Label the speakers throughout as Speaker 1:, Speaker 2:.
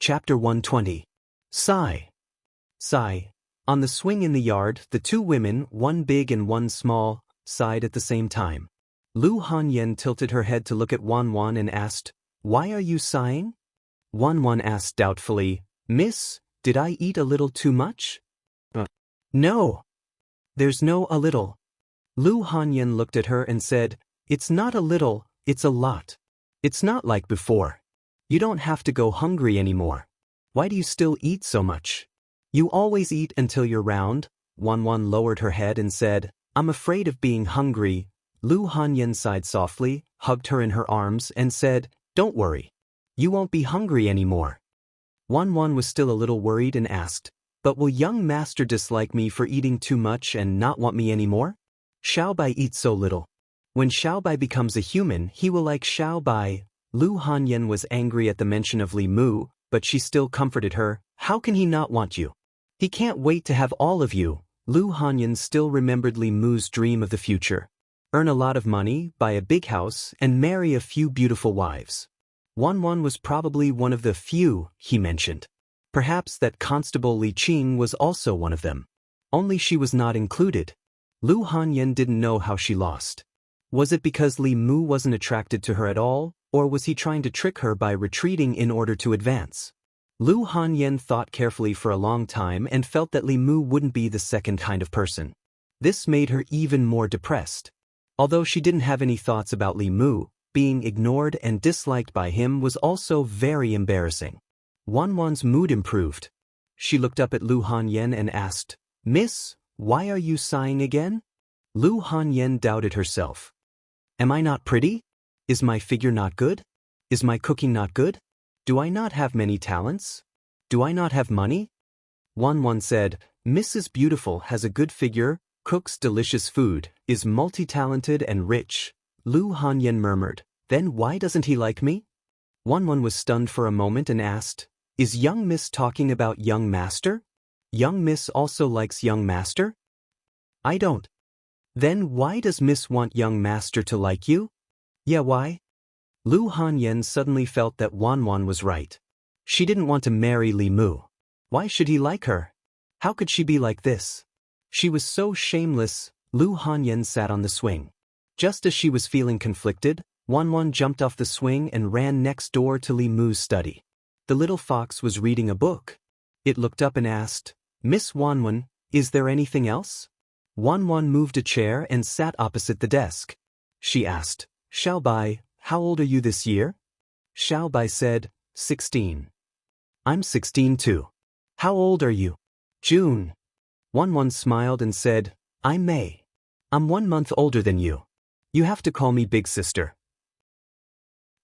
Speaker 1: Chapter 120. Sigh. Sigh. On the swing in the yard, the two women, one big and one small, sighed at the same time. Lu Hanyan tilted her head to look at Wan Wan and asked, "Why are you sighing?" Wan Wan asked doubtfully, "Miss, did I eat a little too much?" No. There's no a little. Lu Hanyan looked at her and said, "It's not a little, it's a lot. It's not like before. You don't have to go hungry anymore. Why do you still eat so much? You always eat until you're round." Wan Wan lowered her head and said, "I'm afraid of being hungry." Lu Hanyan sighed softly, hugged her in her arms, and said, "Don't worry. You won't be hungry anymore." Wan Wan was still a little worried and asked, "But will young master dislike me for eating too much and not want me anymore? Xiaobai eats so little. When Xiaobai becomes a human, he will like Xiaobai." Lu Hanyan was angry at the mention of Li Mu, but she still comforted her. "How can he not want you? He can't wait to have all of you." Lu Hanyan still remembered Li Mu's dream of the future. Earn a lot of money, buy a big house, and marry a few beautiful wives. Wan Wan was probably one of the few he mentioned. Perhaps that Constable Li Qing was also one of them. Only she was not included. Lu Hanyan didn't know how she lost. Was it because Li Mu wasn't attracted to her at all, or was he trying to trick her by retreating in order to advance? Lu Hanyan thought carefully for a long time and felt that Li Mu wouldn't be the second kind of person. This made her even more depressed. Although she didn't have any thoughts about Li Mu, being ignored and disliked by him was also very embarrassing. Wan Wan's mood improved. She looked up at Lu Hanyan and asked, "Miss, why are you sighing again?" Lu Hanyan doubted herself. "Am I not pretty? Is my figure not good? Is my cooking not good? Do I not have many talents? Do I not have money?" Wan Wan said, "Mrs. Beautiful has a good figure, cooks delicious food, is multi-talented and rich." Lu Hanyan murmured, "Then why doesn't he like me?" Wan Wan was stunned for a moment and asked, "Is young Miss talking about young master? Young Miss also likes young master?" "I don't." "Then why does Miss want young master to like you?" "Yeah, why?" Lu Hanyan suddenly felt that Wan Wan was right. She didn't want to marry Li Mu. Why should he like her? How could she be like this? She was so shameless. Lu Hanyan sat on the swing. Just as she was feeling conflicted, Wan Wan jumped off the swing and ran next door to Li Mu's study. The little fox was reading a book. It looked up and asked, "Miss Wan Wan, is there anything else?" Wan Wan moved a chair and sat opposite the desk. She asked, "Xiaobai, how old are you this year?" Xiaobai said, 16. "I'm 16 too." "How old are you?" "June." Wan Wan smiled and said, "I'm May. I'm 1 month older than you. You have to call me Big Sister."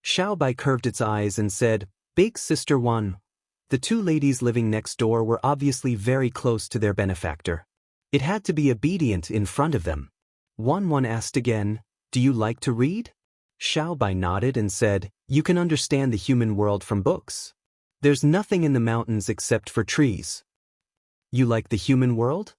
Speaker 1: Xiaobai curved its eyes and said, "Big Sister Wan." The two ladies living next door were obviously very close to their benefactor. It had to be obedient in front of them. Wan Wan asked again, "Do you like to read?" Xiaobai nodded and said, "You can understand the human world from books. There's nothing in the mountains except for trees." "You like the human world?"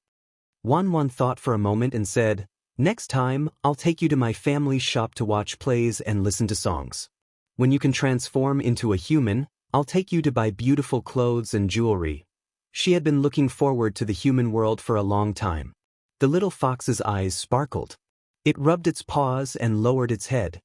Speaker 1: Wan Wan thought for a moment and said, "Next time, I'll take you to my family's shop to watch plays and listen to songs. When you can transform into a human, I'll take you to buy beautiful clothes and jewelry." She had been looking forward to the human world for a long time. The little fox's eyes sparkled. It rubbed its paws and lowered its head.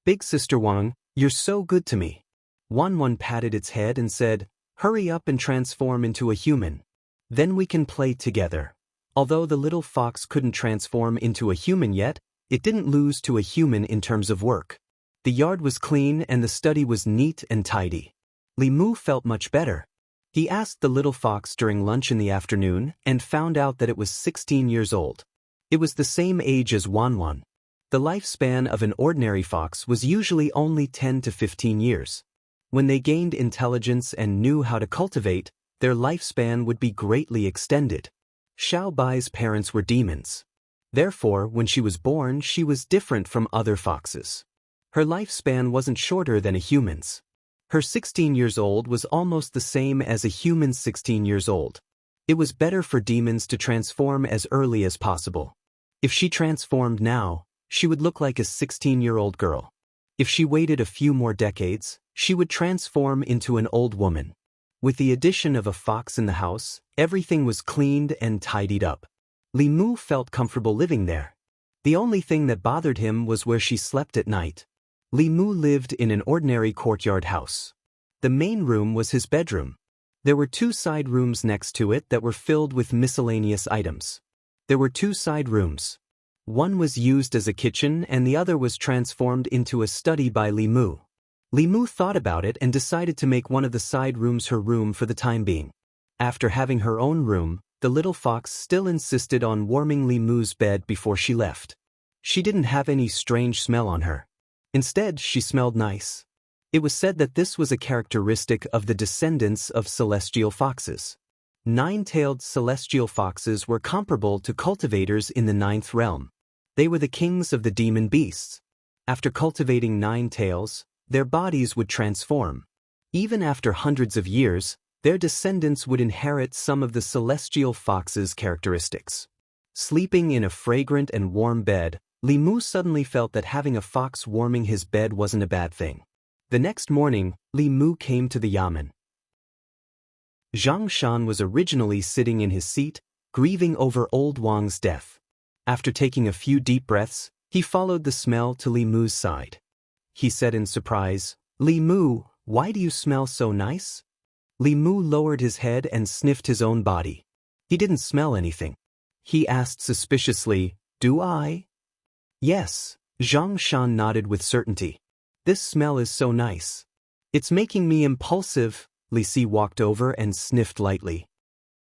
Speaker 1: "Big Sister Wang, you're so good to me." Wan Wan patted its head and said, "Hurry up and transform into a human. Then we can play together." Although the little fox couldn't transform into a human yet, it didn't lose to a human in terms of work. The yard was clean and the study was neat and tidy. Li Mu felt much better. He asked the little fox during lunch in the afternoon and found out that it was 16 years old. It was the same age as Wan Wan. The lifespan of an ordinary fox was usually only 10 to 15 years. When they gained intelligence and knew how to cultivate, their lifespan would be greatly extended. Xiaobai's parents were demons. Therefore, when she was born, she was different from other foxes. Her lifespan wasn't shorter than a human's. Her 16 years old was almost the same as a human's 16 years old. It was better for demons to transform as early as possible. If she transformed now, she would look like a 16-year-old girl. If she waited a few more decades, she would transform into an old woman. With the addition of a fox in the house, everything was cleaned and tidied up. Li Mu felt comfortable living there. The only thing that bothered him was where she slept at night. Li Mu lived in an ordinary courtyard house. The main room was his bedroom. There were 2 side rooms next to it that were filled with miscellaneous items. There were 2 side rooms. One was used as a kitchen and the other was transformed into a study by Li Mu. Li Mu thought about it and decided to make one of the side rooms her room for the time being. After having her own room, the little fox still insisted on warming Li Mu's bed before she left. She didn't have any strange smell on her. Instead, she smelled nice. It was said that this was a characteristic of the descendants of celestial foxes. 9-tailed celestial foxes were comparable to cultivators in the 9th realm. They were the kings of the demon beasts. After cultivating 9 tails, their bodies would transform. Even after hundreds of years, their descendants would inherit some of the celestial fox's characteristics. Sleeping in a fragrant and warm bed, Li Mu suddenly felt that having a fox warming his bed wasn't a bad thing. The next morning, Li Mu came to the yamen. Xianxia was originally sitting in his seat, grieving over old Wang's death. After taking a few deep breaths, he followed the smell to Li Mu's side. He said in surprise, "Li Mu, why do you smell so nice?" Li Mu lowered his head and sniffed his own body. He didn't smell anything. He asked suspiciously, "Do I?" "Yes," Xianxia nodded with certainty. "This smell is so nice. It's making me impulsive." Li Si walked over and sniffed lightly.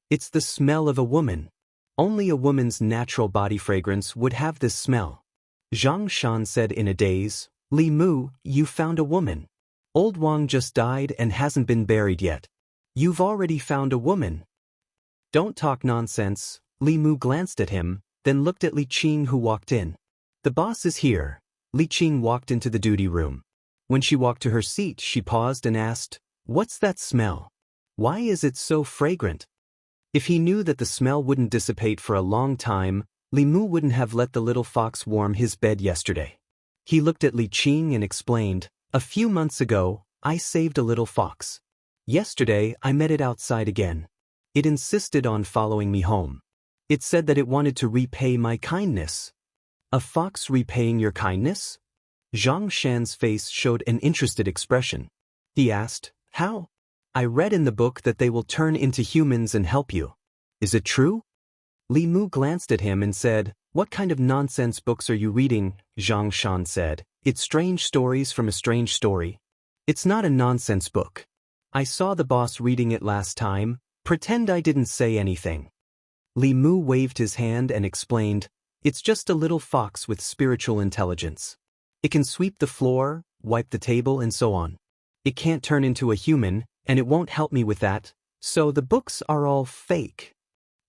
Speaker 1: "It's the smell of a woman. Only a woman's natural body fragrance would have this smell." Xianxia said in a daze, "Li Mu, you found a woman. Old Wang just died and hasn't been buried yet. You've already found a woman." "Don't talk nonsense." Li Mu glanced at him, then looked at Li Qing who walked in. "The boss is here." Li Qing walked into the duty room. When she walked to her seat, she paused and asked, "What's that smell? Why is it so fragrant?" If he knew that the smell wouldn't dissipate for a long time, Li Mu wouldn't have let the little fox warm his bed yesterday. He looked at Li Qing and explained, "A few months ago, I saved a little fox. Yesterday, I met it outside again. It insisted on following me home. It said that it wanted to repay my kindness." "A fox repaying your kindness?" Zhang Shan's face showed an interested expression. He asked, "How?" "I read in the book that they will turn into humans and help you. Is it true?" Li Mu glanced at him and said, "What kind of nonsense books are you reading?" Zhang Shan said, "It's strange stories from a strange story." "It's not a nonsense book. I saw the boss reading it last time. Pretend I didn't say anything." Li Mu waved his hand and explained, "It's just a little fox with spiritual intelligence. It can sweep the floor, wipe the table, and so on. It can't turn into a human, and it won't help me with that, so the books are all fake."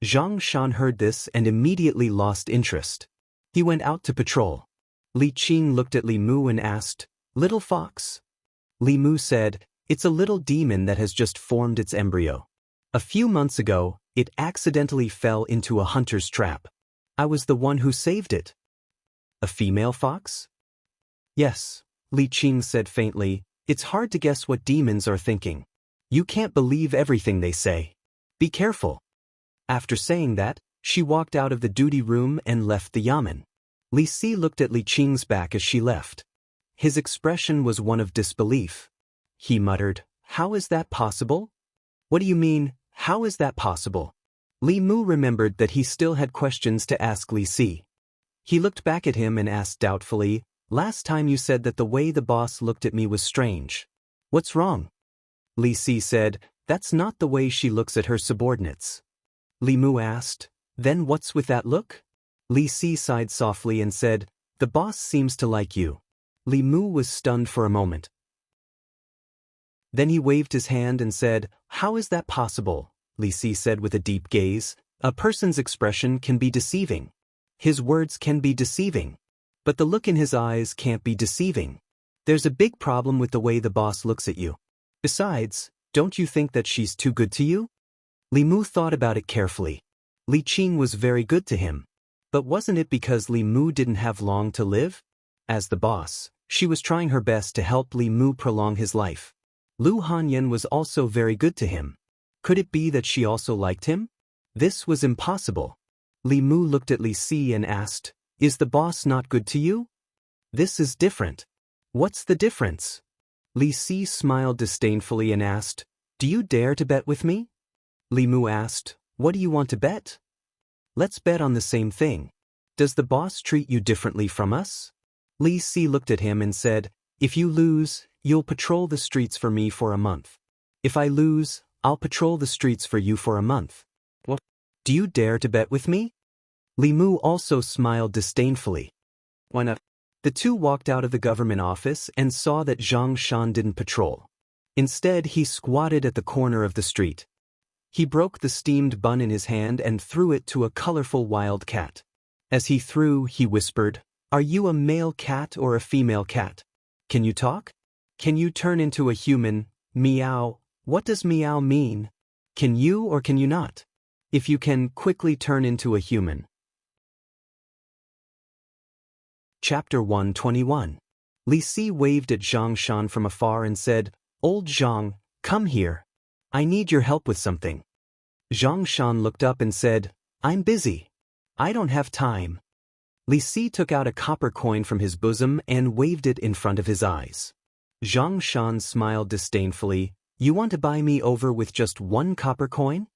Speaker 1: Zhang Shan heard this and immediately lost interest. He went out to patrol. Li Qing looked at Li Mu and asked, "Little fox?" Li Mu said, "It's a little demon that has just formed its embryo. A few months ago, it accidentally fell into a hunter's trap. I was the one who saved it." "A female fox?" "Yes," Li Qing said faintly. "It's hard to guess what demons are thinking. You can't believe everything they say. Be careful." After saying that, she walked out of the duty room and left the yamen. Li Si looked at Li Qing's back as she left. His expression was one of disbelief. He muttered, "How is that possible?" "What do you mean, how is that possible?" Li Mu remembered that he still had questions to ask Li Si. He looked back at him and asked doubtfully, "Last time you said that the way the boss looked at me was strange. What's wrong?" Li Si said, "That's not the way she looks at her subordinates." Li Mu asked, "Then what's with that look?" Li Si sighed softly and said, "The boss seems to like you." Li Mu was stunned for a moment. Then he waved his hand and said, "How is that possible?" Li Si said with a deep gaze, "A person's expression can be deceiving. His words can be deceiving. But the look in his eyes can't be deceiving. There's a big problem with the way the boss looks at you. Besides, don't you think that she's too good to you?" Li Mu thought about it carefully. Li Qing was very good to him. But wasn't it because Li Mu didn't have long to live? As the boss, she was trying her best to help Li Mu prolong his life. Lu Hanyan was also very good to him. Could it be that she also liked him? This was impossible. Li Mu looked at Li Si and asked, "Is the boss not good to you?" "This is different." "What's the difference?" Li Si smiled disdainfully and asked, "Do you dare to bet with me?" Li Mu asked, "What do you want to bet?" "Let's bet on the same thing. Does the boss treat you differently from us?" Li Si looked at him and said, "If you lose, you'll patrol the streets for me for a month. If I lose, I'll patrol the streets for you for a month. What? Do you dare to bet with me?" Li Mu also smiled disdainfully. "Why not?" The two walked out of the government office and saw that Zhang Shan didn't patrol. Instead, he squatted at the corner of the street. He broke the steamed bun in his hand and threw it to a colorful wild cat. As he threw, he whispered, "Are you a male cat or a female cat? Can you talk? Can you turn into a human? Meow. What does meow mean? Can you or can you not? If you can, quickly turn into a human." Chapter 121. Li Si waved at Zhang Shan from afar and said, "Old Zhang, come here. I need your help with something." Zhang Shan looked up and said, "I'm busy. I don't have time." Li Si took out a copper coin from his bosom and waved it in front of his eyes. Zhang Shan smiled disdainfully. "You want to buy me over with just one copper coin?"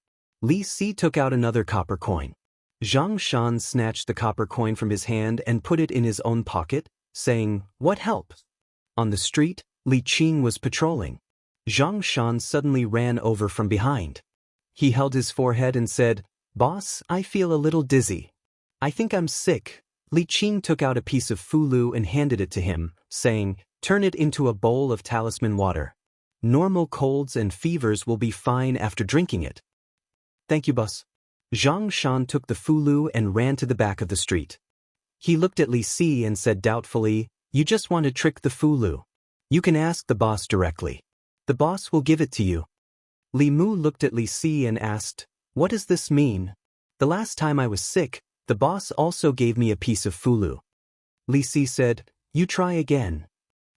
Speaker 1: Li Si took out another copper coin. Zhang Shan snatched the copper coin from his hand and put it in his own pocket, saying, "What help?" On the street, Li Qing was patrolling. Zhang Shan suddenly ran over from behind. He held his forehead and said, "Boss, I feel a little dizzy. I think I'm sick." Li Qing took out a piece of fulu and handed it to him, saying, "Turn it into a bowl of talisman water. Normal colds and fevers will be fine after drinking it." "Thank you, boss." Zhang Shan took the fulu and ran to the back of the street. He looked at Li Si and said doubtfully, "You just want to trick the fulu. You can ask the boss directly. The boss will give it to you." Li Mu looked at Li Si and asked, "What does this mean? The last time I was sick, the boss also gave me a piece of fulu." Li Si said, "You try again."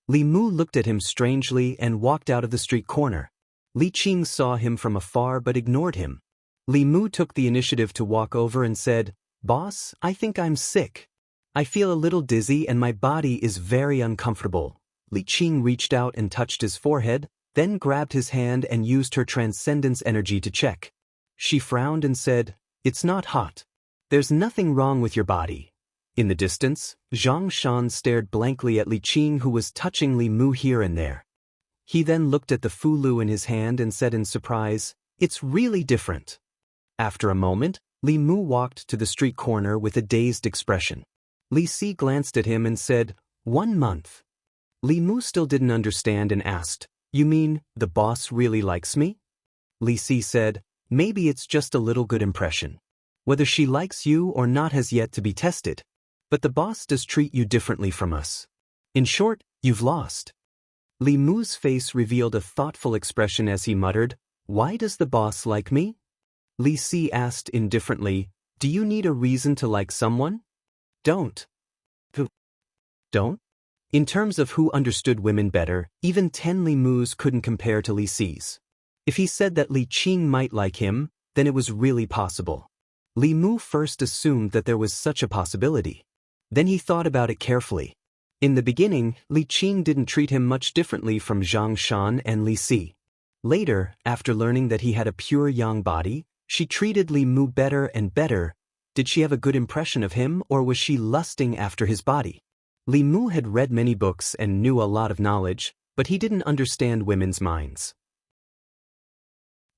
Speaker 1: Li Mu looked at him strangely and walked out of the street corner. Li Qing saw him from afar but ignored him. Li Mu took the initiative to walk over and said, "Boss, I think I'm sick. I feel a little dizzy and my body is very uncomfortable." Li Qing reached out and touched his forehead, then grabbed his hand and used her transcendence energy to check. She frowned and said, "It's not hot. There's nothing wrong with your body." In the distance, Zhang Shan stared blankly at Li Qing, who was touching Li Mu here and there. He then looked at the fulu in his hand and said in surprise, "It's really different." After a moment, Li Mu walked to the street corner with a dazed expression. Li Si glanced at him and said, "1 month." Li Mu still didn't understand and asked, "You mean, the boss really likes me?" Li Si said, "Maybe it's just a little good impression. Whether she likes you or not has yet to be tested. But the boss does treat you differently from us. In short, you've lost." Li Mu's face revealed a thoughtful expression as he muttered, "Why does the boss like me?" Li Si asked indifferently, "Do you need a reason to like someone?" "Don't." "Who?" "Don't?" In terms of who understood women better, even 10 Li Mu's couldn't compare to Li Si's. If he said that Li Qing might like him, then it was really possible. Li Mu first assumed that there was such a possibility. Then he thought about it carefully. In the beginning, Li Qing didn't treat him much differently from Zhang Shan and Li Si. Later, after learning that he had a pure yang body, she treated Li Mu better and better. Did she have a good impression of him, or was she lusting after his body? Li Mu had read many books and knew a lot of knowledge, but he didn't understand women's minds.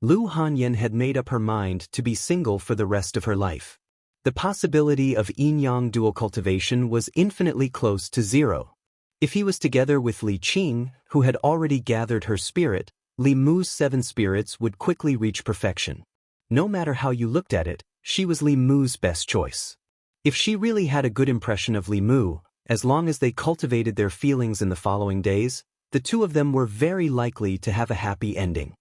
Speaker 1: Lu Hanyan had made up her mind to be single for the rest of her life. The possibility of yin-yang dual cultivation was infinitely close to zero. If he was together with Li Qing, who had already gathered her spirit, Li Mu's 7 spirits would quickly reach perfection. No matter how you looked at it, she was Li Mu's best choice. If she really had a good impression of Li Mu, as long as they cultivated their feelings in the following days, the two of them were very likely to have a happy ending.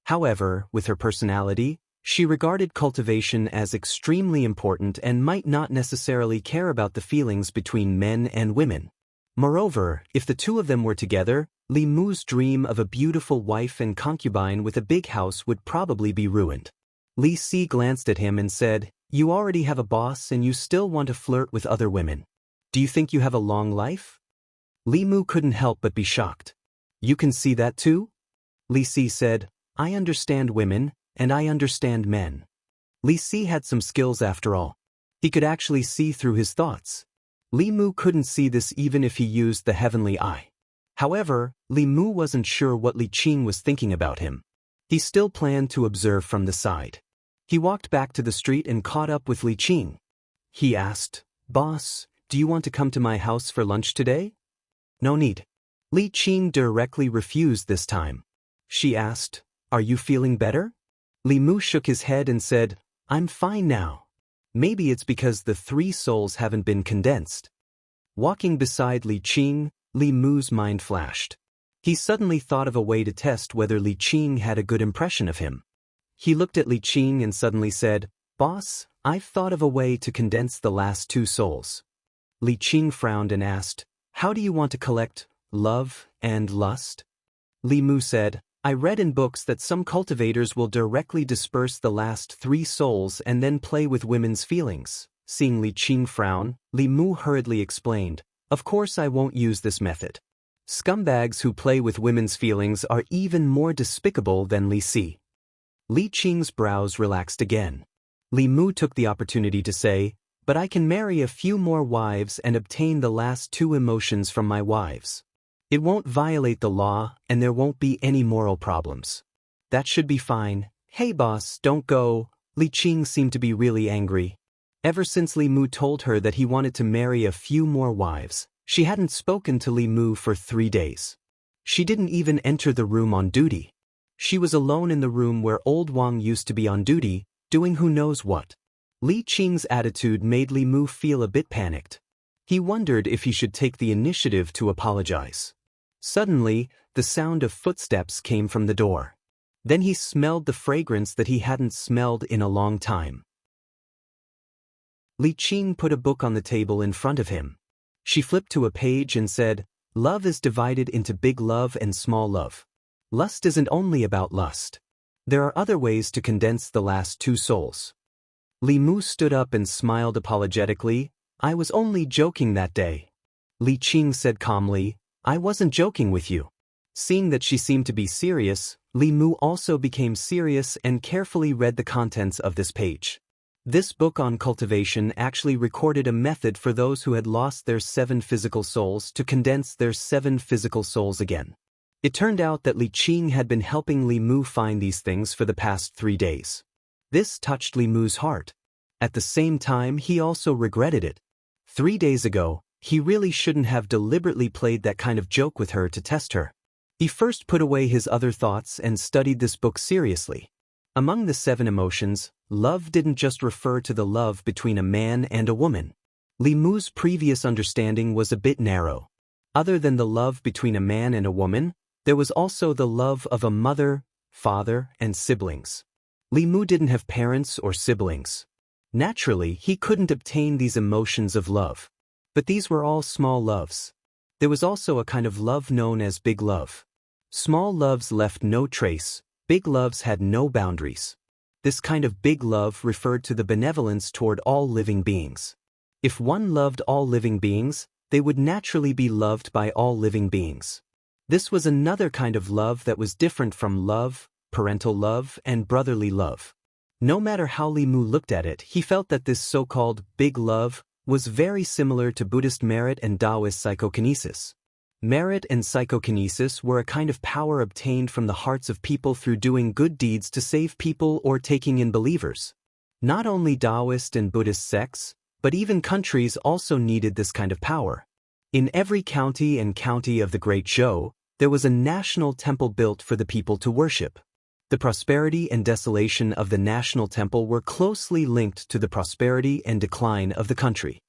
Speaker 1: However, with her personality, she regarded cultivation as extremely important and might not necessarily care about the feelings between men and women. Moreover, if the two of them were together, Li Mu's dream of a beautiful wife and concubine with a big house would probably be ruined. Li Si glanced at him and said, "You already have a boss and you still want to flirt with other women. Do you think you have a long life?" Li Mu couldn't help but be shocked. "You can see that too?" Li Si said, "I understand women, and I understand men." Li Si had some skills after all. He could actually see through his thoughts. Li Mu couldn't see this even if he used the heavenly eye. However, Li Mu wasn't sure what Li Qing was thinking about him. He still planned to observe from the side. He walked back to the street and caught up with Li Qing. He asked, "Boss, do you want to come to my house for lunch today?" "No need." Li Qing directly refused this time. She asked, "Are you feeling better?" Li Mu shook his head and said, "I'm fine now. Maybe it's because the three souls haven't been condensed." Walking beside Li Qing, Li Mu's mind flashed. He suddenly thought of a way to test whether Li Qing had a good impression of him. He looked at Li Qing and suddenly said, "Boss, I've thought of a way to condense the last two souls." Li Qing frowned and asked, "How do you want to collect love and lust?" Li Mu said, "I read in books that some cultivators will directly disperse the last three souls and then play with women's feelings." Seeing Li Qing frown, Li Mu hurriedly explained, "Of course I won't use this method. Scumbags who play with women's feelings are even more despicable than Li Si." Li Qing's brows relaxed again. Li Mu took the opportunity to say, "But I can marry a few more wives and obtain the last two emotions from my wives. It won't violate the law and there won't be any moral problems. That should be fine." "Hey boss, don't go." Li Qing seemed to be really angry. Ever since Li Mu told her that he wanted to marry a few more wives, she hadn't spoken to Li Mu for 3 days. She didn't even enter the room on duty. She was alone in the room where old Wang used to be on duty, doing who knows what. Li Qing's attitude made Li Mu feel a bit panicked. He wondered if he should take the initiative to apologize. Suddenly, the sound of footsteps came from the door. Then he smelled the fragrance that he hadn't smelled in a long time. Li Qing put a book on the table in front of him. She flipped to a page and said, "Love is divided into big love and small love. Lust isn't only about lust. There are other ways to condense the last two souls." Li Mu stood up and smiled apologetically. "I was only joking that day." Li Qing said calmly, "I wasn't joking with you." Seeing that she seemed to be serious, Li Mu also became serious and carefully read the contents of this page. This book on cultivation actually recorded a method for those who had lost their 7 physical souls to condense their 7 physical souls again. It turned out that Li Qing had been helping Li Mu find these things for the past 3 days. This touched Li Mu's heart. At the same time, he also regretted it. 3 days ago, he really shouldn't have deliberately played that kind of joke with her to test her. He first put away his other thoughts and studied this book seriously. Among the 7 emotions, love didn't just refer to the love between a man and a woman. Li Mu's previous understanding was a bit narrow. Other than the love between a man and a woman, there was also the love of a mother, father, and siblings. Li Mu didn't have parents or siblings. Naturally, he couldn't obtain these emotions of love. But these were all small loves. There was also a kind of love known as big love. Small loves left no trace, big loves had no boundaries. This kind of big love referred to the benevolence toward all living beings. If one loved all living beings, they would naturally be loved by all living beings. This was another kind of love that was different from love, parental love, and brotherly love. No matter how Li Mu looked at it, he felt that this so-called big love was very similar to Buddhist merit and Daoist psychokinesis. Merit and psychokinesis were a kind of power obtained from the hearts of people through doing good deeds to save people or taking in believers. Not only Daoist and Buddhist sects, but even countries also needed this kind of power. In every county and county of the Great Zhou, there was a national temple built for the people to worship. The prosperity and desolation of the national temple were closely linked to the prosperity and decline of the country.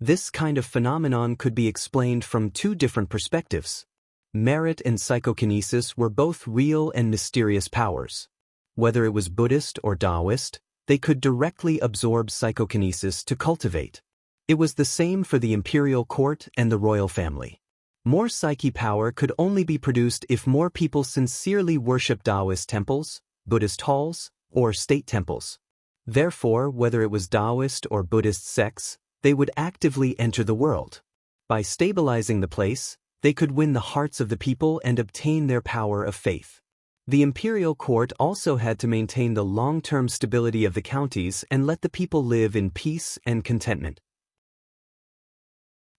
Speaker 1: This kind of phenomenon could be explained from 2 different perspectives. Merit and psychokinesis were both real and mysterious powers. Whether it was Buddhist or Daoist, they could directly absorb psychokinesis to cultivate. It was the same for the imperial court and the royal family. More psyche power could only be produced if more people sincerely worship Daoist temples, Buddhist halls, or state temples. Therefore, whether it was Daoist or Buddhist sects, they would actively enter the world. By stabilizing the place, they could win the hearts of the people and obtain their power of faith. The imperial court also had to maintain the long-term stability of the counties and let the people live in peace and contentment.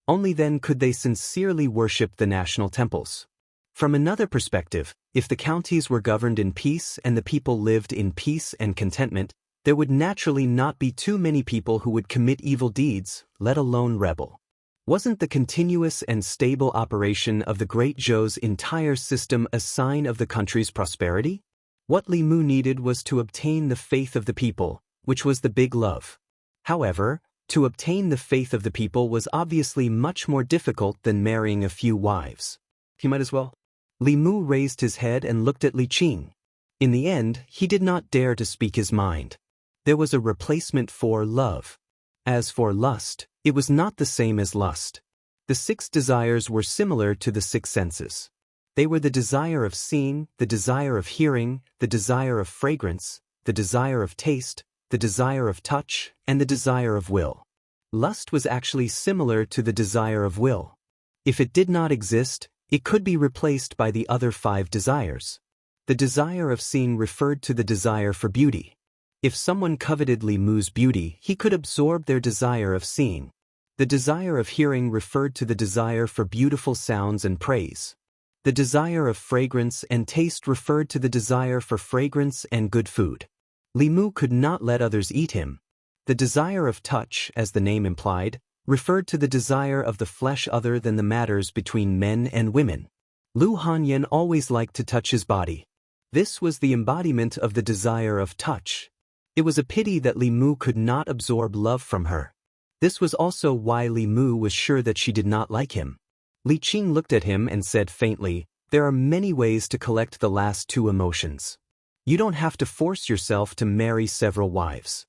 Speaker 1: Only then could they sincerely worship the national temples. From another perspective, if the counties were governed in peace and the people lived in peace and contentment, there would naturally not be too many people who would commit evil deeds, let alone rebel. Wasn't the continuous and stable operation of the Great Zhou's entire system a sign of the country's prosperity? What Li Mu needed was to obtain the faith of the people, which was the big love. However, to obtain the faith of the people was obviously much more difficult than marrying a few wives. He might as well. Li Mu raised his head and looked at Li Qing. In the end, he did not dare to speak his mind. There was a replacement for love. As for lust, it was not the same as lust. The 6 desires were similar to the 6 senses. They were the desire of seeing, the desire of hearing, the desire of fragrance, the desire of taste, the desire of touch, and the desire of will. Lust was actually similar to the desire of will. If it did not exist, it could be replaced by the other 5 desires. The desire of seeing referred to the desire for beauty. If someone coveted Li Mu's beauty, he could absorb their desire of seeing. The desire of hearing referred to the desire for beautiful sounds and praise. The desire of fragrance and taste referred to the desire for fragrance and good food. Li Mu could not let others eat him. The desire of touch, as the name implied, referred to the desire of the flesh other than the matters between men and women. Lu Hanyan always liked to touch his body. This was the embodiment of the desire of touch. It was a pity that Li Mu could not absorb love from her. This was also why Li Mu was sure that she did not like him. Li Qing looked at him and said faintly, "There are many ways to collect the last 2 emotions. You don't have to force yourself to marry several wives."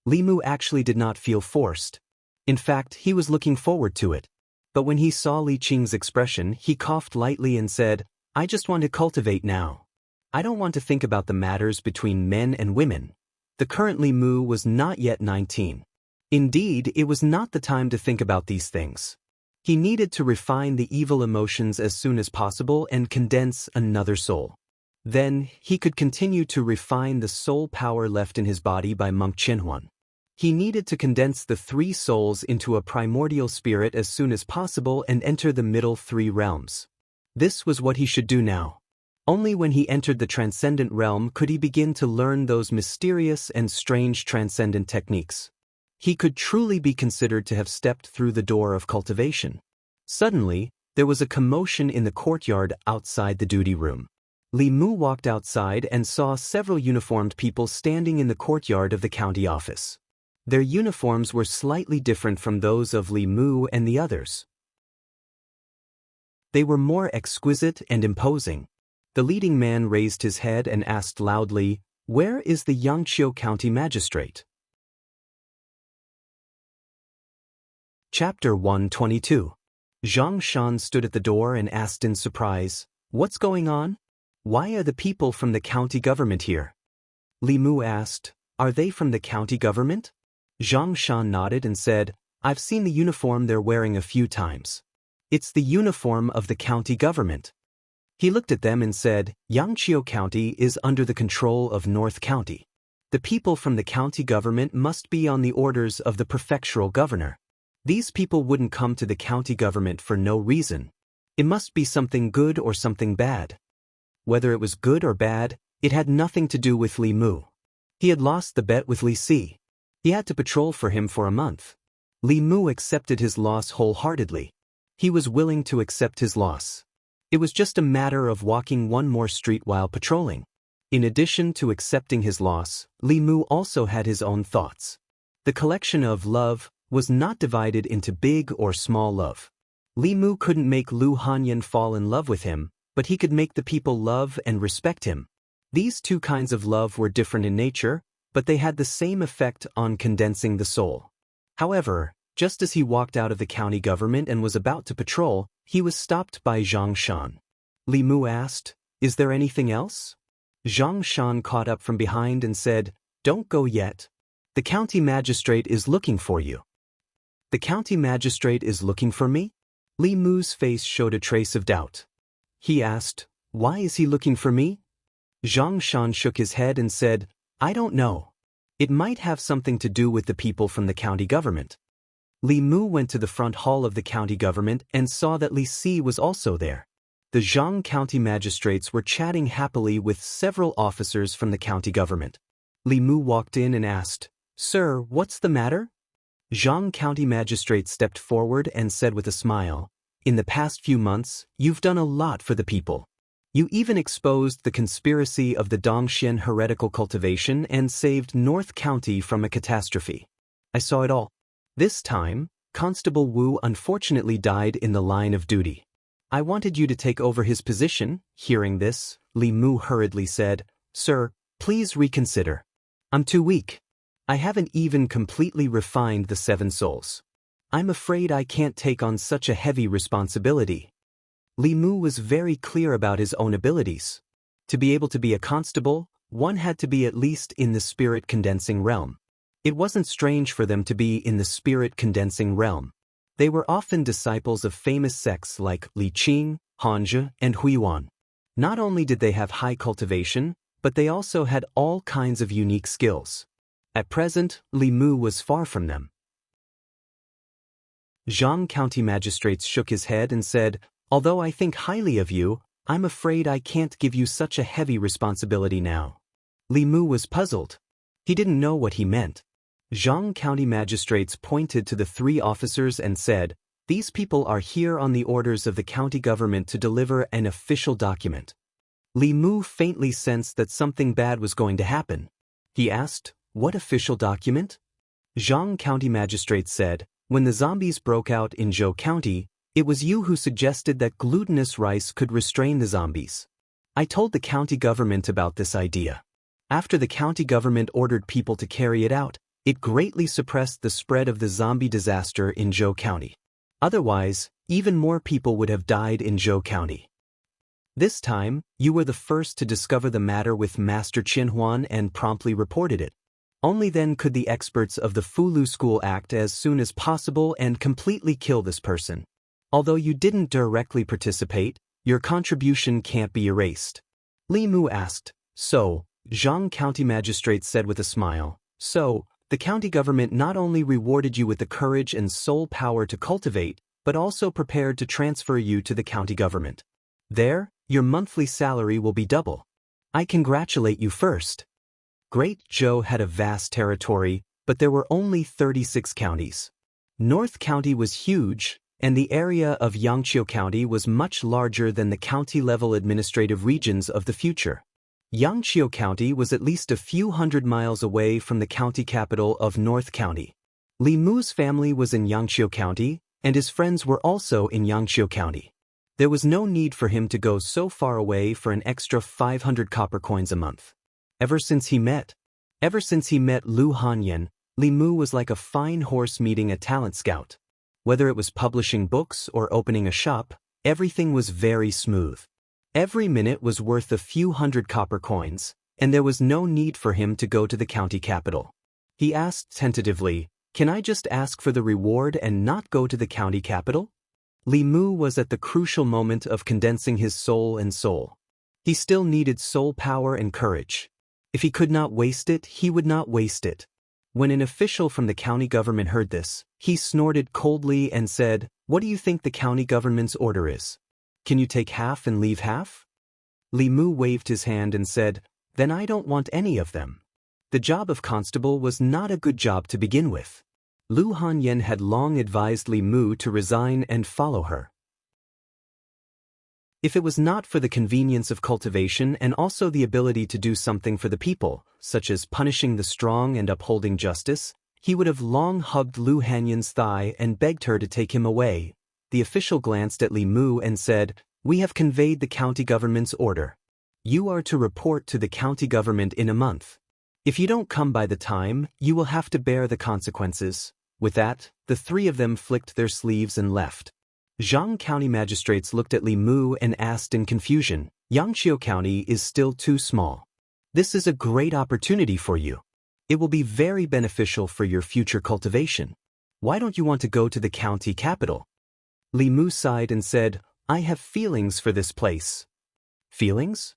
Speaker 1: Li Mu actually did not feel forced. In fact, he was looking forward to it. But when he saw Li Qing's expression, he coughed lightly and said, "I just want to cultivate now. I don't want to think about the matters between men and women." The current Li Mu was not yet 19. Indeed, it was not the time to think about these things. He needed to refine the evil emotions as soon as possible and condense another soul. Then, he could continue to refine the soul power left in his body by monk Qinhuan. He needed to condense the 3 souls into a primordial spirit as soon as possible and enter the middle 3 realms. This was what he should do now. Only when he entered the transcendent realm could he begin to learn those mysterious and strange transcendent techniques. He could truly be considered to have stepped through the door of cultivation. Suddenly, there was a commotion in the courtyard outside the duty room. Li Mu walked outside and saw several uniformed people standing in the courtyard of the county office. Their uniforms were slightly different from those of Li Mu and the others. They were more exquisite and imposing. The leading man raised his head and asked loudly, "Where is the Yangqiu County Magistrate?" Chapter 122. Zhang Shan stood at the door and asked in surprise, "What's going on? Why are the people from the county government here?" Li Mu asked, "Are they from the county government?" Zhang Shan nodded and said, "I've seen the uniform they're wearing a few times. It's the uniform of the county government." He looked at them and said, "Yangqiu County is under the control of North County. The people from the county government must be on the orders of the prefectural governor. These people wouldn't come to the county government for no reason. It must be something good or something bad." Whether it was good or bad, it had nothing to do with Li Mu. He had lost the bet with Li Si. He had to patrol for him for a month. Li Mu accepted his loss wholeheartedly. He was willing to accept his loss. It was just a matter of walking one more street while patrolling. In addition to accepting his loss, Li Mu also had his own thoughts. The collection of love was not divided into big or small love. Li Mu couldn't make Lu Hanyan fall in love with him, but he could make the people love and respect him. These 2 kinds of love were different in nature, but they had the same effect on condensing the soul. However, just as he walked out of the county government and was about to patrol, He was stopped by Zhang Shan. Li Mu asked, "Is there anything else?" Zhang Shan caught up from behind and said, "Don't go yet. The county magistrate is looking for you." "The county magistrate is looking for me?" Li Mu's face showed a trace of doubt. He asked, "Why is he looking for me?" Zhang Shan shook his head and said, "I don't know. It might have something to do with the people from the county government." Li Mu went to the front hall of the county government and saw that Li Si was also there. The Zhang county magistrates were chatting happily with several officers from the county government. Li Mu walked in and asked, "Sir, what's the matter?" Zhang county magistrate stepped forward and said with a smile, "In the past few months, you've done a lot for the people. You even exposed the conspiracy of the Dongxian heretical cultivation and saved North County from a catastrophe. I saw it all. This time, Constable Wu unfortunately died in the line of duty. I wanted you to take over his position." Hearing this, Li Mu hurriedly said, "Sir, please reconsider. I'm too weak. I haven't even completely refined the 7 souls. I'm afraid I can't take on such a heavy responsibility." Li Mu was very clear about his own abilities. To be able to be a constable, one had to be at least in the spirit condensing realm. It wasn't strange for them to be in the spirit condensing realm. They were often disciples of famous sects like Li Qing, Hanja, and Huiyuan. Not only did they have high cultivation, but they also had all kinds of unique skills. At present, Li Mu was far from them. Zhang County magistrates shook his head and said, "Although I think highly of you, I'm afraid I can't give you such a heavy responsibility now." Li Mu was puzzled. He didn't know what he meant. Zhang County magistrates pointed to the 3 officers and said, "These people are here on the orders of the county government to deliver an official document." Li Mu faintly sensed that something bad was going to happen. He asked, "What official document?" Zhang County magistrates said, "When the zombies broke out in Zhou County, it was you who suggested that glutinous rice could restrain the zombies. I told the county government about this idea. After the county government ordered people to carry it out, it greatly suppressed the spread of the zombie disaster in Zhou County. Otherwise, even more people would have died in Zhou County. This time, you were the first to discover the matter with Master Qinhuan and promptly reported it. Only then could the experts of the Fulu school act as soon as possible and completely kill this person. Although you didn't directly participate, your contribution can't be erased." Li Mu asked, "So," Zhang County magistrate said with a smile, "So, the county government not only rewarded you with the courage and soul power to cultivate, but also prepared to transfer you to the county government. There, your monthly salary will be double. I congratulate you first." Great Zhou had a vast territory, but there were only 36 counties. North County was huge, and the area of Yangqiu County was much larger than the county-level administrative regions of the future. Yangqiu County was at least a few hundred miles away from the county capital of North County. Li Mu's family was in Yangqiu County, and his friends were also in Yangqiu County. There was no need for him to go so far away for an extra 500 copper coins a month. Ever since he met Lu Hanyan, Li Mu was like a fine horse meeting a talent scout. Whether it was publishing books or opening a shop, everything was very smooth. Every minute was worth a few hundred copper coins, and there was no need for him to go to the county capital. He asked tentatively, "Can I just ask for the reward and not go to the county capital?" Li Mu was at the crucial moment of condensing his soul and soul. He still needed soul power and courage. If he could not waste it, he would not waste it. When an official from the county government heard this, he snorted coldly and said, "What do you think the county government's order is? Can you take half and leave half?" Li Mu waved his hand and said, "Then I don't want any of them." The job of constable was not a good job to begin with. Lu Hanyan had long advised Li Mu to resign and follow her. If it was not for the convenience of cultivation and also the ability to do something for the people, such as punishing the strong and upholding justice, he would have long hugged Lu Hanyan's thigh and begged her to take him away. The official glanced at Li Mu and said, "We have conveyed the county government's order. You are to report to the county government in a month. If you don't come by the time, you will have to bear the consequences." With that, the 3 of them flicked their sleeves and left. Zhang County magistrates looked at Li Mu and asked in confusion, Yangqiu County is still too small. This is a great opportunity for you. It will be very beneficial for your future cultivation. Why don't you want to go to the county capital? Li Mu sighed and said, I have feelings for this place. Feelings?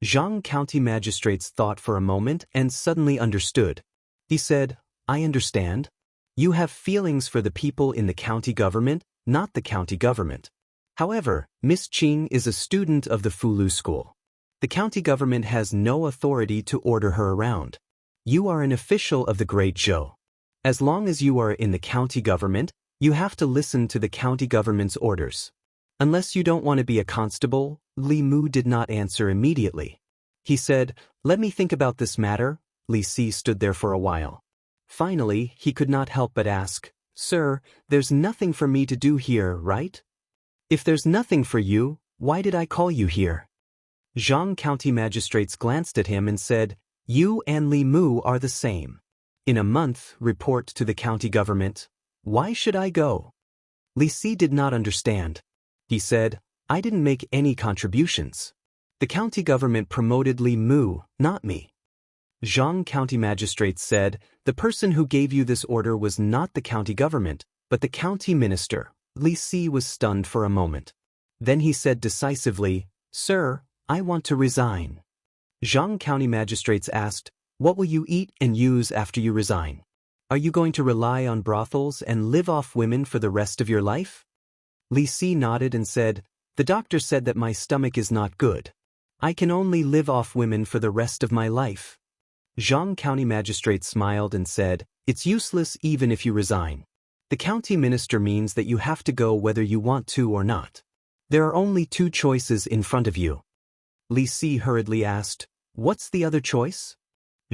Speaker 1: Zhang County magistrates thought for a moment and suddenly understood. He said, I understand. You have feelings for the people in the county government, not the county government. However, Miss Qing is a student of the Fulu school. The county government has no authority to order her around. You are an official of the Great Zhou. As long as you are in the county government, you have to listen to the county government's orders. Unless you don't want to be a constable, Li Mu did not answer immediately. He said, let me think about this matter. Li Si stood there for a while. Finally, he could not help but ask, Sir, there's nothing for me to do here, right? If there's nothing for you, why did I call you here? Zhang County magistrates glanced at him and said, You and Li Mu are the same. In a month, report to the county government. Why should I go? Li Si did not understand. He said, I didn't make any contributions. The county government promoted Li Mu, not me. Zhang County magistrates said, the person who gave you this order was not the county government, but the county minister. Li Si was stunned for a moment. Then he said decisively, Sir, I want to resign. Zhang County magistrates asked, what will you eat and use after you resign? Are you going to rely on brothels and live off women for the rest of your life? Li Si nodded and said, the doctor said that my stomach is not good. I can only live off women for the rest of my life. Zhang County magistrate smiled and said, it's useless even if you resign. The county minister means that you have to go whether you want to or not. There are only two choices in front of you. Li Si hurriedly asked, what's the other choice?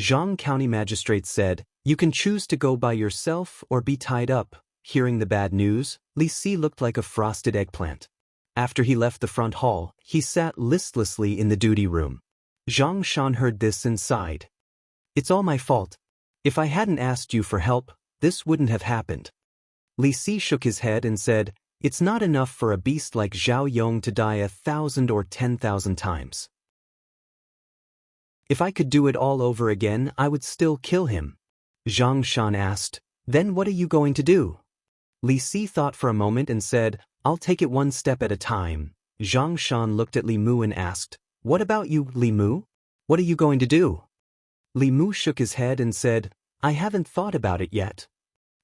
Speaker 1: Zhang County magistrate said, you can choose to go by yourself or be tied up. Hearing the bad news, Li Si looked like a frosted eggplant. After he left the front hall, he sat listlessly in the duty room. Zhang Shan heard this and sighed. It's all my fault. If I hadn't asked you for help, this wouldn't have happened. Li Si shook his head and said, it's not enough for a beast like Zhao Yong to die 1,000 or 10,000 times. If I could do it all over again, I would still kill him. Zhang Shan asked, then what are you going to do? Li Si thought for a moment and said, I'll take it one step at a time. Zhang Shan looked at Li Mu and asked, what about you, Li Mu? What are you going to do? Li Mu shook his head and said, I haven't thought about it yet.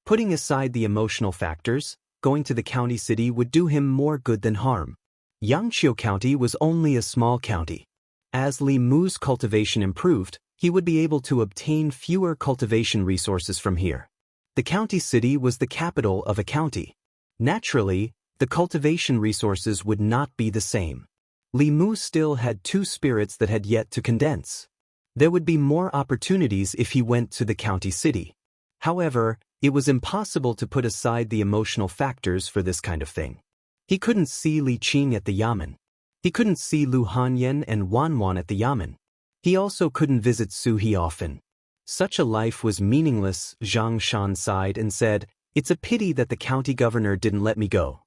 Speaker 1: Putting aside the emotional factors, going to the county city would do him more good than harm. Yangqiu County was only a small county. As Li Mu's cultivation improved, he would be able to obtain fewer cultivation resources from here. The county city was the capital of a county. Naturally, the cultivation resources would not be the same. Li Mu still had two spirits that had yet to condense. There would be more opportunities if he went to the county city. However, it was impossible to put aside the emotional factors for this kind of thing. He couldn't see Li Qing at the yamen. He couldn't see Lu Hanyan and Wan Wan at the yamen. He also couldn't visit Su He often. Such a life was meaningless. Zhang Shan sighed and said, it's a pity that the county governor didn't let me go.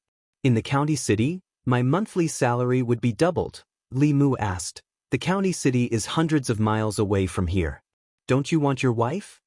Speaker 1: In the county city, my monthly salary would be doubled. Li Mu asked, the county city is hundreds of miles away from here. Don't you want your wife?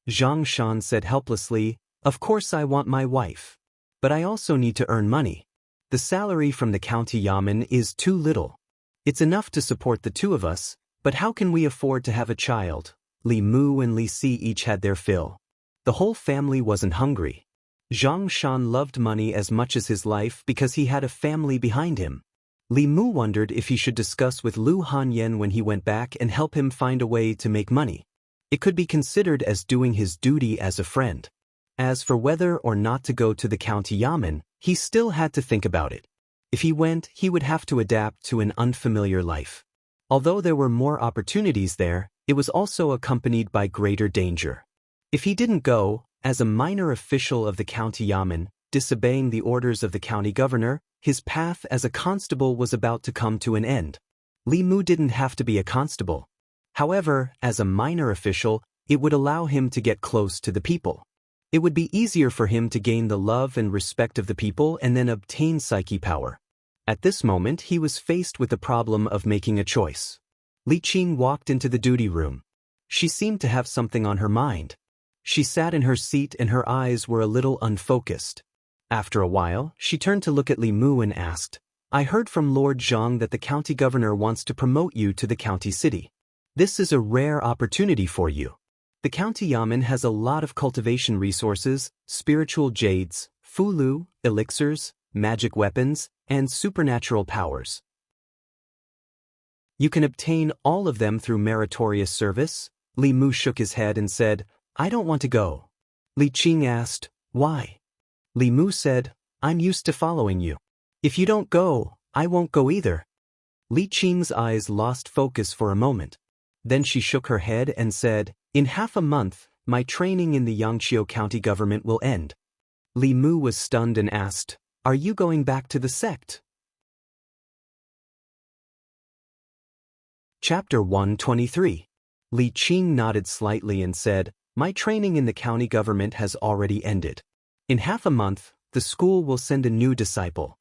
Speaker 1: Zhang Shan said helplessly, of course I want my wife. But I also need to earn money. The salary from the county yamen is too little. It's enough to support the two of us, but how can we afford to have a child? Li Mu and Li Si each had their fill. The whole family wasn't hungry. Zhang Shan loved money as much as his life because he had a family behind him. Li Mu wondered if he should discuss with Lu Hanyan when he went back and help him find a way to make money. It could be considered as doing his duty as a friend. As for whether or not to go to the county yamen, he still had to think about it. If he went, he would have to adapt to an unfamiliar life. Although there were more opportunities there, it was also accompanied by greater danger. If he didn't go, as a minor official of the county yamen, disobeying the orders of the county governor, his path as a constable was about to come to an end. Li Mu didn't have to be a constable. However, as a minor official, it would allow him to get close to the people. It would be easier for him to gain the love and respect of the people and then obtain psyche power. At this moment he was faced with the problem of making a choice. Li Qing walked into the duty room. She seemed to have something on her mind. She sat in her seat and her eyes were a little unfocused. After a while, she turned to look at Li Mu and asked, "I heard from Lord Zhang that the county governor wants to promote you to the county city. This is a rare opportunity for you. The county yamen has a lot of cultivation resources, spiritual jades, fulu, elixirs, magic weapons, and supernatural powers. You can obtain all of them through meritorious service." Li Mu shook his head and said, "I don't want to go." Li Qing asked, "Why?" Li Mu said, "I'm used to following you. If you don't go, I won't go either." Li Qing's eyes lost focus for a moment. Then she shook her head and said, "In half a month, my training in the Yangqiu county government will end." Li Mu was stunned and asked, "Are you going back to the sect?" Chapter 123. Li Qing nodded slightly and said, "My training in the county government has already ended. In half a month, the school will send a new disciple."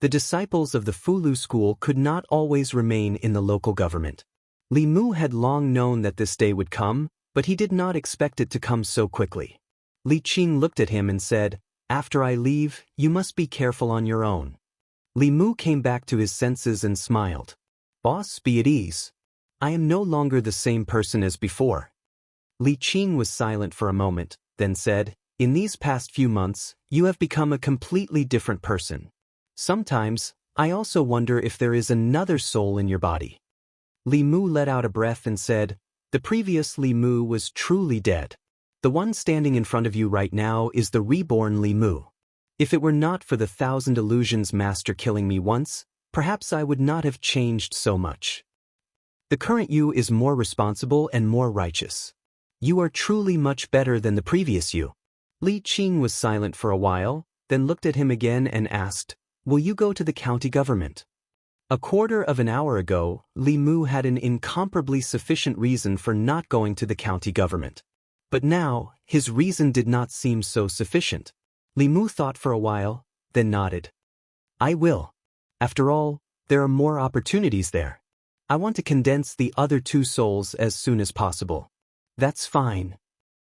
Speaker 1: The disciples of the Fulu school could not always remain in the local government. Li Mu had long known that this day would come, but he did not expect it to come so quickly. Li Qing looked at him and said, "After I leave, you must be careful on your own." Li Mu came back to his senses and smiled. "Boss, be at ease. I am no longer the same person as before." Li Qing was silent for a moment, then said, "In these past few months, you have become a completely different person. Sometimes, I also wonder if there is another soul in your body." Li Mu let out a breath and said, "The previous Li Mu was truly dead. The one standing in front of you right now is the reborn Li Mu. If it were not for the 1,000 illusions master killing me once, perhaps I would not have changed so much. The current you is more responsible and more righteous. You are truly much better than the previous you." Li Qing was silent for a while, then looked at him again and asked, "Will you go to the county government?" A quarter of an hour ago, Li Mu had an incomparably sufficient reason for not going to the county government. But now, his reason did not seem so sufficient. Li Mu thought for a while, then nodded. "I will. After all, there are more opportunities there. I want to condense the other 2 souls as soon as possible." "That's fine."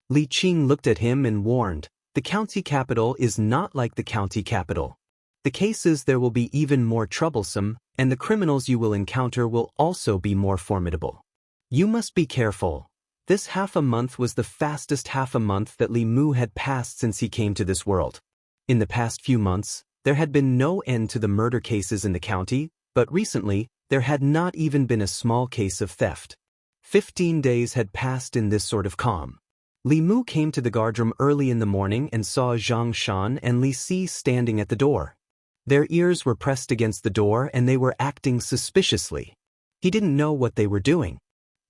Speaker 1: Li Qing looked at him and warned, "The county capital is not like the county capital. The cases there will be even more troublesome, and the criminals you will encounter will also be more formidable. You must be careful." This half a month was the fastest half a month that Li Mu had passed since he came to this world. In the past few months, there had been no end to the murder cases in the county, but recently, there had not even been a small case of theft. 15 days had passed in this sort of calm. Li Mu came to the guardroom early in the morning and saw Zhang Shan and Li Si standing at the door. Their ears were pressed against the door and they were acting suspiciously. He didn't know what they were doing.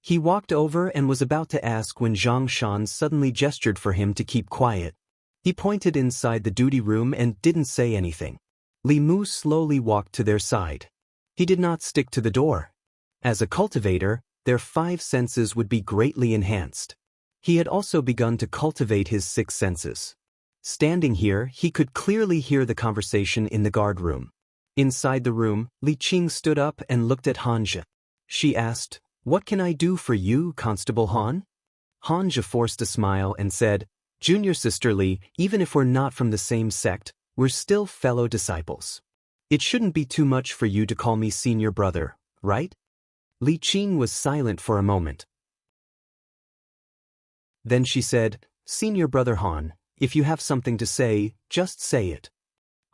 Speaker 1: He walked over and was about to ask when Zhang Shan suddenly gestured for him to keep quiet. He pointed inside the duty room and didn't say anything. Li Mu slowly walked to their side. He did not stick to the door. As a cultivator, their 5 senses would be greatly enhanced. He had also begun to cultivate his 6 senses. Standing here, he could clearly hear the conversation in the guard room. Inside the room, Li Qing stood up and looked at Hanja. She asked, "What can I do for you, Constable Han?" Hanja forced a smile and said, "Junior Sister Li, even if we're not from the same sect, we're still fellow disciples. It shouldn't be too much for you to call me senior brother, right?" Li Qing was silent for a moment. Then she said, "Senior brother Han, if you have something to say, just say it."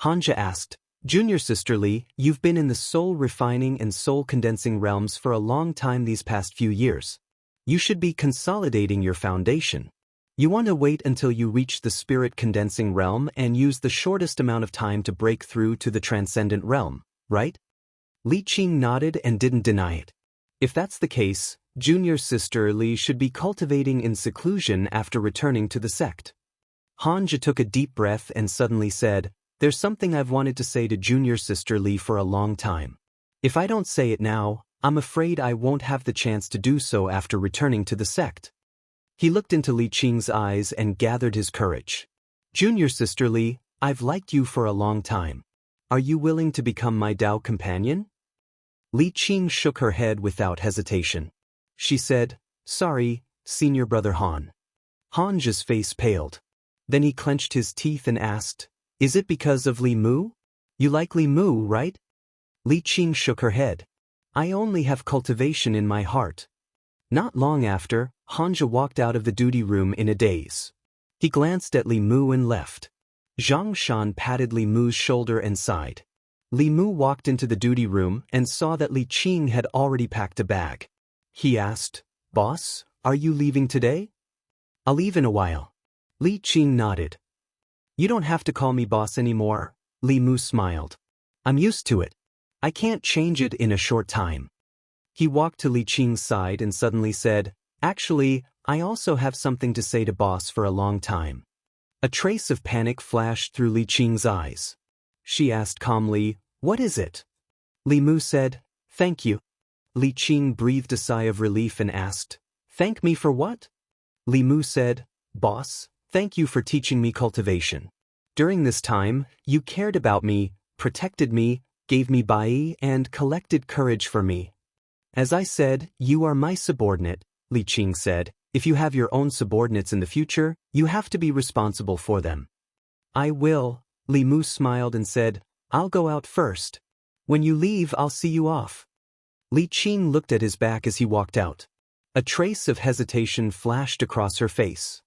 Speaker 1: Hanja asked, "Junior Sister Li, you've been in the soul refining and soul condensing realms for a long time these past few years. You should be consolidating your foundation. You want to wait until you reach the spirit condensing realm and use the shortest amount of time to break through to the transcendent realm, right?" Li Qing nodded and didn't deny it. If that's the case, Junior Sister Li should be cultivating in seclusion after returning to the sect. Hanja took a deep breath and suddenly said, "There's something I've wanted to say to Junior Sister Li for a long time. If I don't say it now, I'm afraid I won't have the chance to do so after returning to the sect." He looked into Li Qing's eyes and gathered his courage. Junior sister Li, I've liked you for a long time. Are you willing to become my Dao companion? Li Qing shook her head without hesitation. She said, sorry, senior brother Han. Han's face paled. Then he clenched his teeth and asked, is it because of Li Mu? You like Li Mu, right? Li Qing shook her head. I only have cultivation in my heart. Not long after, Hanja walked out of the duty room in a daze. He glanced at Li Mu and left. Zhang Shan patted Li Mu's shoulder and sighed. Li Mu walked into the duty room and saw that Li Qing had already packed a bag. He asked, Boss, are you leaving today? I'll leave in a while. Li Qing nodded. You don't have to call me boss anymore, Li Mu smiled. I'm used to it. I can't change it in a short time. He walked to Li Qing's side and suddenly said, actually, I also have something to say to boss for a long time. A trace of panic flashed through Li Qing's eyes. She asked calmly, what is it? Li Mu said, thank you. Li Qing breathed a sigh of relief and asked, thank me for what? Li Mu said, boss, thank you for teaching me cultivation. During this time, you cared about me, protected me, gave me bai, and collected courage for me. As I said, you are my subordinate, Li Qing said. If you have your own subordinates in the future, you have to be responsible for them. I will, Li Mu smiled and said, I'll go out first. When you leave, I'll see you off. Li Qing looked at his back as he walked out. A trace of hesitation flashed across her face.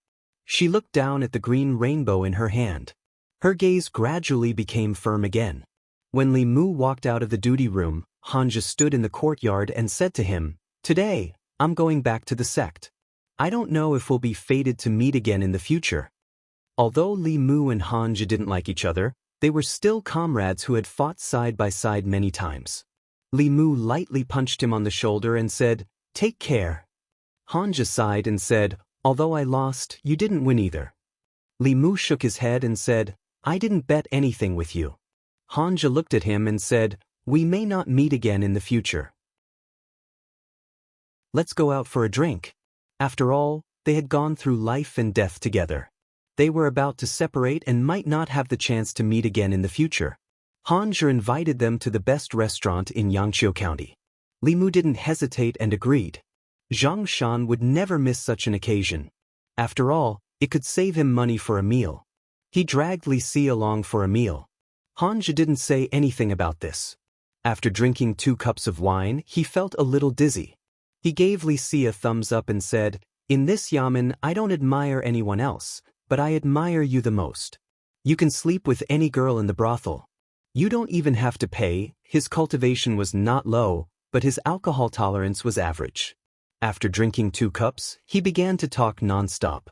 Speaker 1: She looked down at the green rainbow in her hand. Her gaze gradually became firm again. When Li Mu walked out of the duty room, Hanja stood in the courtyard and said to him, today, I'm going back to the sect. I don't know if we'll be fated to meet again in the future. Although Li Mu and Hanja didn't like each other, they were still comrades who had fought side by side many times. Li Mu lightly punched him on the shoulder and said, take care. Hanja sighed and said, although I lost, you didn't win either. Li Mu shook his head and said, I didn't bet anything with you. Hanja looked at him and said, we may not meet again in the future. Let's go out for a drink. After all, they had gone through life and death together. They were about to separate and might not have the chance to meet again in the future. Hanja invited them to the best restaurant in Yangqiu County. Li Mu didn't hesitate and agreed. Zhang Shan would never miss such an occasion. After all, it could save him money for a meal. He dragged Li Si along for a meal. Hanja didn't say anything about this. After drinking 2 cups of wine, he felt a little dizzy. He gave Li Si a thumbs up and said, in this yamen, I don't admire anyone else, but I admire you the most. You can sleep with any girl in the brothel. You don't even have to pay. His cultivation was not low, but his alcohol tolerance was average. After drinking 2 cups, he began to talk non-stop.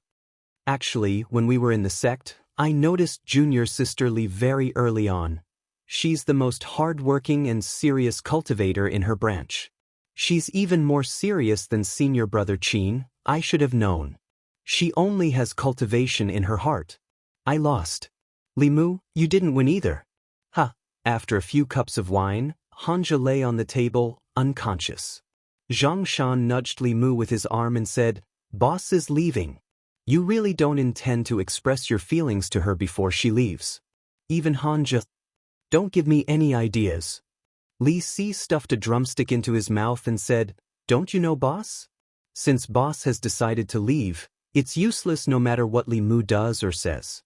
Speaker 1: Actually, when we were in the sect, I noticed junior sister Li very early on. She's the most hard-working and serious cultivator in her branch. She's even more serious than senior brother Qin. I should have known. She only has cultivation in her heart. I lost. Li Mu, you didn't win either. Ha! After a few cups of wine, Hanja lay on the table, unconscious. Zhang Shan nudged Li Mu with his arm and said, boss is leaving. You really don't intend to express your feelings to her before she leaves. Even Hanja. Don't give me any ideas. Li Si stuffed a drumstick into his mouth and said, don't you know boss? Since boss has decided to leave, it's useless no matter what Li Mu does or says.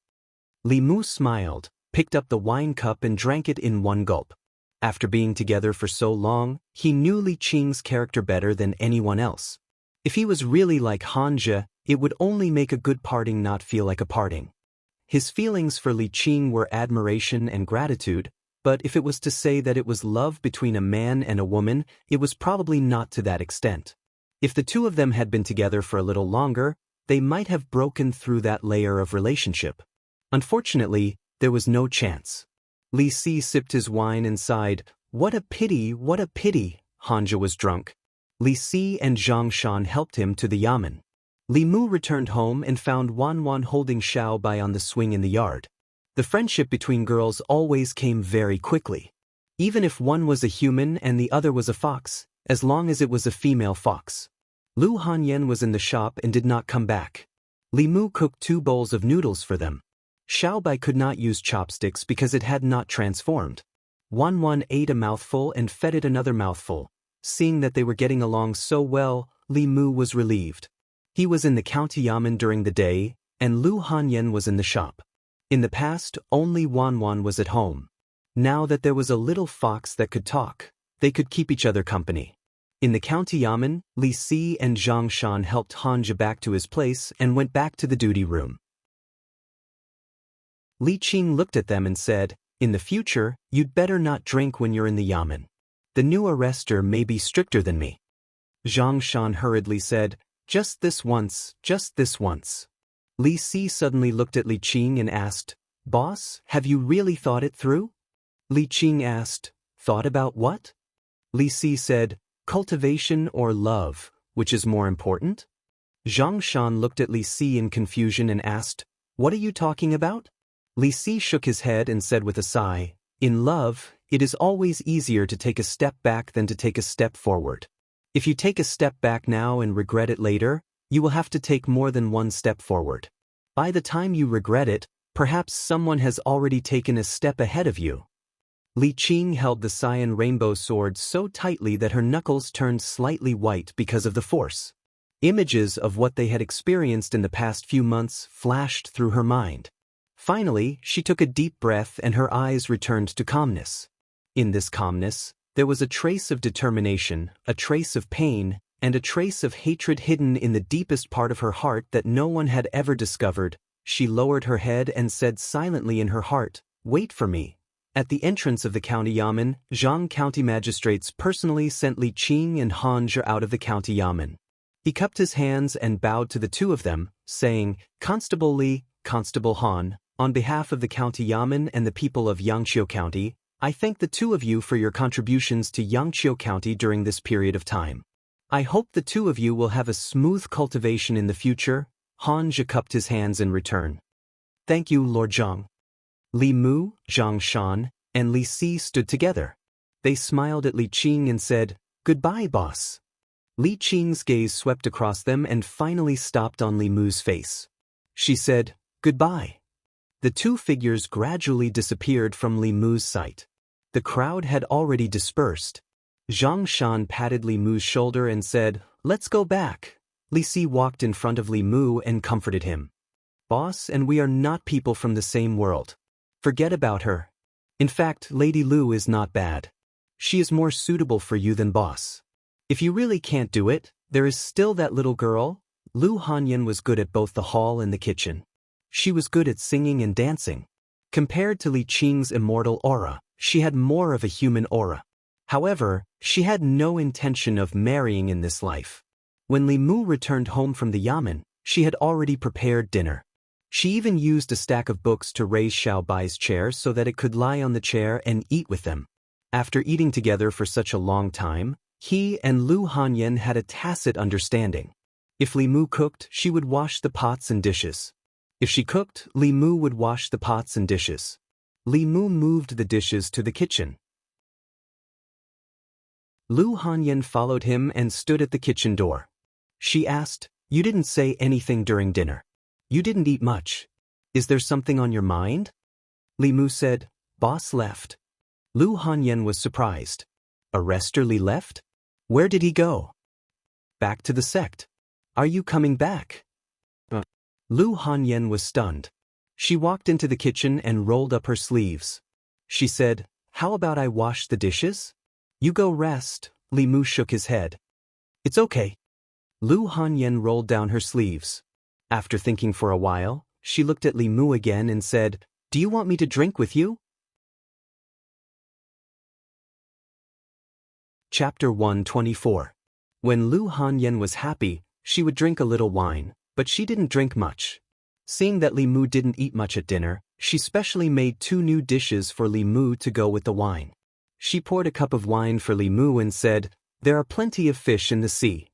Speaker 1: Li Mu smiled, picked up the wine cup and drank it in one gulp. After being together for so long, he knew Li Qing's character better than anyone else. If he was really like Hanja, it would only make a good parting not feel like a parting. His feelings for Li Qing were admiration and gratitude, but if it was to say that it was love between a man and a woman, it was probably not to that extent. If the two of them had been together for a little longer, they might have broken through that layer of relationship. Unfortunately, there was no chance. Li Si sipped his wine and sighed, what a pity, what a pity. Hanja was drunk. Li Si and Zhang Shan helped him to the yamen. Li Mu returned home and found Wan Wan holding Xiao Bai on the swing in the yard. The friendship between girls always came very quickly. Even if one was a human and the other was a fox, as long as it was a female fox. Lu Hanyan was in the shop and did not come back. Li Mu cooked 2 bowls of noodles for them. Xiao Bai could not use chopsticks because it had not transformed. Wan ate a mouthful and fed it another mouthful. Seeing that they were getting along so well, Li Mu was relieved. He was in the county yamen during the day, and Lu Hanyan was in the shop. In the past, only Wan was at home. Now that there was a little fox that could talk, they could keep each other company. In the county yamen, Li Si and Zhang Shan helped Hanja back to his place and went back to the duty room. Li Qing looked at them and said, "In the future, you'd better not drink when you're in the yamen. The new arrestor may be stricter than me." Zhang Shan hurriedly said, "Just this once, just this once." Li Si suddenly looked at Li Qing and asked, "Boss, have you really thought it through?" Li Qing asked, "Thought about what?" Li Si said, "Cultivation or love, which is more important?" Zhang Shan looked at Li Si in confusion and asked, "What are you talking about?" Li Si shook his head and said with a sigh, "In love, it is always easier to take a step back than to take a step forward. If you take a step back now and regret it later, you will have to take more than one step forward. By the time you regret it, perhaps someone has already taken a step ahead of you." Li Qing held the cyan rainbow sword so tightly that her knuckles turned slightly white because of the force. Images of what they had experienced in the past few months flashed through her mind. Finally, she took a deep breath and her eyes returned to calmness. In this calmness, there was a trace of determination, a trace of pain, and a trace of hatred hidden in the deepest part of her heart that no one had ever discovered. She lowered her head and said silently in her heart, "Wait for me." At the entrance of the county yamen, Zhang county magistrates personally sent Li Qing and Hanja out of the county yamen. He cupped his hands and bowed to the 2 of them, saying, "Constable Li, Constable Han, on behalf of the county yamen and the people of Yangqiu County, I thank the 2 of you for your contributions to Yangqiu County during this period of time. I hope the 2 of you will have a smooth cultivation in the future." Hanja cupped his hands in return. "Thank you, Lord Zhang." Li Mu, Zhang Shan, and Li Si stood together. They smiled at Li Qing and said, "Goodbye, boss." Li Qing's gaze swept across them and finally stopped on Li Mu's face. She said, "Goodbye." The 2 figures gradually disappeared from Li Mu's sight. The crowd had already dispersed. Zhang Shan patted Li Mu's shoulder and said, "Let's go back." Li Si walked in front of Li Mu and comforted him. "Boss and we are not people from the same world. Forget about her. In fact, Lady Lu is not bad. She is more suitable for you than boss. If you really can't do it, there is still that little girl." Lu Hanyan was good at both the hall and the kitchen. She was good at singing and dancing. Compared to Li Qing's immortal aura, she had more of a human aura. However, she had no intention of marrying in this life. When Li Mu returned home from the yamen, she had already prepared dinner. She even used a stack of books to raise Xiao Bai's chair so that it could lie on the chair and eat with them. After eating together for such a long time, he and Lu Hanyan had a tacit understanding. If Li Mu cooked, she would wash the pots and dishes. If she cooked, Li Mu would wash the pots and dishes. Li Mu moved the dishes to the kitchen. Lu Hanyan followed him and stood at the kitchen door. She asked, "You didn't say anything during dinner. You didn't eat much. Is there something on your mind?" Li Mu said, "Boss left." Lu Hanyan was surprised. "Arrestor Li left? Where did he go?" "Back to the sect. Are you coming back?" Lu Hanyan was stunned. She walked into the kitchen and rolled up her sleeves. She said, "How about I wash the dishes?" "You go rest." Li Mu shook his head. "It's okay." Lu Hanyan rolled down her sleeves. After thinking for a while, she looked at Li Mu again and said, "Do you want me to drink with you?" Chapter 124. When Lu Hanyan was happy, she would drink a little wine, but she didn't drink much. Seeing that Li Mu didn't eat much at dinner, she specially made 2 new dishes for Li Mu to go with the wine. She poured a cup of wine for Li Mu and said, "There are plenty of fish in the sea.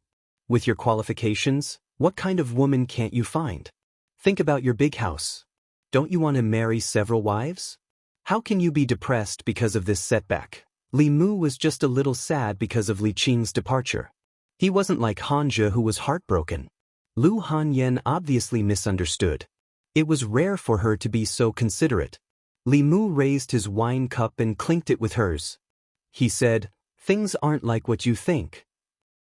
Speaker 1: With your qualifications, what kind of woman can't you find? Think about your big house. Don't you want to marry several wives? How can you be depressed because of this setback?" Li Mu was just a little sad because of Li Qing's departure. He wasn't like Hanja, who was heartbroken. Lu Hanyan obviously misunderstood. It was rare for her to be so considerate. Li Mu raised his wine cup and clinked it with hers. He said, "Things aren't like what you think."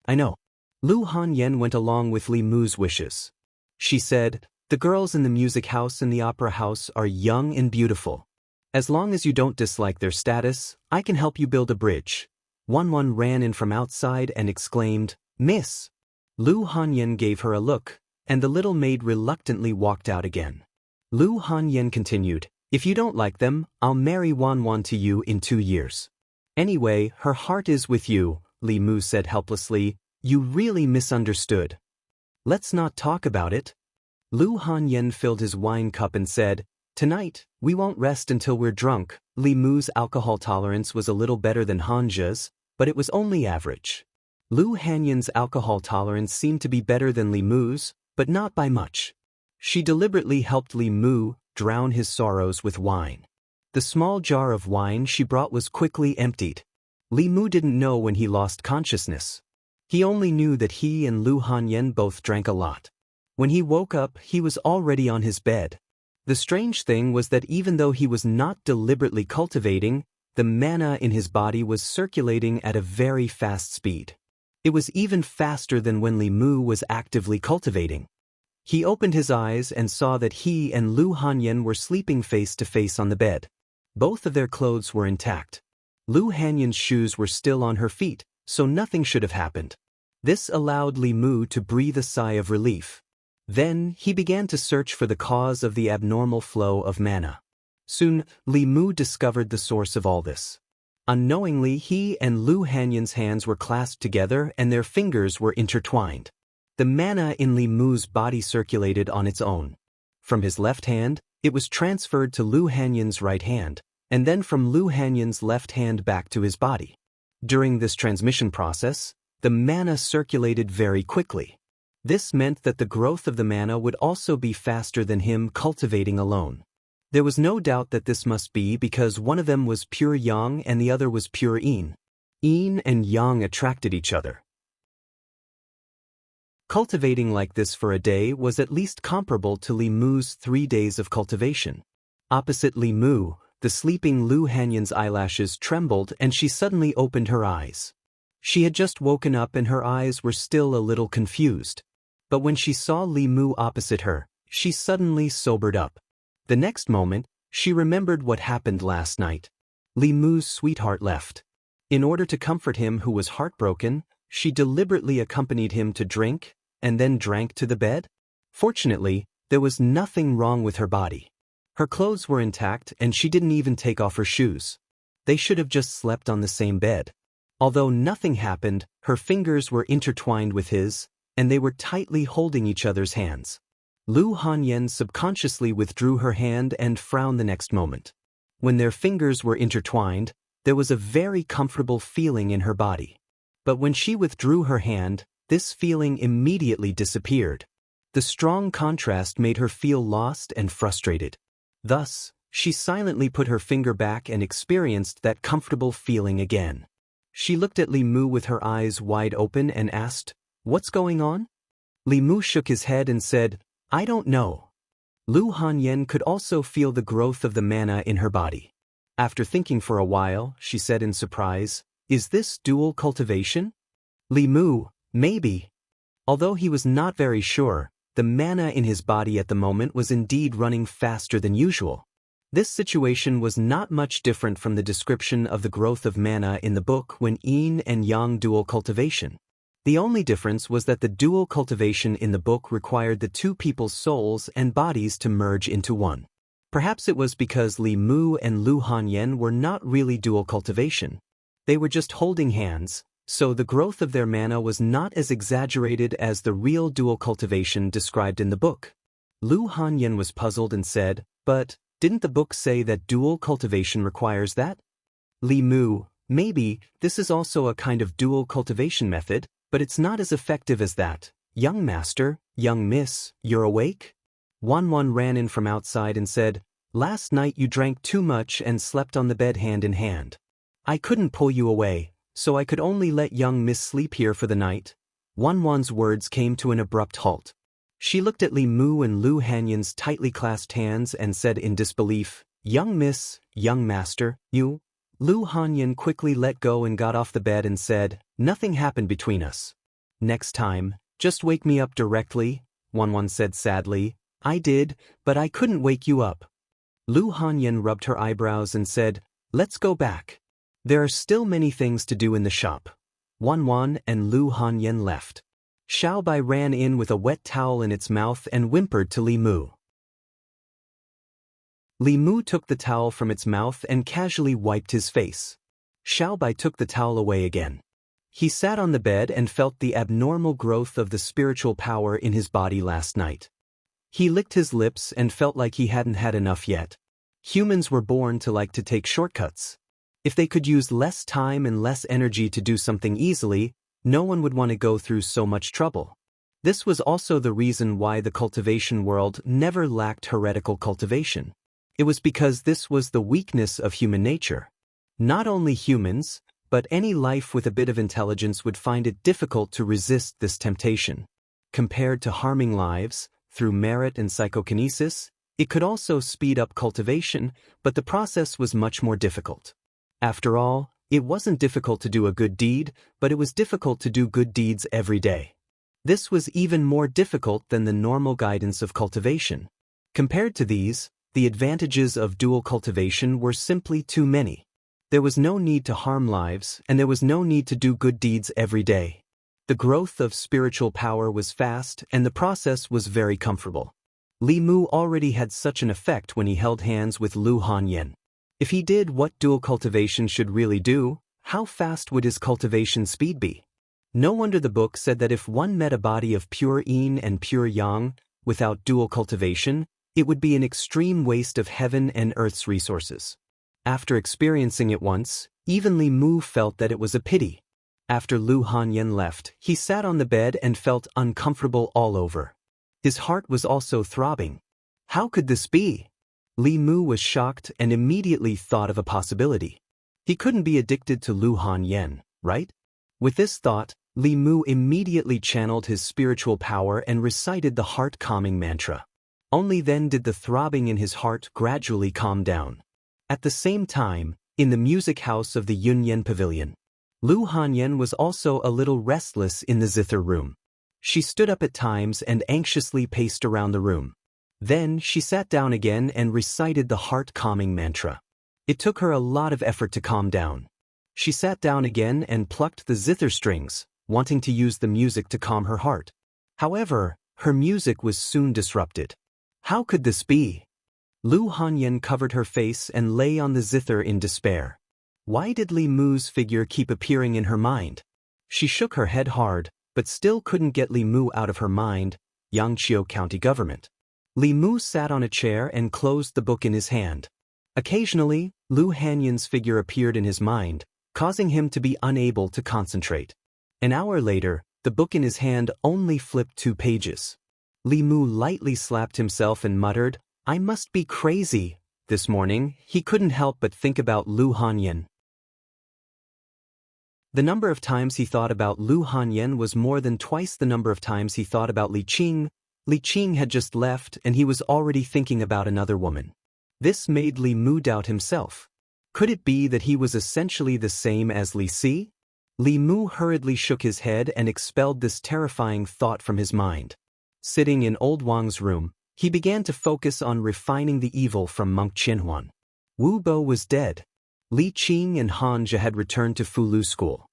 Speaker 1: "I know." Lu Hanyan went along with Li Mu's wishes. She said, "The girls in the music house and the opera house are young and beautiful. As long as you don't dislike their status, I can help you build a bridge." Wanwan ran in from outside and exclaimed, "Miss!" Lu Hanyan gave her a look, and the little maid reluctantly walked out again. Lu Hanyan continued, "If you don't like them, I'll marry Wanwan to you in 2 years. Anyway, her heart is with you," Li Mu said helplessly. "You really misunderstood. Let's not talk about it." Lu Hanyan filled his wine cup and said, "Tonight, we won't rest until we're drunk." Li Mu's alcohol tolerance was a little better than Hanja's, but it was only average. Lu Hanyan's alcohol tolerance seemed to be better than Li Mu's, but not by much. She deliberately helped Li Mu drown his sorrows with wine. The small jar of wine she brought was quickly emptied. Li Mu didn't know when he lost consciousness. He only knew that he and Lu Hanyan both drank a lot. When he woke up, he was already on his bed. The strange thing was that even though he was not deliberately cultivating, the mana in his body was circulating at a very fast speed. It was even faster than when Li Mu was actively cultivating. He opened his eyes and saw that he and Lu Hanyan were sleeping face to face on the bed. Both of their clothes were intact. Lu Hanyan's shoes were still on her feet, so nothing should have happened. This allowed Li Mu to breathe a sigh of relief. Then, he began to search for the cause of the abnormal flow of mana. Soon, Li Mu discovered the source of all this. Unknowingly, he and Lu Hanyan's hands were clasped together and their fingers were intertwined. The mana in Li Mu's body circulated on its own. From his left hand, it was transferred to Lu Hanyan's right hand, and then from Lu Hanyan's left hand back to his body. During this transmission process, the mana circulated very quickly. This meant that the growth of the mana would also be faster than him cultivating alone. There was no doubt that this must be because one of them was pure yang and the other was pure yin. Yin and yang attracted each other. Cultivating like this for a day was at least comparable to Li Mu's 3 days of cultivation. Opposite Li Mu, the sleeping Lu Hanyan's eyelashes trembled and she suddenly opened her eyes. She had just woken up and her eyes were still a little confused. But when she saw Li Mu opposite her, she suddenly sobered up. The next moment, she remembered what happened last night. Li Mu's sweetheart left. In order to comfort him who was heartbroken, she deliberately accompanied him to drink, and then drank to the bed? Fortunately, there was nothing wrong with her body. Her clothes were intact and she didn't even take off her shoes. They should have just slept on the same bed. Although nothing happened, her fingers were intertwined with his, and they were tightly holding each other's hands. Lu Hanyan subconsciously withdrew her hand and frowned the next moment. When their fingers were intertwined, there was a very comfortable feeling in her body. But when she withdrew her hand, this feeling immediately disappeared. The strong contrast made her feel lost and frustrated. Thus, she silently put her finger back and experienced that comfortable feeling again. She looked at Li Mu with her eyes wide open and asked, "What's going on?" Li Mu shook his head and said, "I don't know." Lu Hanyan could also feel the growth of the mana in her body. After thinking for a while, she said in surprise, "Is this dual cultivation?" Li Mu, maybe. Although he was not very sure, the mana in his body at the moment was indeed running faster than usual. This situation was not much different from the description of the growth of mana in the book when yin and yang dual cultivation. The only difference was that the dual cultivation in the book required the two people's souls and bodies to merge into one. Perhaps it was because Li Mu and Lu Hanyan were not really dual cultivation. They were just holding hands, so the growth of their mana was not as exaggerated as the real dual cultivation described in the book. Lu Hanyan was puzzled and said, "But, didn't the book say that dual cultivation requires that?" Li Mu, maybe, this is also a kind of dual cultivation method, but it's not as effective as that. "Young master, young miss, you're awake?" Wanwan ran in from outside and said, "Last night you drank too much and slept on the bed hand in hand. I couldn't pull you away, so I could only let young miss sleep here for the night." Wan's words came to an abrupt halt. She looked at Li Mu and Lu Hanyan's tightly clasped hands and said in disbelief, "Young miss, young master, you?" Lu Hanyan quickly let go and got off the bed and said, "Nothing happened between us." "Next time, just wake me up directly," Wan said sadly. "I did, but I couldn't wake you up." Lu Hanyan rubbed her eyebrows and said, "Let's go back. There are still many things to do in the shop." Wan and Lu Hanyan left. Xiaobai ran in with a wet towel in its mouth and whimpered to Li Mu. Li Mu took the towel from its mouth and casually wiped his face. Xiaobai took the towel away again. He sat on the bed and felt the abnormal growth of the spiritual power in his body last night. He licked his lips and felt like he hadn't had enough yet. Humans were born to like to take shortcuts. If they could use less time and less energy to do something easily, no one would want to go through so much trouble. This was also the reason why the cultivation world never lacked heretical cultivation. It was because this was the weakness of human nature. Not only humans, but any life with a bit of intelligence would find it difficult to resist this temptation. Compared to harming lives, through merit and psychokinesis, it could also speed up cultivation, but the process was much more difficult. After all, it wasn't difficult to do a good deed, but it was difficult to do good deeds every day. This was even more difficult than the normal guidance of cultivation. Compared to these, the advantages of dual cultivation were simply too many. There was no need to harm lives, and there was no need to do good deeds every day. The growth of spiritual power was fast, and the process was very comfortable. Li Mu already had such an effect when he held hands with Lu Hanyan. If he did what dual cultivation should really do, how fast would his cultivation speed be? No wonder the book said that if one met a body of pure yin and pure yang, without dual cultivation, it would be an extreme waste of heaven and earth's resources. After experiencing it once, even Li Mu felt that it was a pity. After Lu Hanyan left, he sat on the bed and felt uncomfortable all over. His heart was also throbbing. How could this be? Li Mu was shocked and immediately thought of a possibility. He couldn't be addicted to Lu Hanyan, right? With this thought, Li Mu immediately channeled his spiritual power and recited the heart-calming mantra. Only then did the throbbing in his heart gradually calm down. At the same time, in the music house of the Yunyan Pavilion, Lu Hanyan was also a little restless in the zither room. She stood up at times and anxiously paced around the room. Then she sat down again and recited the heart-calming mantra. It took her a lot of effort to calm down. She sat down again and plucked the zither strings, wanting to use the music to calm her heart. However, her music was soon disrupted. How could this be? Lu Hanyan covered her face and lay on the zither in despair. Why did Li Mu's figure keep appearing in her mind? She shook her head hard, but still couldn't get Li Mu out of her mind. Yangqiu County Government. Li Mu sat on a chair and closed the book in his hand. Occasionally, Lu Hanyan's figure appeared in his mind, causing him to be unable to concentrate. An hour later, the book in his hand only flipped 2 pages. Li Mu lightly slapped himself and muttered, "I must be crazy." This morning, he couldn't help but think about Lu Hanyan. The number of times he thought about Lu Hanyan was more than twice the number of times he thought about Li Qing. Li Qing had just left and he was already thinking about another woman. This made Li Mu doubt himself. Could it be that he was essentially the same as Li Si? Li Mu hurriedly shook his head and expelled this terrifying thought from his mind. Sitting in old Wang's room, he began to focus on refining the evil from monk Qinhuan. Wu Bo was dead. Li Qing and Hanja had returned to Fulu school.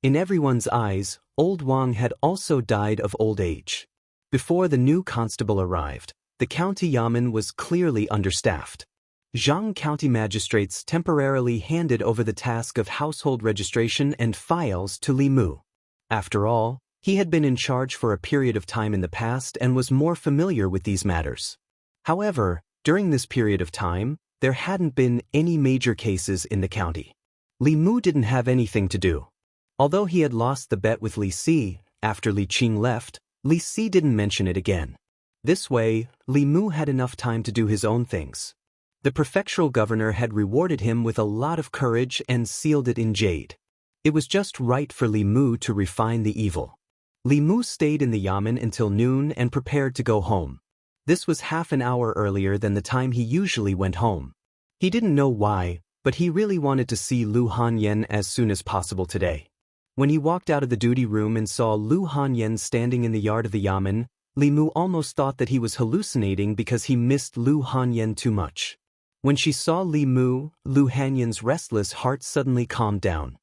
Speaker 1: In everyone's eyes, old Wang had also died of old age. Before the new constable arrived, the county yamen was clearly understaffed. Zhang County magistrates temporarily handed over the task of household registration and files to Li Mu. After all, he had been in charge for a period of time in the past and was more familiar with these matters. However, during this period of time, there hadn't been any major cases in the county. Li Mu didn't have anything to do. Although he had lost the bet with Li Si, after Li Qing left, Li Si didn't mention it again. This way, Li Mu had enough time to do his own things. The prefectural governor had rewarded him with a lot of courage and sealed it in jade. It was just right for Li Mu to refine the evil. Li Mu stayed in the yamen until noon and prepared to go home. This was half an hour earlier than the time he usually went home. He didn't know why, but he really wanted to see Lu Hanyan as soon as possible today. When he walked out of the duty room and saw Lu Hanyan standing in the yard of the yamen, Li Mu almost thought that he was hallucinating because he missed Lu Hanyan too much. When she saw Li Mu, Lu Hanyan's restless heart suddenly calmed down.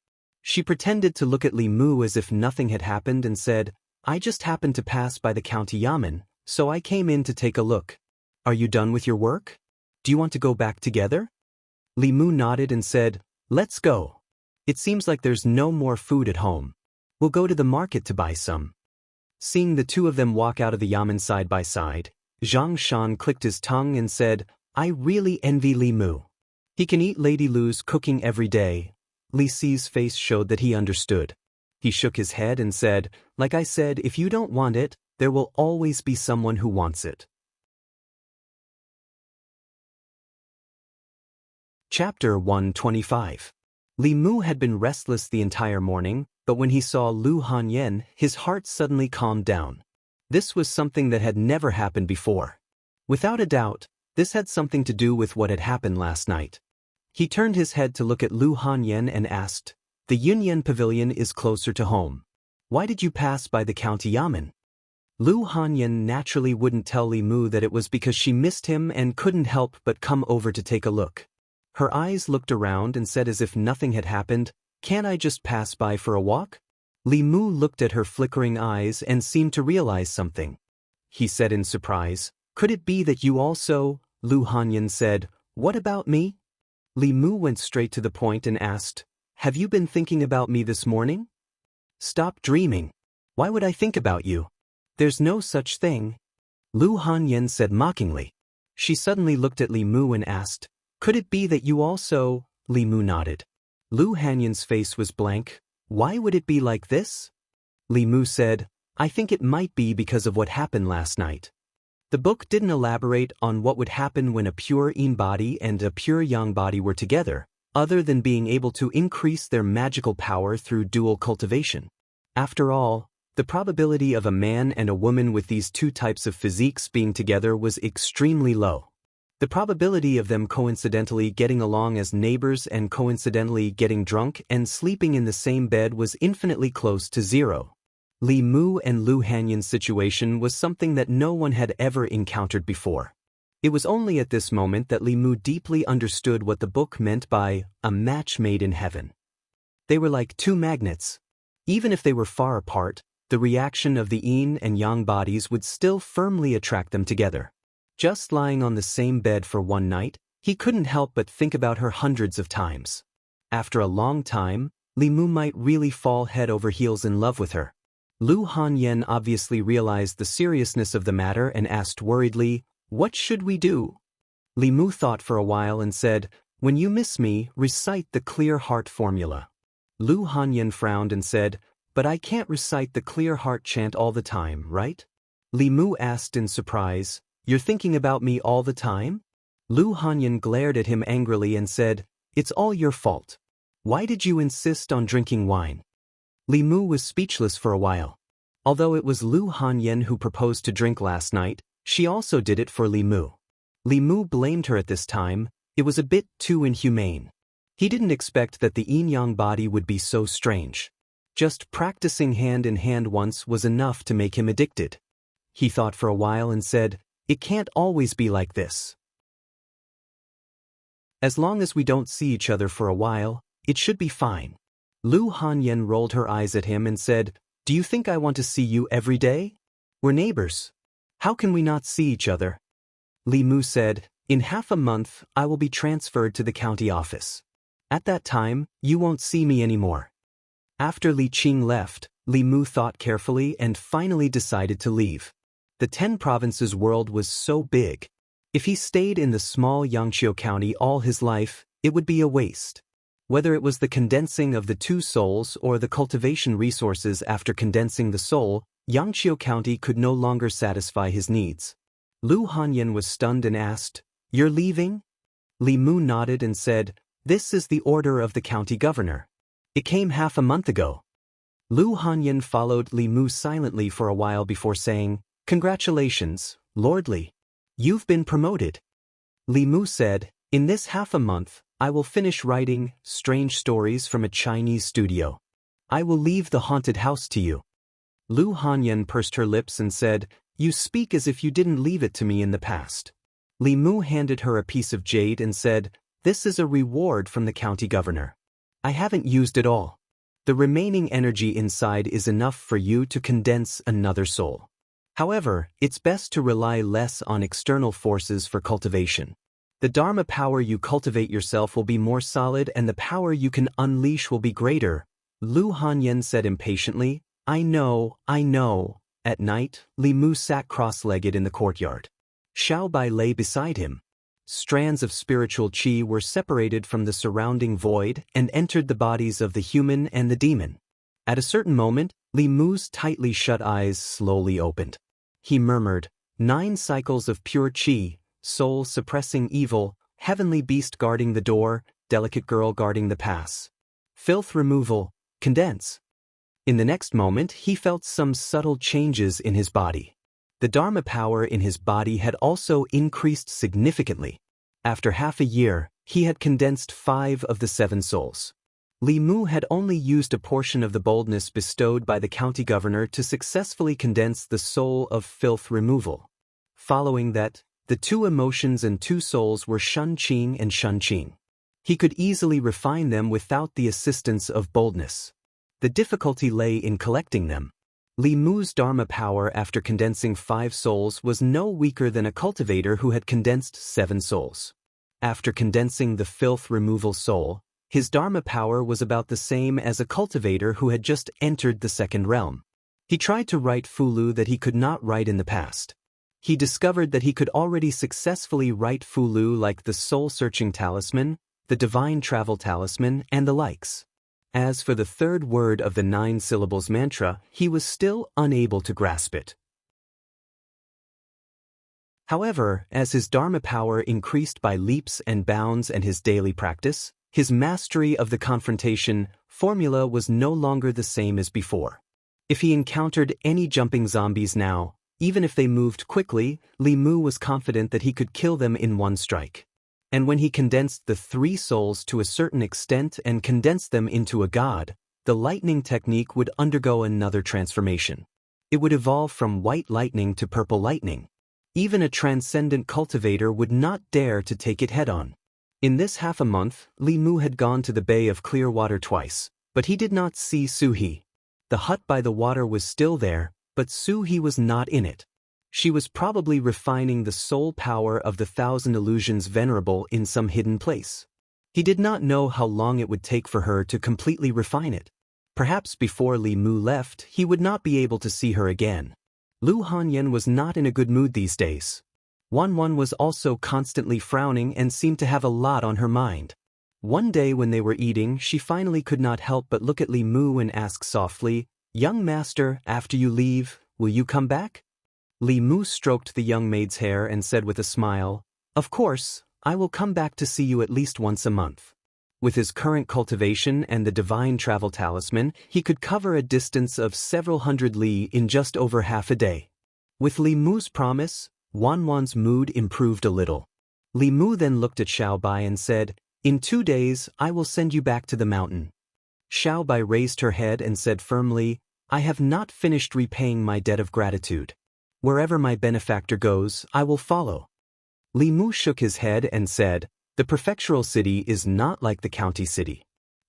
Speaker 1: She pretended to look at Li Mu as if nothing had happened and said, "I just happened to pass by the county yamen, so I came in to take a look. Are you done with your work? Do you want to go back together?" Li Mu nodded and said, "Let's go. It seems like there's no more food at home. We'll go to the market to buy some." Seeing the two of them walk out of the yamen side by side, Zhang Shan clicked his tongue and said, "I really envy Li Mu. He can eat Lady Lu's cooking every day." Li Si's face showed that he understood. He shook his head and said, "Like I said, if you don't want it, there will always be someone who wants it." Chapter 125. Li Mu had been restless the entire morning, but when he saw Lu Hanyan, his heart suddenly calmed down. This was something that had never happened before. Without a doubt, this had something to do with what had happened last night. He turned his head to look at Lu Hanyan and asked, "The Yunyan Pavilion is closer to home. Why did you pass by the county yamen?" Lu Hanyan naturally wouldn't tell Li Mu that it was because she missed him and couldn't help but come over to take a look. Her eyes looked around and said as if nothing had happened, "Can't I just pass by for a walk?" Li Mu looked at her flickering eyes and seemed to realize something. He said in surprise, "Could it be that you also?" Lu Hanyan said, "What about me?" Li Mu went straight to the point and asked, "Have you been thinking about me this morning?" "Stop dreaming. Why would I think about you? There's no such thing," Lu Hanyan said mockingly. She suddenly looked at Li Mu and asked, "Could it be that you also?" Li Mu nodded. Lu Hanyan's face was blank. "Why would it be like this?" Li Mu said, "I think it might be because of what happened last night." The book didn't elaborate on what would happen when a pure yin body and a pure yang body were together, other than being able to increase their magical power through dual cultivation. After all, the probability of a man and a woman with these two types of physiques being together was extremely low. The probability of them coincidentally getting along as neighbors and coincidentally getting drunk and sleeping in the same bed was infinitely close to zero. Li Mu and Lu Hanyan's situation was something that no one had ever encountered before. It was only at this moment that Li Mu deeply understood what the book meant by a match made in heaven. They were like two magnets. Even if they were far apart, the reaction of the yin and yang bodies would still firmly attract them together. Just lying on the same bed for one night, he couldn't help but think about her hundreds of times. After a long time, Li Mu might really fall head over heels in love with her. Lu Hanyan obviously realized the seriousness of the matter and asked worriedly, "What should we do?" Li Mu thought for a while and said, "When you miss me, recite the clear heart formula." Lu Hanyan frowned and said, "But I can't recite the clear heart chant all the time, right?" Li Mu asked in surprise, "You're thinking about me all the time?" Lu Hanyan glared at him angrily and said, "It's all your fault. Why did you insist on drinking wine?" Li Mu was speechless for a while. Although it was Lu Hanyan who proposed to drink last night, she also did it for Li Mu. Li Mu blamed her at this time. It was a bit too inhumane. He didn't expect that the yin-yang body would be so strange. Just practicing hand in hand once was enough to make him addicted. He thought for a while and said, "It can't always be like this. As long as we don't see each other for a while, it should be fine." Lu Hanyan rolled her eyes at him and said, "Do you think I want to see you every day? We're neighbors. How can we not see each other?" Li Mu said, "In half a month, I will be transferred to the county office. At that time, you won't see me anymore." After Li Qing left, Li Mu thought carefully and finally decided to leave. The 10 provinces world was so big. If he stayed in the small Yangqiu County all his life, it would be a waste. Whether it was the condensing of the two souls or the cultivation resources after condensing the soul, Yangqiu County could no longer satisfy his needs. Lu Hanyan was stunned and asked, "You're leaving?" Li Mu nodded and said, "This is the order of the county governor. It came half a month ago." Lu Hanyan followed Li Mu silently for a while before saying, "Congratulations, Lord Li. You've been promoted." Li Mu said, "In this half a month, I will finish writing strange stories from a Chinese studio. I will leave the haunted house to you." Lu Hanyan pursed her lips and said, "You speak as if you didn't leave it to me in the past." Li Mu handed her a piece of jade and said, "This is a reward from the county governor. I haven't used it all. The remaining energy inside is enough for you to condense another soul. However, it's best to rely less on external forces for cultivation. The Dharma power you cultivate yourself will be more solid and the power you can unleash will be greater." Lu Hanyan said impatiently, I know. At night, Li Mu sat cross-legged in the courtyard. Xiao Bai lay beside him. Strands of spiritual qi were separated from the surrounding void and entered the bodies of the human and the demon. At a certain moment, Li Mu's tightly shut eyes slowly opened. He murmured, 9 cycles of pure qi, soul suppressing evil, heavenly beast guarding the door, delicate girl guarding the pass. Filth removal, condense. In the next moment, he felt some subtle changes in his body. The Dharma power in his body had also increased significantly. After half a year, he had condensed 5 of the 7 souls. Li Mu had only used a portion of the boldness bestowed by the county governor to successfully condense the soul of filth removal. Following that, the 2 emotions and 2 souls were Shunqing and Shunqing. He could easily refine them without the assistance of boldness. The difficulty lay in collecting them. Li Mu's Dharma power after condensing 5 souls was no weaker than a cultivator who had condensed 7 souls. After condensing the filth removal soul, his Dharma power was about the same as a cultivator who had just entered the second realm. He tried to write Fulu that he could not write in the past. He discovered that he could already successfully write Fulu like the soul-searching talisman, the divine travel talisman, and the likes. As for the 3rd word of the 9 syllables mantra, he was still unable to grasp it. However, as his Dharma power increased by leaps and bounds and his daily practice, his mastery of the confrontation formula was no longer the same as before. If he encountered any jumping zombies now, even if they moved quickly, Li Mu was confident that he could kill them in 1 strike. And when he condensed the 3 souls to a certain extent and condensed them into a god, the lightning technique would undergo another transformation. It would evolve from white lightning to purple lightning. Even a transcendent cultivator would not dare to take it head-on. In this half a month, Li Mu had gone to the Bay of Clear Water twice, but he did not see Su-He. The hut by the water was still there, but Su-He was not in it. She was probably refining the soul power of the 1,000 illusions venerable in some hidden place. He did not know how long it would take for her to completely refine it. Perhaps before Li Mu left, he would not be able to see her again. Lu Hanyan was not in a good mood these days. Wan was also constantly frowning and seemed to have a lot on her mind. One day when they were eating, she finally could not help but look at Li Mu and ask softly, "Young master, after you leave, will you come back?" Li Mu stroked the young maid's hair and said with a smile, "Of course, I will come back to see you at least once a month." With his current cultivation and the divine travel talisman, he could cover a distance of several hundred li in just over half a day. With Li Mu's promise, Wan's mood improved a little. Li Mu then looked at Xiao Bai and said, "In 2 days, I will send you back to the mountain." Xiao Bai raised her head and said firmly, "I have not finished repaying my debt of gratitude. Wherever my benefactor goes, I will follow." Li Mu shook his head and said, "The prefectural city is not like the county city.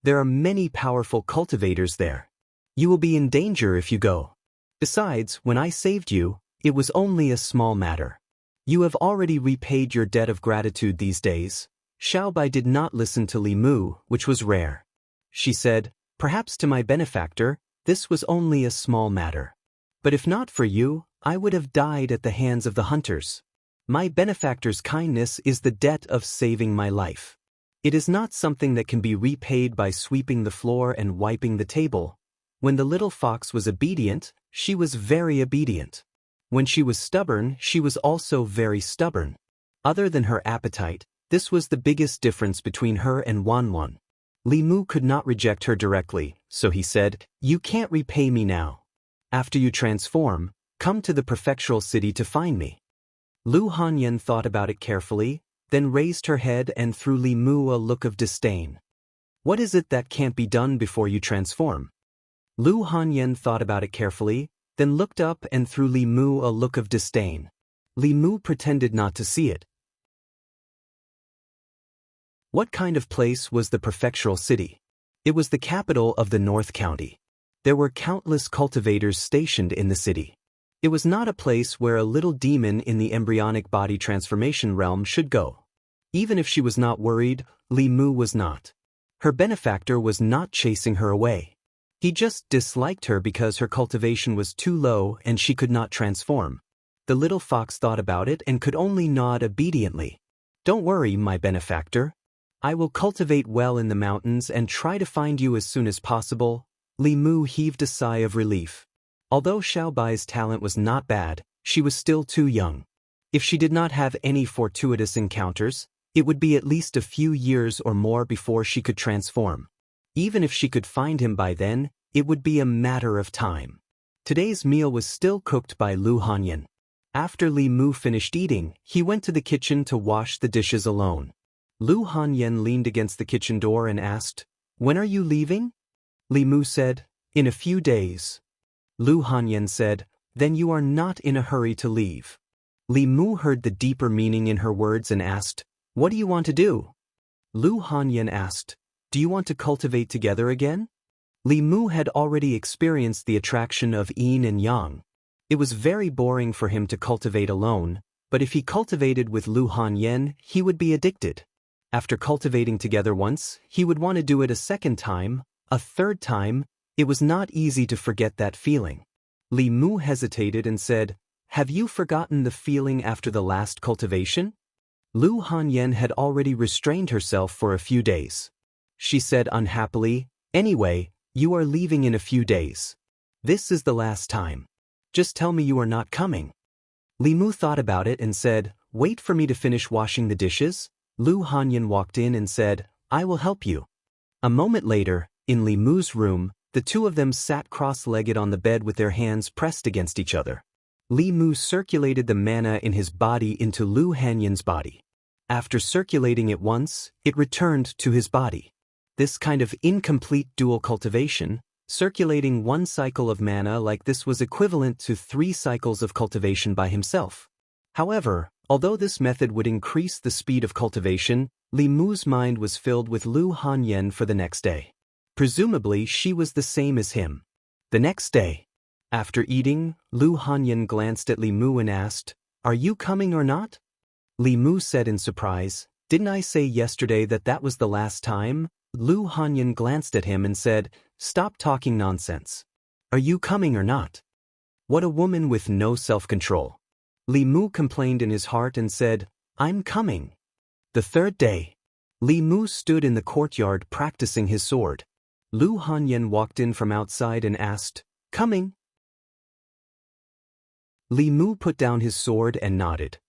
Speaker 1: There are many powerful cultivators there. You will be in danger if you go. Besides, when I saved you, it was only a small matter. You have already repaid your debt of gratitude these days." Xiao Bai did not listen to Li Mu, which was rare. She said, "Perhaps to my benefactor, this was only a small matter. But if not for you, I would have died at the hands of the hunters. My benefactor's kindness is the debt of saving my life. It is not something that can be repaid by sweeping the floor and wiping the table. When the little fox was obedient, she was very obedient. When she was stubborn, she was also very stubborn. Other than her appetite, this was the biggest difference between her and Wan. Li Mu could not reject her directly, so he said, "You can't repay me now. After you transform, come to the prefectural city to find me." Lu Hanyan thought about it carefully, then raised her head and threw Li Mu a look of disdain. "What is it that can't be done before you transform?" Lu Hanyan thought about it carefully, then looked up and threw Li Mu a look of disdain. Li Mu pretended not to see it. What kind of place was the prefectural city? It was the capital of the North County. There were countless cultivators stationed in the city. It was not a place where a little demon in the embryonic body transformation realm should go. Even if she was not worried, Li Mu was not. Her benefactor was not chasing her away. He just disliked her because her cultivation was too low and she could not transform. The little fox thought about it and could only nod obediently. "Don't worry, my benefactor. I will cultivate well in the mountains and try to find you as soon as possible." Li Mu heaved a sigh of relief. Although Xiaobai's talent was not bad, she was still too young. If she did not have any fortuitous encounters, it would be at least a few years or more before she could transform. Even if she could find him by then, it would be a matter of time. Today's meal was still cooked by Lu Hanyan. After Li Mu finished eating, he went to the kitchen to wash the dishes alone. Lu Hanyan leaned against the kitchen door and asked, "When are you leaving?" Li Mu said, "In a few days." Lu Hanyan said, "Then you are not in a hurry to leave." Li Mu heard the deeper meaning in her words and asked, "What do you want to do?" Lu Hanyan asked, "Do you want to cultivate together again?" Li Mu had already experienced the attraction of yin and yang. It was very boring for him to cultivate alone, but if he cultivated with Lu Hanyan, he would be addicted. After cultivating together once, he would want to do it a second time, a third time. It was not easy to forget that feeling. Li Mu hesitated and said, "Have you forgotten the feeling after the last cultivation?" Lu Hanyan had already restrained herself for a few days. She said unhappily, "Anyway, you are leaving in a few days. This is the last time. Just tell me you are not coming." Li Mu thought about it and said, "Wait for me to finish washing the dishes." Lu Hanyan walked in and said, "I will help you." A moment later, in Li Mu's room, the two of them sat cross-legged on the bed with their hands pressed against each other. Li Mu circulated the mana in his body into Lu Hanyan's body. After circulating it once, it returned to his body. This kind of incomplete dual cultivation, circulating one cycle of mana like this, was equivalent to 3 cycles of cultivation by himself. However, although this method would increase the speed of cultivation, Li Mu's mind was filled with Lu Hanyan for the next day. Presumably, she was the same as him. The next day, after eating, Lu Hanyan glanced at Li Mu and asked, "Are you coming or not?" Li Mu said in surprise, "Didn't I say yesterday that that was the last time?" Lu Hanyan glanced at him and said, "Stop talking nonsense. Are you coming or not?" What a woman with no self-control. Li Mu complained in his heart and said, "I'm coming." The third day, Li Mu stood in the courtyard practicing his sword. Lu Hanyan walked in from outside and asked, "Coming?" Li Mu put down his sword and nodded.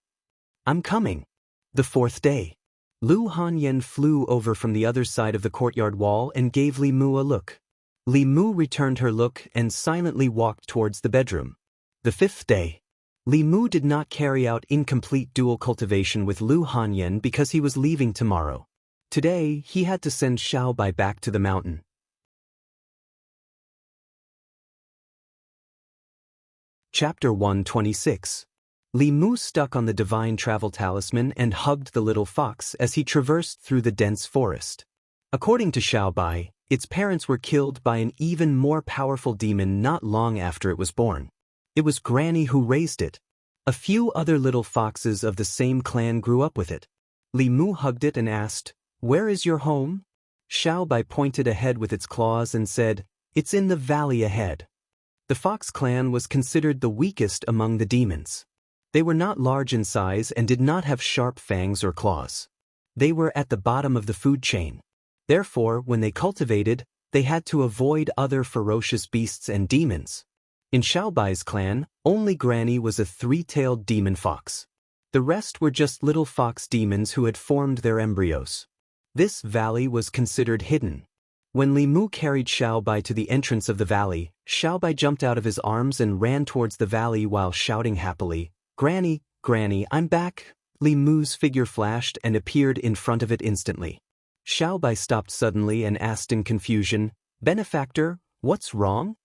Speaker 1: "I'm coming." The fourth day, Lu Hanyan flew over from the other side of the courtyard wall and gave Li Mu a look. Li Mu returned her look and silently walked towards the bedroom. The fifth day, Li Mu did not carry out incomplete dual cultivation with Lu Hanyan because he was leaving tomorrow. Today, he had to send Xiaobai back to the mountain. Chapter 126. Li Mu stuck on the divine travel talisman and hugged the little fox as he traversed through the dense forest. According to Xiaobai, its parents were killed by an even more powerful demon not long after it was born. It was Granny who raised it. A few other little foxes of the same clan grew up with it. Li Mu hugged it and asked, "Where is your home?" Xiaobai pointed ahead with its claws and said, "It's in the valley ahead." The fox clan was considered the weakest among the demons. They were not large in size and did not have sharp fangs or claws. They were at the bottom of the food chain. Therefore, when they cultivated, they had to avoid other ferocious beasts and demons. In Xiaobai's clan, only Granny was a 3-tailed demon fox. The rest were just little fox demons who had formed their embryos. This valley was considered hidden. When Li Mu carried Xiaobai to the entrance of the valley, Xiaobai jumped out of his arms and ran towards the valley while shouting happily, "Granny, Granny, I'm back!" Li Mu's figure flashed and appeared in front of it instantly. Xiaobai stopped suddenly and asked in confusion, "Benefactor, what's wrong?"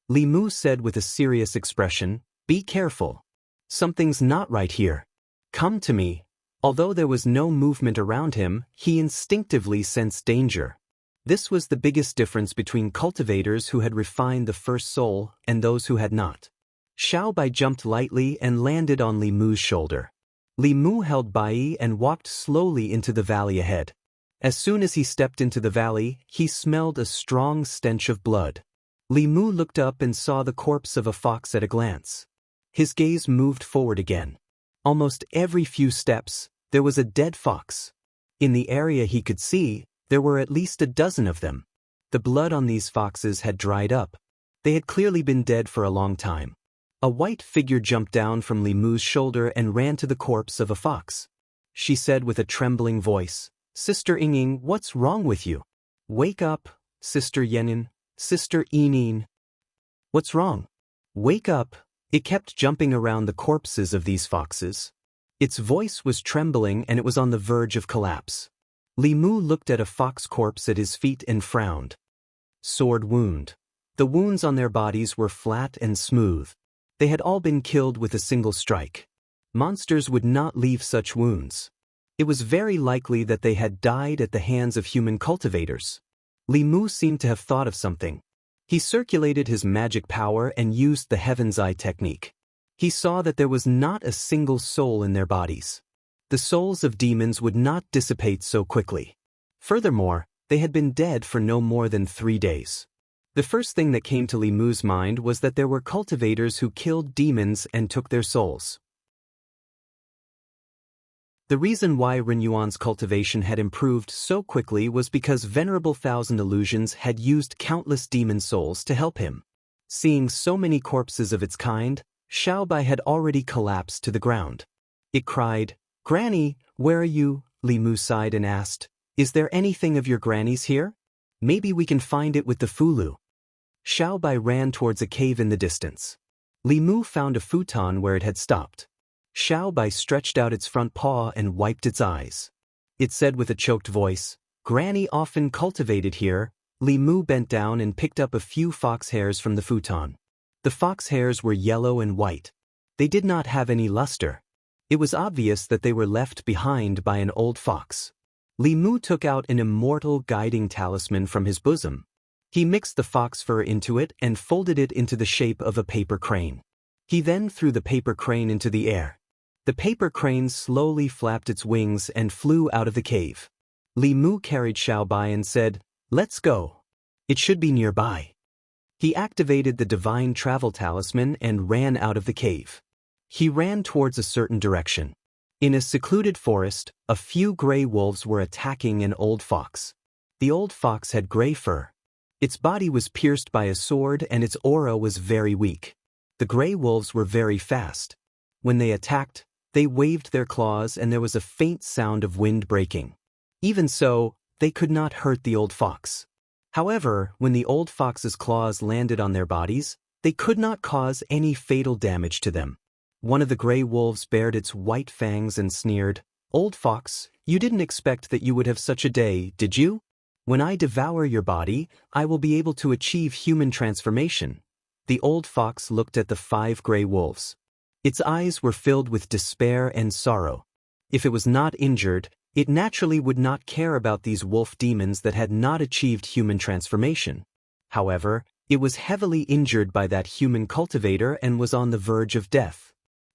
Speaker 1: Li Mu said with a serious expression, "Be careful. Something's not right here. Come to me." Although there was no movement around him, he instinctively sensed danger. This was the biggest difference between cultivators who had refined the first soul and those who had not. Xiaobai jumped lightly and landed on Li Mu's shoulder. Li Mu held Bai and walked slowly into the valley ahead. As soon as he stepped into the valley, he smelled a strong stench of blood. Li Mu looked up and saw the corpse of a fox at a glance. His gaze moved forward again. Almost every few steps, there was a dead fox. In the area he could see, there were at least a dozen of them. The blood on these foxes had dried up. They had clearly been dead for a long time. A white figure jumped down from Li Mu's shoulder and ran to the corpse of a fox. She said with a trembling voice, "Sister Yingning, what's wrong with you? Wake up, Sister Yenin, Sister Yinin. What's wrong? Wake up." It kept jumping around the corpses of these foxes. Its voice was trembling and it was on the verge of collapse. Li Mu looked at a fox corpse at his feet and frowned. Sword wound. The wounds on their bodies were flat and smooth. They had all been killed with a single strike. Monsters would not leave such wounds. It was very likely that they had died at the hands of human cultivators. Li Mu seemed to have thought of something. He circulated his magic power and used the Heaven's Eye technique. He saw that there was not a single soul in their bodies. The souls of demons would not dissipate so quickly. Furthermore, they had been dead for no more than 3 days. The first thing that came to Li Mu's mind was that there were cultivators who killed demons and took their souls. The reason why Renyuan's cultivation had improved so quickly was because Venerable Thousand Illusions had used countless demon souls to help him. Seeing so many corpses of its kind, Xiaobai had already collapsed to the ground. It cried, "Granny, where are you?" Li Mu sighed and asked, "Is there anything of your granny's here? Maybe we can find it with the Fulu." Xiaobai ran towards a cave in the distance. Li Mu found a futon where it had stopped. Xiaobai stretched out its front paw and wiped its eyes. It said with a choked voice, "Granny often cultivated here." Li Mu bent down and picked up a few fox hairs from the futon. The fox hairs were yellow and white. They did not have any luster. It was obvious that they were left behind by an old fox. Li Mu took out an immortal guiding talisman from his bosom. He mixed the fox fur into it and folded it into the shape of a paper crane. He then threw the paper crane into the air. The paper crane slowly flapped its wings and flew out of the cave. Li Mu carried Xiaobai and said, "Let's go. It should be nearby." He activated the divine travel talisman and ran out of the cave. He ran towards a certain direction. In a secluded forest, a few gray wolves were attacking an old fox. The old fox had gray fur. Its body was pierced by a sword and its aura was very weak. The gray wolves were very fast. When they attacked, they waved their claws and there was a faint sound of wind breaking. Even so, they could not hurt the old fox. However, when the old fox's claws landed on their bodies, they could not cause any fatal damage to them. One of the gray wolves bared its white fangs and sneered, "Old fox, you didn't expect that you would have such a day, did you? When I devour your body, I will be able to achieve human transformation." The old fox looked at the 5 gray wolves. Its eyes were filled with despair and sorrow. If it was not injured, it naturally would not care about these wolf demons that had not achieved human transformation. However, it was heavily injured by that human cultivator and was on the verge of death.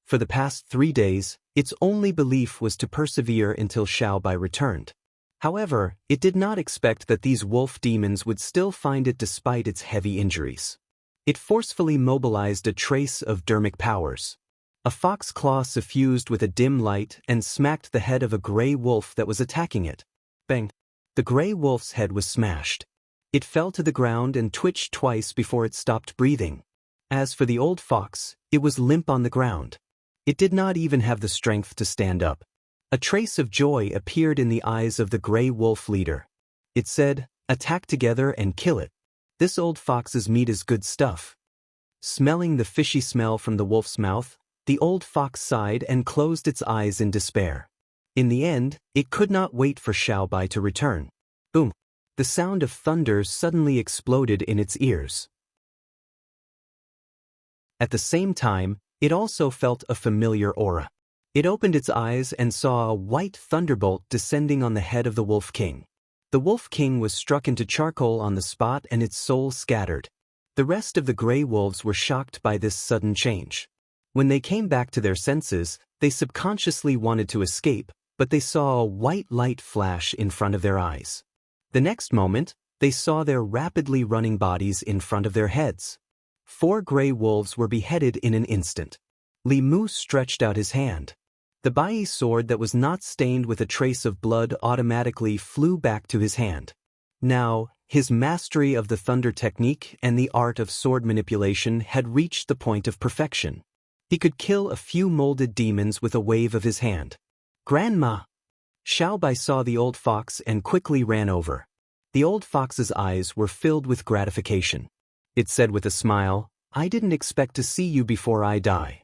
Speaker 1: For the past 3 days, its only belief was to persevere until Xiaobai returned. However, it did not expect that these wolf demons would still find it despite its heavy injuries. It forcefully mobilized a trace of dermic powers. A fox claw suffused with a dim light and smacked the head of a gray wolf that was attacking it. Bang! The gray wolf's head was smashed. It fell to the ground and twitched twice before it stopped breathing. As for the old fox, it was limp on the ground. It did not even have the strength to stand up. A trace of joy appeared in the eyes of the gray wolf leader. It said, Attack together and kill it. This old fox's meat is good stuff. Smelling the fishy smell from the wolf's mouth, the old fox sighed and closed its eyes in despair. In the end, it could not wait for Xiaobai to return. Boom! The sound of thunder suddenly exploded in its ears. At the same time, it also felt a familiar aura. It opened its eyes and saw a white thunderbolt descending on the head of the Wolf King. The Wolf King was struck into charcoal on the spot and its soul scattered. The rest of the gray wolves were shocked by this sudden change. When they came back to their senses, they subconsciously wanted to escape, but they saw a white light flash in front of their eyes. The next moment, they saw their rapidly running bodies in front of their heads. 4 gray wolves were beheaded in an instant. Li Mu stretched out his hand. The Bai sword that was not stained with a trace of blood automatically flew back to his hand. Now, his mastery of the thunder technique and the art of sword manipulation had reached the point of perfection. He could kill a few molded demons with a wave of his hand. Grandma! Xiaobai saw the old fox and quickly ran over. The old fox's eyes were filled with gratification. It said with a smile, "I didn't expect to see you before I die."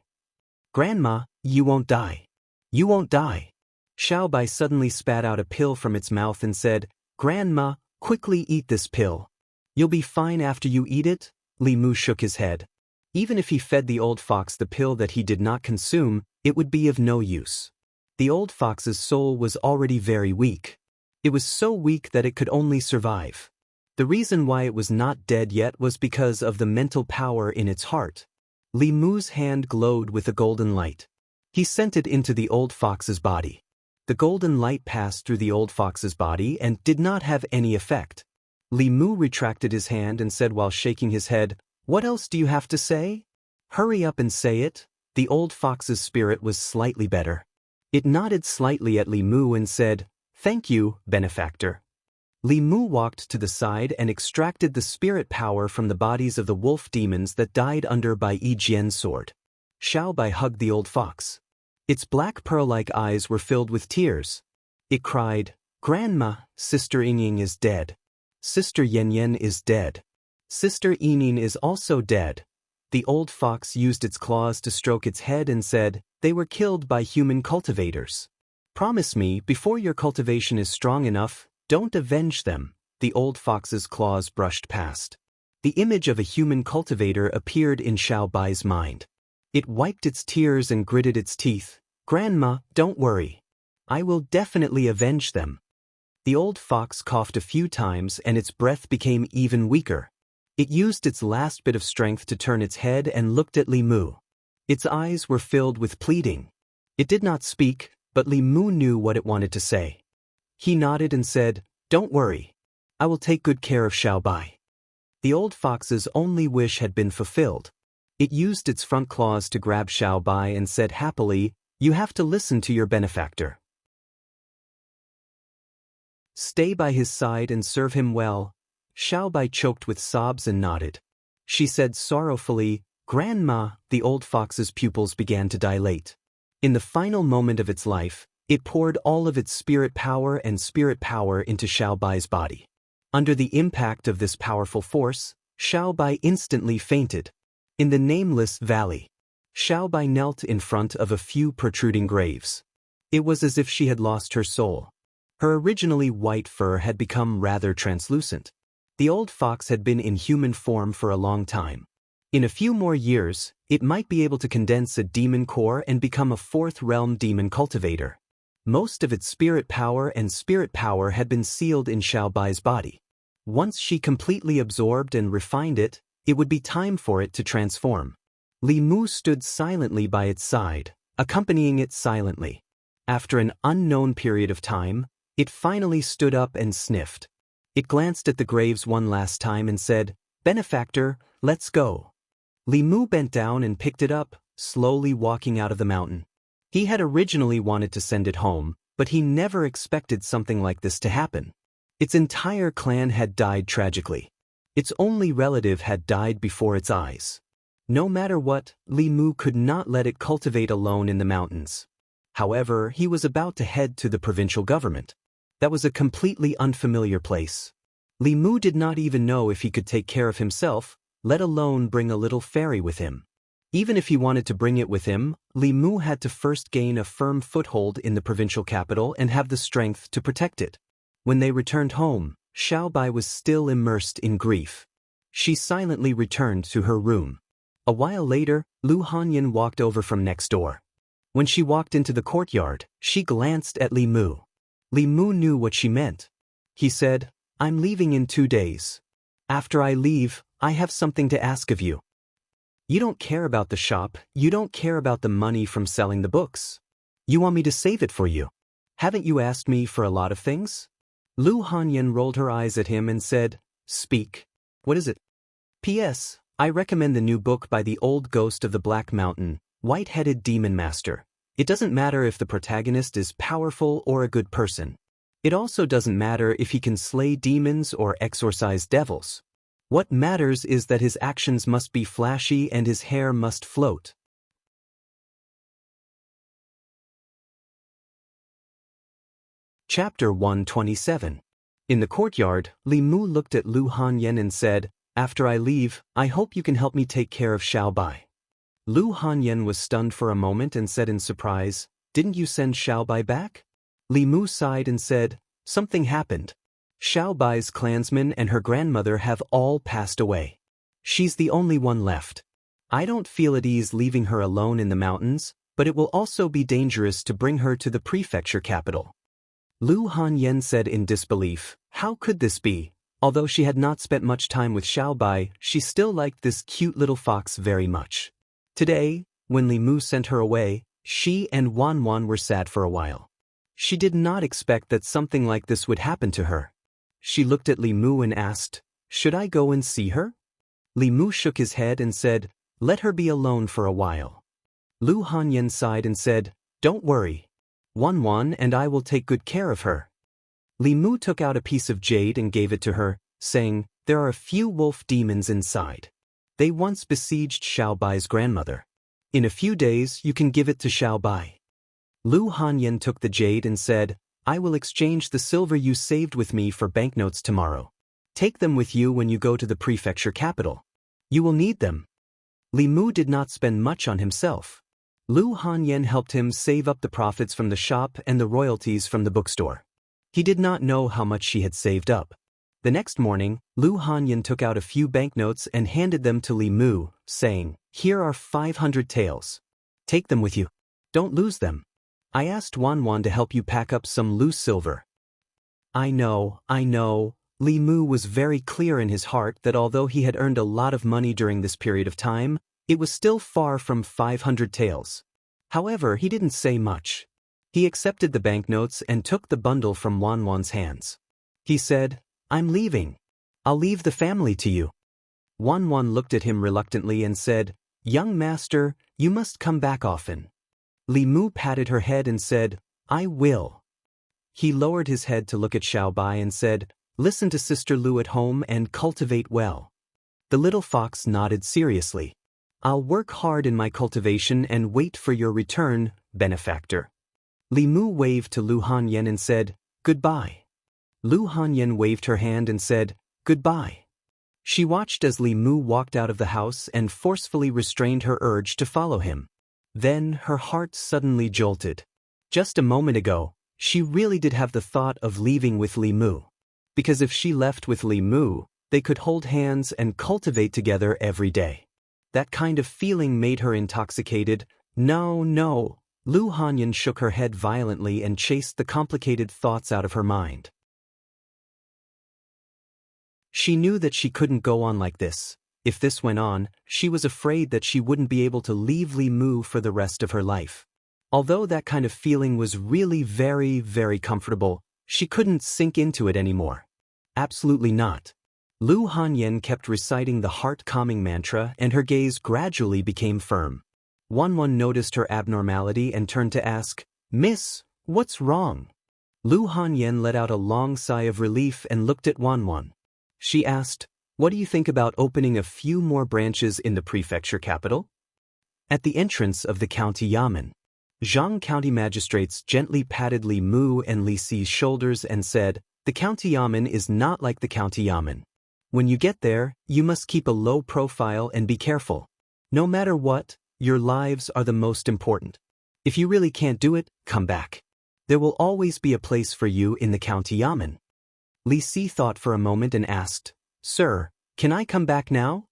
Speaker 1: "Grandma, you won't die. You won't die." Xiaobai suddenly spat out a pill from its mouth and said, "Grandma, quickly eat this pill. You'll be fine after you eat it." Li Mu shook his head. Even if he fed the old fox the pill that he did not consume, it would be of no use. The old fox's soul was already very weak. It was so weak that it could only survive. The reason why it was not dead yet was because of the mental power in its heart. Li Mu's hand glowed with a golden light. He sent it into the old fox's body. The golden light passed through the old fox's body and did not have any effect. Li Mu retracted his hand and said while shaking his head, "What else do you have to say? Hurry up and say it." The old fox's spirit was slightly better. It nodded slightly at Li Mu and said, "Thank you, benefactor." Li Mu walked to the side and extracted the spirit power from the bodies of the wolf demons that died under Bai Jian's sword. Xiaobai hugged the old fox. Its black pearl-like eyes were filled with tears. It cried, "Grandma, Sister Yingying is dead. Sister Yanyan is dead. Sister Yingying is also dead." The old fox used its claws to stroke its head and said, "They were killed by human cultivators. Promise me, before your cultivation is strong enough, don't avenge them." The old fox's claws brushed past. The image of a human cultivator appeared in Xiaobai's mind. It wiped its tears and gritted its teeth. "Grandma, don't worry. I will definitely avenge them." The old fox coughed a few times and its breath became even weaker. It used its last bit of strength to turn its head and looked at Li Mu. Its eyes were filled with pleading. It did not speak, but Li Mu knew what it wanted to say. He nodded and said, "Don't worry. I will take good care of Xiaobai." The old fox's only wish had been fulfilled. It used its front claws to grab Xiaobai and said happily, "You have to listen to your benefactor. Stay by his side and serve him well." Xiaobai choked with sobs and nodded. She said sorrowfully, "Grandma." The old fox's pupils began to dilate. In the final moment of its life, it poured all of its spirit power into Xiaobai's body. Under the impact of this powerful force, Xiaobai instantly fainted. In the nameless valley, Xiaobai knelt in front of a few protruding graves. It was as if she had lost her soul. Her originally white fur had become rather translucent. The old fox had been in human form for a long time. In a few more years, it might be able to condense a demon core and become a fourth-realm demon cultivator. Most of its spirit power had been sealed in Xiaobai's body. Once she completely absorbed and refined it, it would be time for it to transform. Li Mu stood silently by its side, accompanying it silently. After an unknown period of time, it finally stood up and sniffed. It glanced at the graves one last time and said, "Benefactor, let's go." Li Mu bent down and picked it up, slowly walking out of the mountain. He had originally wanted to send it home, but he never expected something like this to happen. Its entire clan had died tragically. Its only relative had died before its eyes. No matter what, Li Mu could not let it cultivate alone in the mountains. However, he was about to head to the provincial government. That was a completely unfamiliar place. Li Mu did not even know if he could take care of himself, let alone bring a little fairy with him. Even if he wanted to bring it with him, Li Mu had to first gain a firm foothold in the provincial capital and have the strength to protect it. When they returned home, Xiaobai was still immersed in grief. She silently returned to her room. A while later, Lu Hanyan walked over from next door. When she walked into the courtyard, she glanced at Li Mu. Li Mu knew what she meant. He said, "I'm leaving in 2 days. After I leave, I have something to ask of you. You don't care about the shop, you don't care about the money from selling the books. You want me to save it for you. Haven't you asked me for a lot of things?" Lu Hanyan rolled her eyes at him and said, "Speak. What is it?" P.S. I recommend the new book by the old ghost of the Black Mountain, White-Headed Demon Master. It doesn't matter if the protagonist is powerful or a good person. It also doesn't matter if he can slay demons or exorcise devils. What matters is that his actions must be flashy and his hair must float. Chapter 127. In the courtyard, Li Mu looked at Lu Hanyan and said, "After I leave, I hope you can help me take care of Xiaobai." Lu Hanyan was stunned for a moment and said in surprise, "Didn't you send Xiaobai back?" Li Mu sighed and said, "Something happened. Xiaobai's clansmen and her grandmother have all passed away. She's the only one left. I don't feel at ease leaving her alone in the mountains, but it will also be dangerous to bring her to the prefecture capital." Lu Hanyan said in disbelief, "How could this be?" Although she had not spent much time with Xiaobai, she still liked this cute little fox very much. Today, when Li Mu sent her away, she and Wan were sad for a while. She did not expect that something like this would happen to her. She looked at Li Mu and asked, "Should I go and see her?" Li Mu shook his head and said, "Let her be alone for a while." Lu Hanyan sighed and said, "Don't worry. Wan and I will take good care of her." Li Mu took out a piece of jade and gave it to her, saying, "There are a few wolf demons inside. They once besieged Xiaobai's grandmother. In a few days you can give it to Xiaobai." Lu Hanyan took the jade and said, "I will exchange the silver you saved with me for banknotes tomorrow. Take them with you when you go to the prefecture capital. You will need them." Li Mu did not spend much on himself. Lu Hanyan helped him save up the profits from the shop and the royalties from the bookstore. He did not know how much she had saved up. The next morning, Lu Hanyan took out a few banknotes and handed them to Li Mu, saying, "Here are 500 taels. Take them with you. Don't lose them. I asked Wan to help you pack up some loose silver." I know. Li Mu was very clear in his heart that although he had earned a lot of money during this period of time, it was still far from 500 taels. However, he didn't say much. He accepted the banknotes and took the bundle from Wan's hands. He said, "I'm leaving. I'll leave the family to you." Wan looked at him reluctantly and said, "Young master, you must come back often." Li Mu patted her head and said, "I will." He lowered his head to look at Xiaobai and said, "Listen to Sister Lu at home and cultivate well." The little fox nodded seriously. "I'll work hard in my cultivation and wait for your return, benefactor." Li Mu waved to Lu Hanyan and said, "Goodbye." Lu Hanyan waved her hand and said, "Goodbye." She watched as Li Mu walked out of the house and forcefully restrained her urge to follow him. Then her heart suddenly jolted. Just a moment ago, she really did have the thought of leaving with Li Mu. Because if she left with Li Mu, they could hold hands and cultivate together every day. That kind of feeling made her intoxicated. No. Lu Hanyan shook her head violently and chased the complicated thoughts out of her mind. She knew that she couldn't go on like this. If this went on, she was afraid that she wouldn't be able to leave Li Mu for the rest of her life. Although that kind of feeling was really very, very comfortable, she couldn't sink into it anymore. Absolutely not. Lu Hanyan kept reciting the heart-calming mantra and her gaze gradually became firm. Wan noticed her abnormality and turned to ask, "Miss, what's wrong?" Lu Hanyan let out a long sigh of relief and looked at Wan. She asked, "What do you think about opening a few more branches in the prefecture capital?" At the entrance of the county yamen, Zhang county magistrates gently patted Li Mu and Li Si's shoulders and said, The county yamen is not like the county yamen. When you get there, you must keep a low profile and be careful. No matter what, your lives are the most important. If you really can't do it, come back. There will always be a place for you in the county yamen. Li Si thought for a moment and asked, Sir, can I come back now?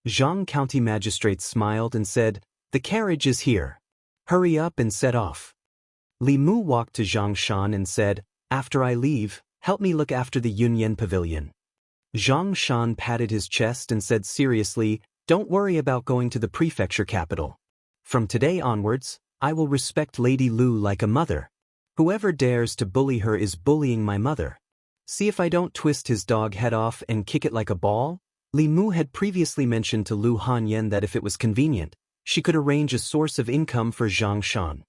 Speaker 1: Zhang County Magistrate smiled and said, The carriage is here. Hurry up and set off. Li Mu walked to Zhang Shan and said, After I leave, help me look after the Yunyan Pavilion. Zhang Shan patted his chest and said seriously, Don't worry about going to the prefecture capital. From today onwards, I will respect Lady Lu like a mother. Whoever dares to bully her is bullying my mother. See if I don't twist his dog head off and kick it like a ball? Li Mu had previously mentioned to Lu Hanyan that if it was convenient, she could arrange a source of income for Zhang Shan.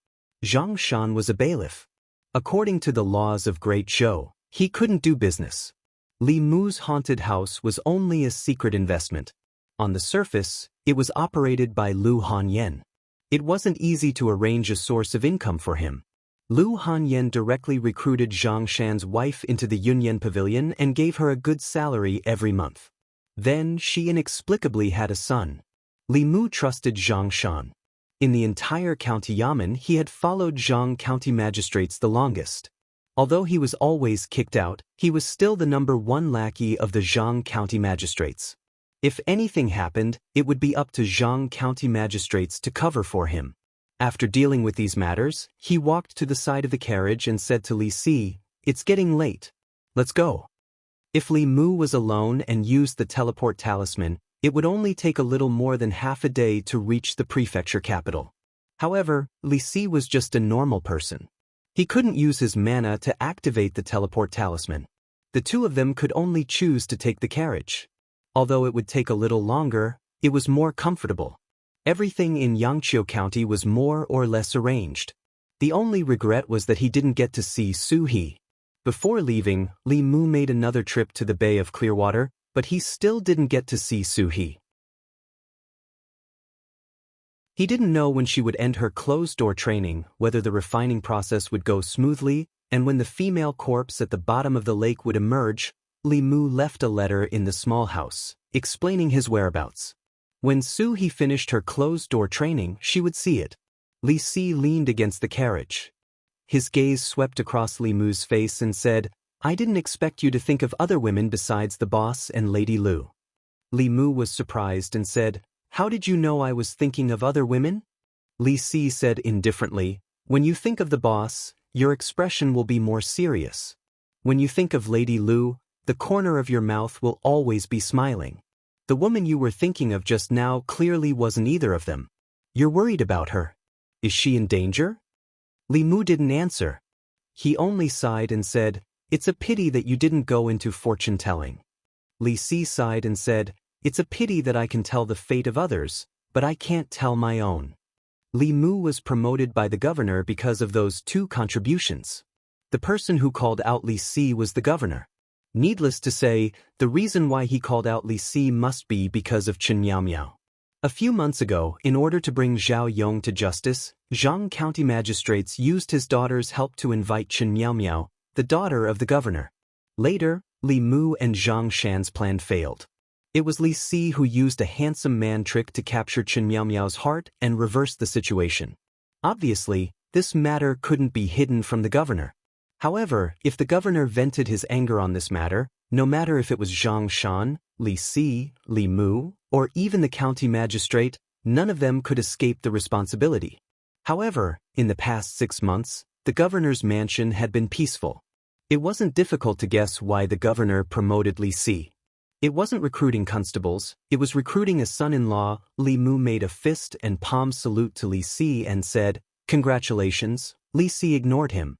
Speaker 1: Zhang Shan was a bailiff. According to the laws of Great Zhou, he couldn't do business. Li Mu's haunted house was only a secret investment. On the surface, it was operated by Lu Hanyan. It wasn't easy to arrange a source of income for him. Lu Hanyan directly recruited Zhang Shan's wife into the Yunyan Pavilion and gave her a good salary every month. Then she inexplicably had a son. Li Mu trusted Zhang Shan. In the entire county yamen, he had followed Zhang County magistrates the longest. Although he was always kicked out, he was still the #1 lackey of the Zhang County magistrates. If anything happened, it would be up to Zhang County magistrates to cover for him. After dealing with these matters, he walked to the side of the carriage and said to Li Si, It's getting late. Let's go. If Li Mu was alone and used the teleport talisman, it would only take a little more than half a day to reach the prefecture capital. However, Li Si was just a normal person. He couldn't use his mana to activate the teleport talisman. The two of them could only choose to take the carriage. Although it would take a little longer, it was more comfortable. Everything in Yangqiu County was more or less arranged. The only regret was that he didn't get to see Su He. Before leaving, Li Mu made another trip to the Bay of Clearwater, but he still didn't get to see Su He. He didn't know when she would end her closed-door training, whether the refining process would go smoothly, and when the female corpse at the bottom of the lake would emerge. Li Mu left a letter in the small house, explaining his whereabouts. When Su He finished her closed-door training, she would see it. Li Si leaned against the carriage. His gaze swept across Li Mu's face and said, I didn't expect you to think of other women besides the boss and Lady Lu. Li Mu was surprised and said, How did you know I was thinking of other women? Li Si said indifferently, When you think of the boss, your expression will be more serious. When you think of Lady Lu, the corner of your mouth will always be smiling. The woman you were thinking of just now clearly wasn't either of them. You're worried about her. Is she in danger? Li Mu didn't answer. He only sighed and said, It's a pity that you didn't go into fortune-telling. Li Si sighed and said, It's a pity that I can tell the fate of others, but I can't tell my own. Li Mu was promoted by the governor because of those 2 contributions. The person who called out Li Si was the governor. Needless to say, the reason why he called out Li Si must be because of Chen Miao. A few months ago, in order to bring Zhao Yong to justice, Zhang County magistrates used his daughter's help to invite Chen Miao, the daughter of the governor. Later, Li Mu and Zhang Shan's plan failed. It was Li Si who used a handsome man trick to capture Chen Miao's heart and reverse the situation. Obviously, this matter couldn't be hidden from the governor. However, if the governor vented his anger on this matter, no matter if it was Zhang Shan, Li Si, Li Mu, or even the county magistrate, none of them could escape the responsibility. However, in the past 6 months, the governor's mansion had been peaceful. It wasn't difficult to guess why the governor promoted Li Si. It wasn't recruiting constables, it was recruiting a son-in-law. Li Mu made a fist and palm salute to Li Si and said, Congratulations. Li Si ignored him.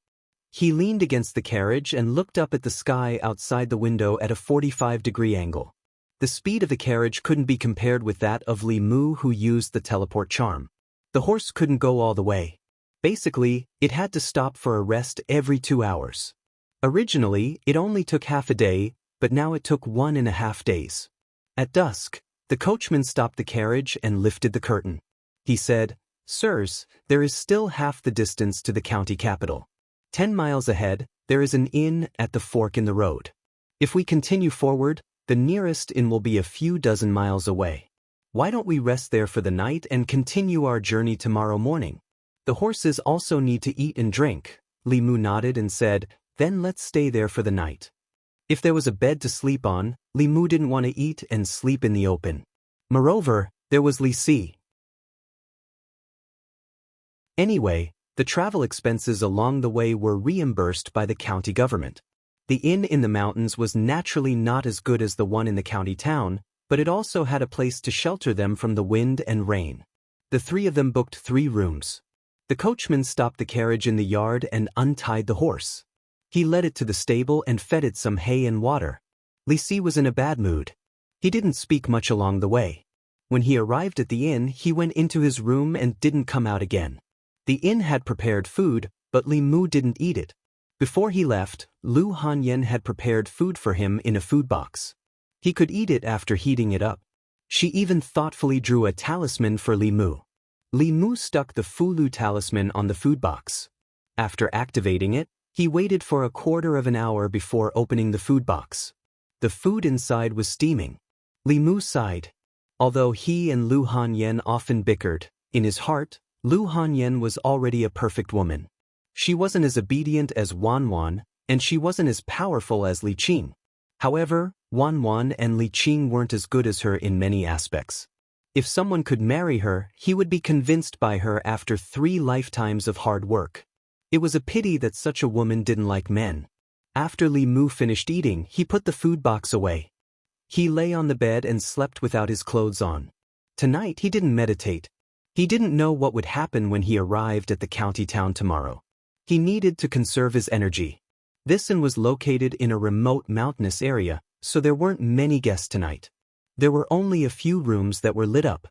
Speaker 1: He leaned against the carriage and looked up at the sky outside the window at a 45-degree angle. The speed of the carriage couldn't be compared with that of Li Mu, who used the teleport charm. The horse couldn't go all the way. Basically, it had to stop for a rest every 2 hours. Originally, it only took half a day, but now it took 1.5 days. At dusk, the coachman stopped the carriage and lifted the curtain. He said, Sirs, there is still half the distance to the county capital. 10 miles ahead, there is an inn at the fork in the road. If we continue forward, the nearest inn will be a few dozen miles away. Why don't we rest there for the night and continue our journey tomorrow morning? The horses also need to eat and drink. Li Mu nodded and said, then let's stay there for the night. If there was a bed to sleep on, Li Mu didn't want to eat and sleep in the open. Moreover, there was Li Si. Anyway, the travel expenses along the way were reimbursed by the county government. The inn in the mountains was naturally not as good as the one in the county town, but it also had a place to shelter them from the wind and rain. The three of them booked 3 rooms. The coachman stopped the carriage in the yard and untied the horse. He led it to the stable and fed it some hay and water. Li Si was in a bad mood. He didn't speak much along the way. When he arrived at the inn, he went into his room and didn't come out again. The inn had prepared food, but Li Mu didn't eat it. Before he left, Lu Hanyan had prepared food for him in a food box. He could eat it after heating it up. She even thoughtfully drew a talisman for Li Mu. Li Mu stuck the Fulu talisman on the food box. After activating it, he waited for a quarter of an hour before opening the food box. The food inside was steaming. Li Mu sighed. Although he and Lu Hanyan often bickered, in his heart, Lu Hanyan was already a perfect woman. She wasn't as obedient as Wan, and she wasn't as powerful as Li Qing. However, Wan and Li Qing weren't as good as her in many aspects. If someone could marry her, he would be convinced by her after 3 lifetimes of hard work. It was a pity that such a woman didn't like men. After Li Mu finished eating, he put the food box away. He lay on the bed and slept without his clothes on. Tonight he didn't meditate. He didn't know what would happen when he arrived at the county town tomorrow. He needed to conserve his energy. This inn was located in a remote mountainous area, so there weren't many guests tonight. There were only a few rooms that were lit up.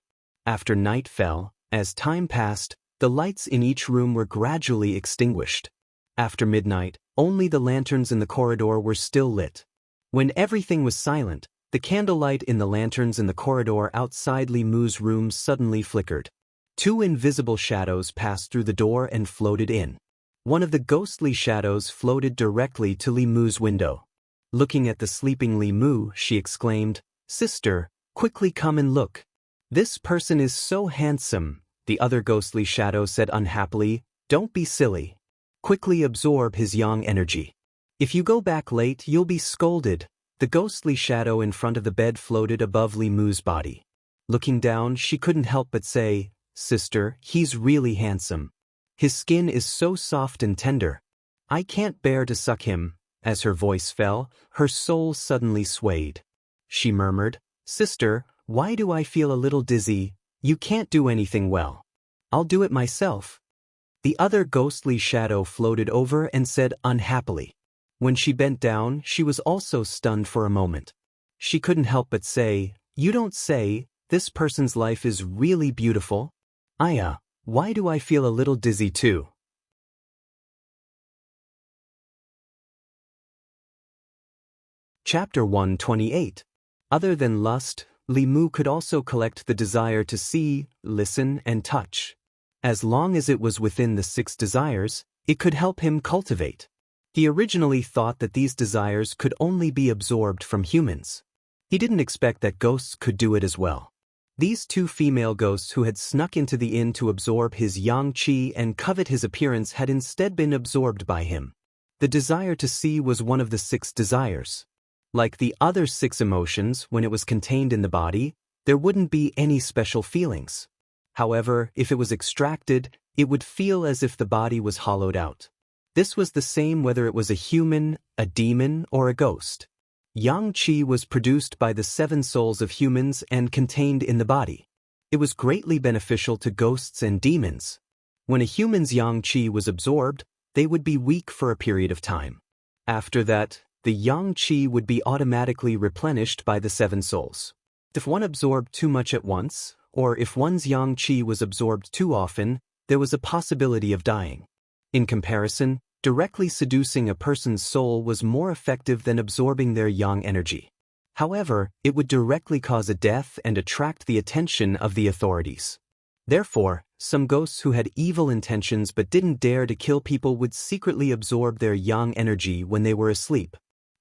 Speaker 1: After night fell, as time passed, the lights in each room were gradually extinguished. After midnight, only the lanterns in the corridor were still lit. When everything was silent, the candlelight in the lanterns in the corridor outside Li Mu's room suddenly flickered. 2 invisible shadows passed through the door and floated in. One of the ghostly shadows floated directly to Li Mu's window. Looking at the sleeping Li Mu, she exclaimed, "Sister, quickly come and look. This person is so handsome." The other ghostly shadow said unhappily, "Don't be silly. Quickly absorb his yang energy. If you go back late, you'll be scolded." The ghostly shadow in front of the bed floated above Li Mu's body. Looking down, she couldn't help but say, "Sister, he's really handsome. His skin is so soft and tender. I can't bear to suck him." As her voice fell, her soul suddenly swayed. She murmured, "Sister, why do I feel a little dizzy? You can't do anything well. I'll do it myself." The other ghostly shadow floated over and said unhappily. When she bent down, she was also stunned for a moment. She couldn't help but say, "You don't say, this person's life is really beautiful? Aya, why do I feel a little dizzy too?" Chapter 128. Other than lust, Li Mu could also collect the desire to see, listen, and touch. As long as it was within the 6 desires, it could help him cultivate. He originally thought that these desires could only be absorbed from humans. He didn't expect that ghosts could do it as well. These 2 female ghosts who had snuck into the inn to absorb his yang qi and covet his appearance had instead been absorbed by him. The desire to see was one of the 6 desires. Like the other 6 emotions, when it was contained in the body, there wouldn't be any special feelings. However, if it was extracted, it would feel as if the body was hollowed out. This was the same whether it was a human, a demon, or a ghost. Yang qi was produced by the 7 souls of humans and contained in the body. It was greatly beneficial to ghosts and demons. When a human's yang qi was absorbed, they would be weak for a period of time. After that, the yang qi would be automatically replenished by the 7 souls. If one absorbed too much at once, or if one's yang qi was absorbed too often, there was a possibility of dying. In comparison, directly seducing a person's soul was more effective than absorbing their yang energy. However, it would directly cause a death and attract the attention of the authorities. Therefore, some ghosts who had evil intentions but didn't dare to kill people would secretly absorb their yang energy when they were asleep.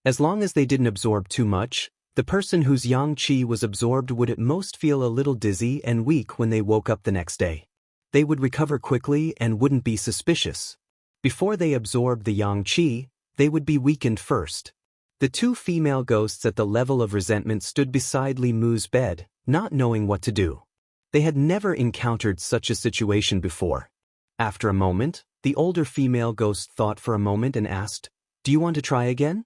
Speaker 1: As long as they didn't absorb too much, the person whose yang qi was absorbed would at most feel a little dizzy and weak when they woke up the next day. They would recover quickly and wouldn't be suspicious. Before they absorbed the yang qi, they would be weakened first. The two female ghosts at the level of resentment stood beside Li Mu's bed, not knowing what to do. They had never encountered such a situation before. After a moment, the older female ghost thought for a moment and asked, "Do you want to try again?"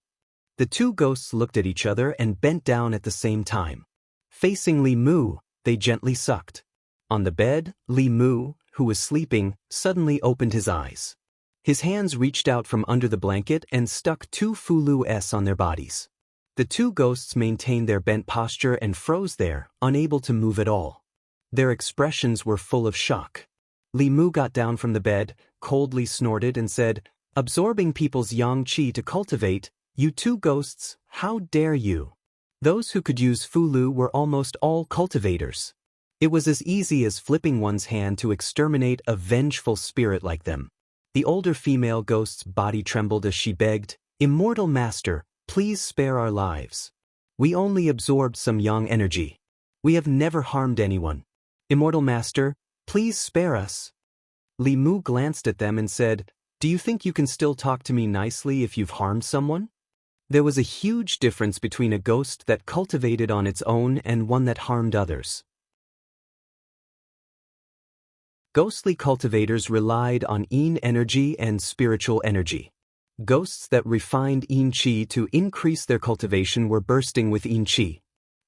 Speaker 1: The two ghosts looked at each other and bent down at the same time. Facing Li Mu, they gently sucked. On the bed, Li Mu, who was sleeping, suddenly opened his eyes. His hands reached out from under the blanket and stuck two Fulu-s on their bodies. The two ghosts maintained their bent posture and froze there, unable to move at all. Their expressions were full of shock. Li Mu got down from the bed, coldly snorted and said, "Absorbing people's yang qi to cultivate, you two ghosts, how dare you?" Those who could use Fulu were almost all cultivators. It was as easy as flipping one's hand to exterminate a vengeful spirit like them. The older female ghost's body trembled as she begged, "Immortal Master, please spare our lives. We only absorbed some yang energy. We have never harmed anyone. Immortal Master, please spare us." Li Mu glanced at them and said, "Do you think you can still talk to me nicely if you've harmed someone?" There was a huge difference between a ghost that cultivated on its own and one that harmed others. Ghostly cultivators relied on yin energy and spiritual energy. Ghosts that refined yin qi to increase their cultivation were bursting with yin qi.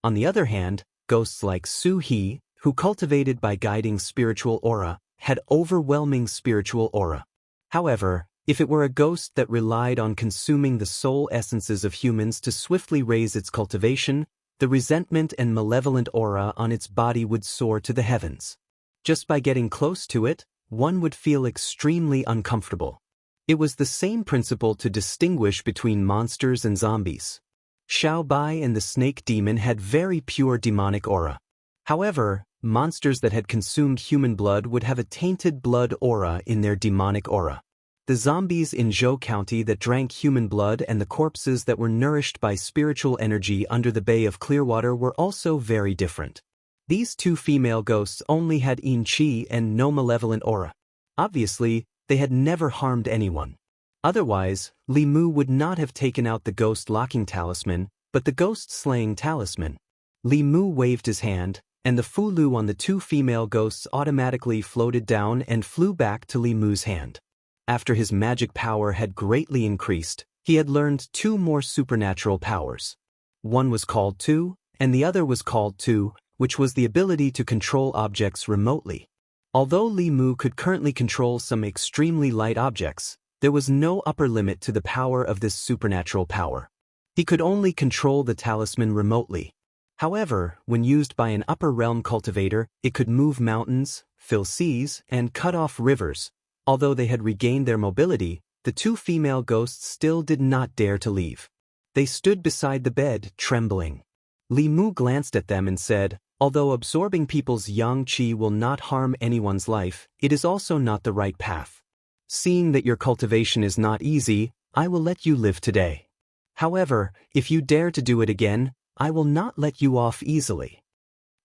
Speaker 1: On the other hand, ghosts like Su He, who cultivated by guiding spiritual aura, had overwhelming spiritual aura. However, if it were a ghost that relied on consuming the soul essences of humans to swiftly raise its cultivation, the resentment and malevolent aura on its body would soar to the heavens. Just by getting close to it, one would feel extremely uncomfortable. It was the same principle to distinguish between monsters and zombies. Xiao Bai and the snake demon had very pure demonic aura. However, monsters that had consumed human blood would have a tainted blood aura in their demonic aura. The zombies in Zhou County that drank human blood and the corpses that were nourished by spiritual energy under the Bay of Clearwater were also very different. These two female ghosts only had yin qi and no malevolent aura. Obviously, they had never harmed anyone. Otherwise, Li Mu would not have taken out the ghost-locking talisman, but the ghost-slaying talisman. Li Mu waved his hand, and the Fulu on the two female ghosts automatically floated down and flew back to Li Mu's hand. After his magic power had greatly increased, he had learned two more supernatural powers. One was called Tu, and the other was called Tu, which was the ability to control objects remotely. Although Li Mu could currently control some extremely light objects, there was no upper limit to the power of this supernatural power. He could only control the talisman remotely. However, when used by an upper realm cultivator, it could move mountains, fill seas, and cut off rivers. Although they had regained their mobility, the two female ghosts still did not dare to leave. They stood beside the bed, trembling. Li Mu glanced at them and said, "Although absorbing people's yang qi will not harm anyone's life, it is also not the right path. Seeing that your cultivation is not easy, I will let you live today. However, if you dare to do it again, I will not let you off easily."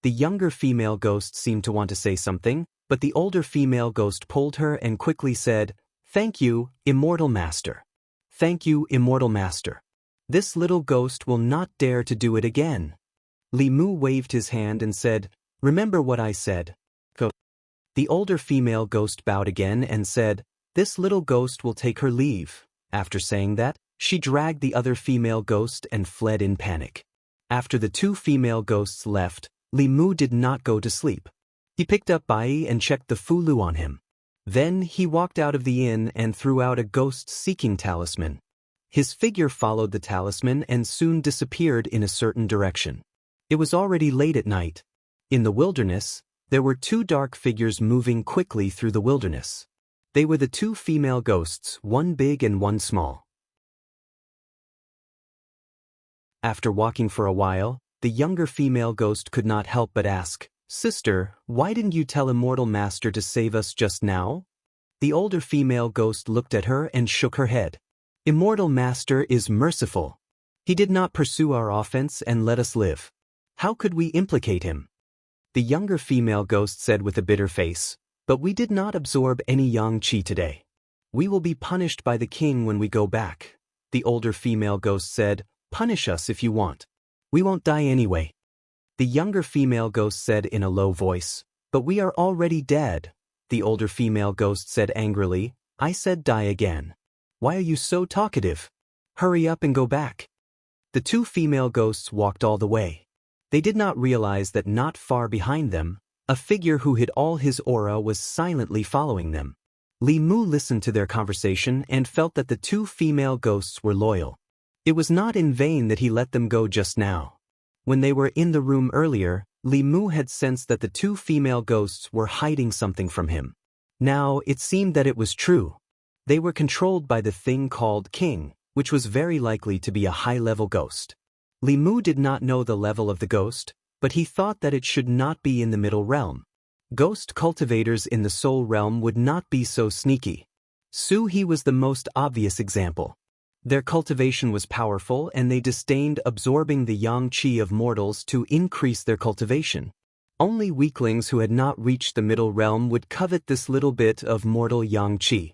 Speaker 1: The younger female ghost seemed to want to say something, but the older female ghost pulled her and quickly said, "Thank you, Immortal Master. Thank you, Immortal Master. This little ghost will not dare to do it again." Li Mu waved his hand and said, "Remember what I said." The older female ghost bowed again and said, "This little ghost will take her leave." After saying that, she dragged the other female ghost and fled in panic. After the two female ghosts left, Li Mu did not go to sleep. He picked up Bai and checked the Fulu on him. Then he walked out of the inn and threw out a ghost-seeking talisman. His figure followed the talisman and soon disappeared in a certain direction. It was already late at night. In the wilderness, there were two dark figures moving quickly through the wilderness. They were the two female ghosts, one big and one small. After walking for a while, the younger female ghost could not help but ask, "Sister, why didn't you tell Immortal Master to save us just now?" The older female ghost looked at her and shook her head. "Immortal Master is merciful. He did not pursue our offense and let us live. How could we implicate him?" The younger female ghost said with a bitter face, "But we did not absorb any yang qi today. We will be punished by the king when we go back." The older female ghost said, "Punish us if you want. We won't die anyway." The younger female ghost said in a low voice, "But we are already dead." The older female ghost said angrily, "I said die again. Why are you so talkative? Hurry up and go back." The two female ghosts walked all the way. They did not realize that not far behind them, a figure who hid all his aura was silently following them. Li Mu listened to their conversation and felt that the two female ghosts were loyal. It was not in vain that he let them go just now. When they were in the room earlier, Li Mu had sensed that the two female ghosts were hiding something from him. Now, it seemed that it was true. They were controlled by the thing called King, which was very likely to be a high-level ghost. Li Mu did not know the level of the ghost, but he thought that it should not be in the middle realm. Ghost cultivators in the soul realm would not be so sneaky. Su He was the most obvious example. Their cultivation was powerful and they disdained absorbing the yang qi of mortals to increase their cultivation. Only weaklings who had not reached the middle realm would covet this little bit of mortal yang qi.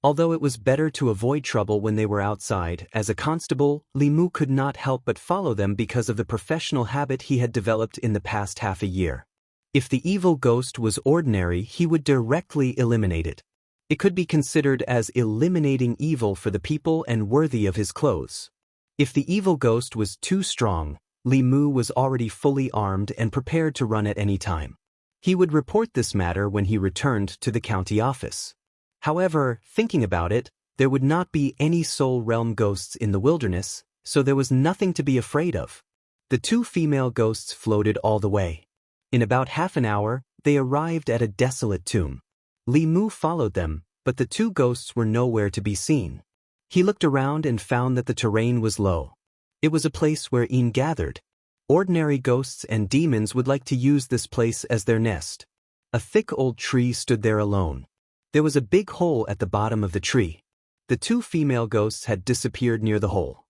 Speaker 1: Although it was better to avoid trouble when they were outside, as a constable, Li Mu could not help but follow them because of the professional habit he had developed in the past half a year. If the evil ghost was ordinary, he would directly eliminate it. It could be considered as eliminating evil for the people and worthy of his clothes. If the evil ghost was too strong, Li Mu was already fully armed and prepared to run at any time. He would report this matter when he returned to the county office. However, thinking about it, there would not be any soul realm ghosts in the wilderness, so there was nothing to be afraid of. The two female ghosts floated all the way. In about half an hour, they arrived at a desolate tomb. Li Mu followed them, but the two ghosts were nowhere to be seen. He looked around and found that the terrain was low. It was a place where Yin gathered. Ordinary ghosts and demons would like to use this place as their nest. A thick old tree stood there alone. There was a big hole at the bottom of the tree. The two female ghosts had disappeared near the hole.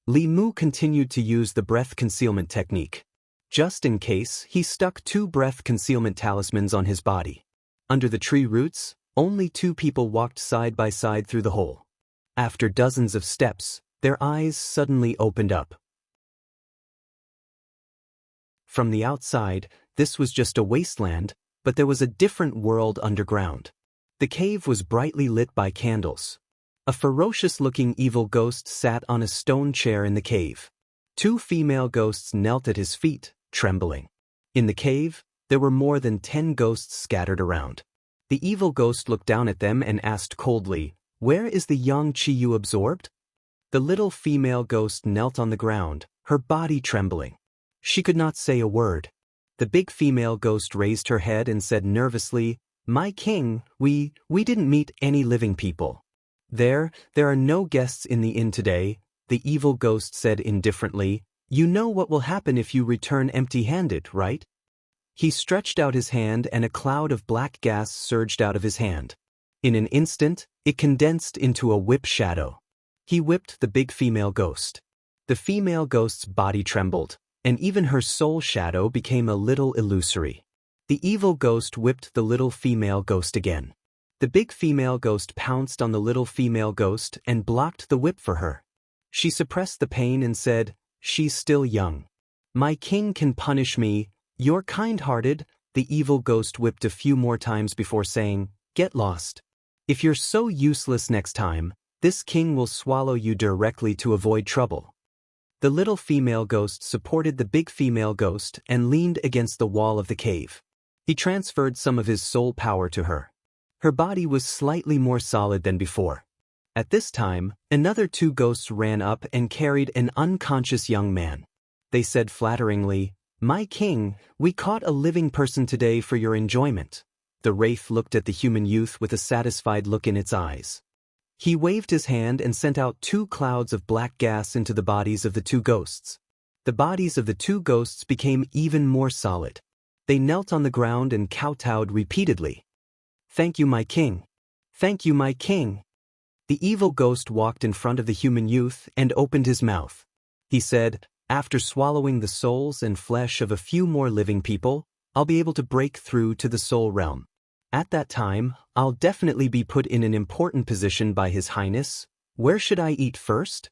Speaker 1: Li Mu continued to use the breath concealment technique. Just in case, he stuck 2 breath concealment talismans on his body. Under the tree roots, only 2 people walked side by side through the hole. After dozens of steps, their eyes suddenly opened up. From the outside, this was just a wasteland, but there was a different world underground. The cave was brightly lit by candles. A ferocious-looking evil ghost sat on a stone chair in the cave. 2 female ghosts knelt at his feet, trembling. In the cave, there were more than 10 ghosts scattered around. The evil ghost looked down at them and asked coldly, "Where is the yang qi you absorbed?" The little female ghost knelt on the ground, her body trembling. She could not say a word. The big female ghost raised her head and said nervously, "My king, we didn't meet any living people." There are no guests in the inn today," the evil ghost said indifferently. "You know what will happen if you return empty-handed, right?" He stretched out his hand and a cloud of black gas surged out of his hand. In an instant, it condensed into a whip shadow. He whipped the big female ghost. The female ghost's body trembled, and even her soul shadow became a little illusory. The evil ghost whipped the little female ghost again. The big female ghost pounced on the little female ghost and blocked the whip for her. She suppressed the pain and said, "She's still young. My king can punish me. You're kind-hearted." The evil ghost whipped a few more times before saying, "Get lost. If you're so useless next time, this king will swallow you directly to avoid trouble." The little female ghost supported the big female ghost and leaned against the wall of the cave. He transferred some of his soul power to her. Her body was slightly more solid than before. At this time, another 2 ghosts ran up and carried an unconscious young man. They said flatteringly, "My king, we caught a living person today for your enjoyment." The wraith looked at the human youth with a satisfied look in its eyes. He waved his hand and sent out 2 clouds of black gas into the bodies of the 2 ghosts. The bodies of the 2 ghosts became even more solid. They knelt on the ground and kowtowed repeatedly. "Thank you, my king. Thank you, my king." The evil ghost walked in front of the human youth and opened his mouth. He said, "After swallowing the souls and flesh of a few more living people, I'll be able to break through to the soul realm. At that time, I'll definitely be put in an important position by His Highness. Where should I eat first?"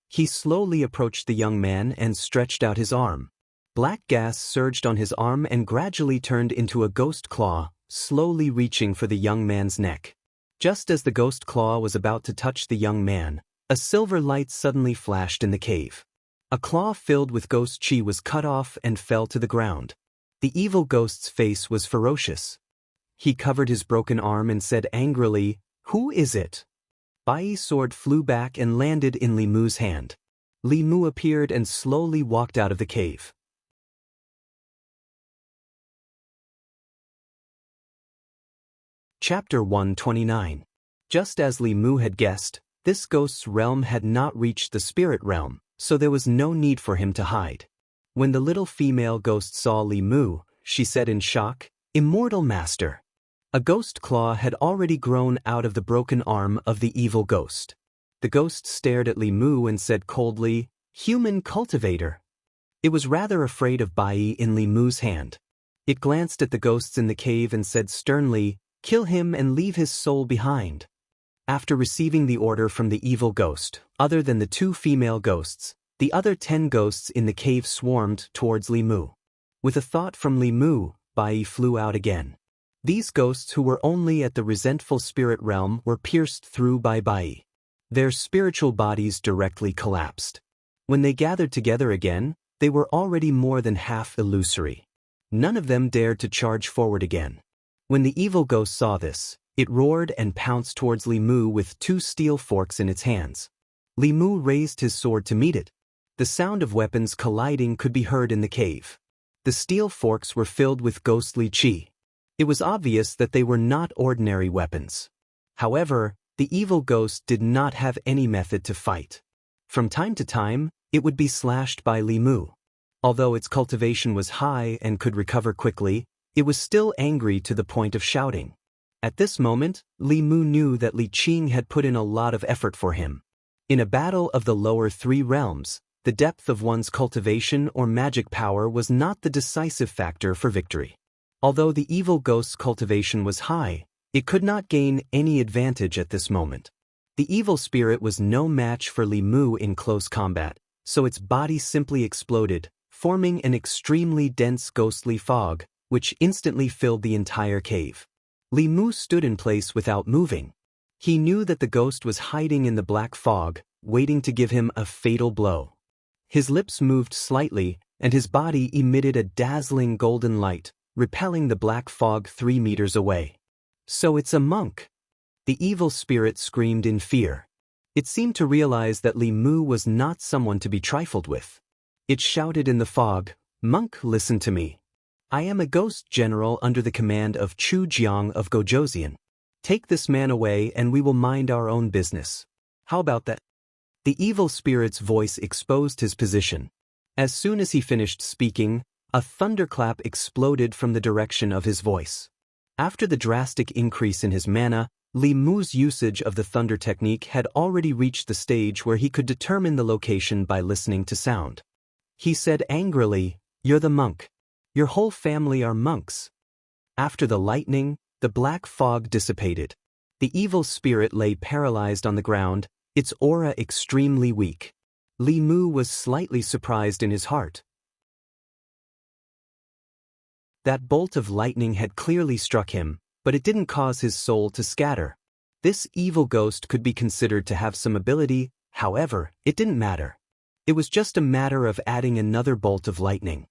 Speaker 1: He slowly approached the young man and stretched out his arm. Black gas surged on his arm and gradually turned into a ghost claw, slowly reaching for the young man's neck. Just as the ghost claw was about to touch the young man, a silver light suddenly flashed in the cave. A claw filled with ghost chi was cut off and fell to the ground. The evil ghost's face was ferocious. He covered his broken arm and said angrily, "Who is it?" Bai's sword flew back and landed in Li Mu's hand. Li Mu appeared and slowly walked out of the cave. Chapter 129. Just as Li Mu had guessed, this ghost's realm had not reached the spirit realm, so there was no need for him to hide. When the little female ghost saw Li Mu, she said in shock, "Immortal master." A ghost claw had already grown out of the broken arm of the evil ghost. The ghost stared at Li Mu and said coldly, "Human cultivator." It was rather afraid of Bai in Li Mu's hand. It glanced at the ghosts in the cave and said sternly, "Kill him and leave his soul behind." After receiving the order from the evil ghost, other than the two female ghosts, the other 10 ghosts in the cave swarmed towards Li Mu. With a thought from Li Mu, Bai flew out again. These ghosts who were only at the resentful spirit realm were pierced through by Bai. Their spiritual bodies directly collapsed. When they gathered together again, they were already more than half illusory. None of them dared to charge forward again. When the evil ghost saw this, it roared and pounced towards Li Mu with 2 steel forks in its hands. Li Mu raised his sword to meet it. The sound of weapons colliding could be heard in the cave. The steel forks were filled with ghostly chi. It was obvious that they were not ordinary weapons. However, the evil ghost did not have any method to fight. From time to time, it would be slashed by Li Mu. Although its cultivation was high and could recover quickly, it was still angry to the point of shouting. At this moment, Li Mu knew that Li Qing had put in a lot of effort for him. In a battle of the lower 3 realms, the depth of one's cultivation or magic power was not the decisive factor for victory. Although the evil ghost's cultivation was high, it could not gain any advantage at this moment. The evil spirit was no match for Li Mu in close combat, so its body simply exploded, forming an extremely dense ghostly fog, which instantly filled the entire cave. Li Mu stood in place without moving. He knew that the ghost was hiding in the black fog, waiting to give him a fatal blow. His lips moved slightly, and his body emitted a dazzling golden light, repelling the black fog 3 meters away. "So it's a monk!" The evil spirit screamed in fear. It seemed to realize that Li Mu was not someone to be trifled with. It shouted in the fog, "Monk, listen to me. I am a ghost general under the command of Chu Jiang of Gojosian. Take this man away and we will mind our own business. How about that?" The evil spirit's voice exposed his position. As soon as he finished speaking, a thunderclap exploded from the direction of his voice. After the drastic increase in his mana, Li Mu's usage of the thunder technique had already reached the stage where he could determine the location by listening to sound. He said angrily, "You're the monk. Your whole family are monks." After the lightning, the black fog dissipated. The evil spirit lay paralyzed on the ground, its aura extremely weak. Li Mu was slightly surprised in his heart. That bolt of lightning had clearly struck him, but it didn't cause his soul to scatter. This evil ghost could be considered to have some ability, however, it didn't matter. It was just a matter of adding another bolt of lightning.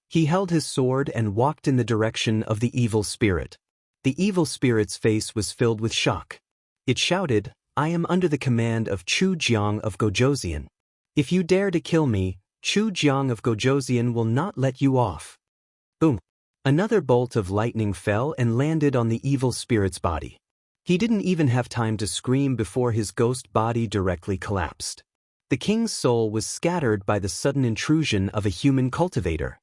Speaker 1: He held his sword and walked in the direction of the evil spirit. The evil spirit's face was filled with shock. It shouted, "I am under the command of Chu Jiang of Gojosian. If you dare to kill me, Chu Jiang of Gojosian will not let you off." Boom! Another bolt of lightning fell and landed on the evil spirit's body. He didn't even have time to scream before his ghost body directly collapsed. The king's soul was scattered by the sudden intrusion of a human cultivator.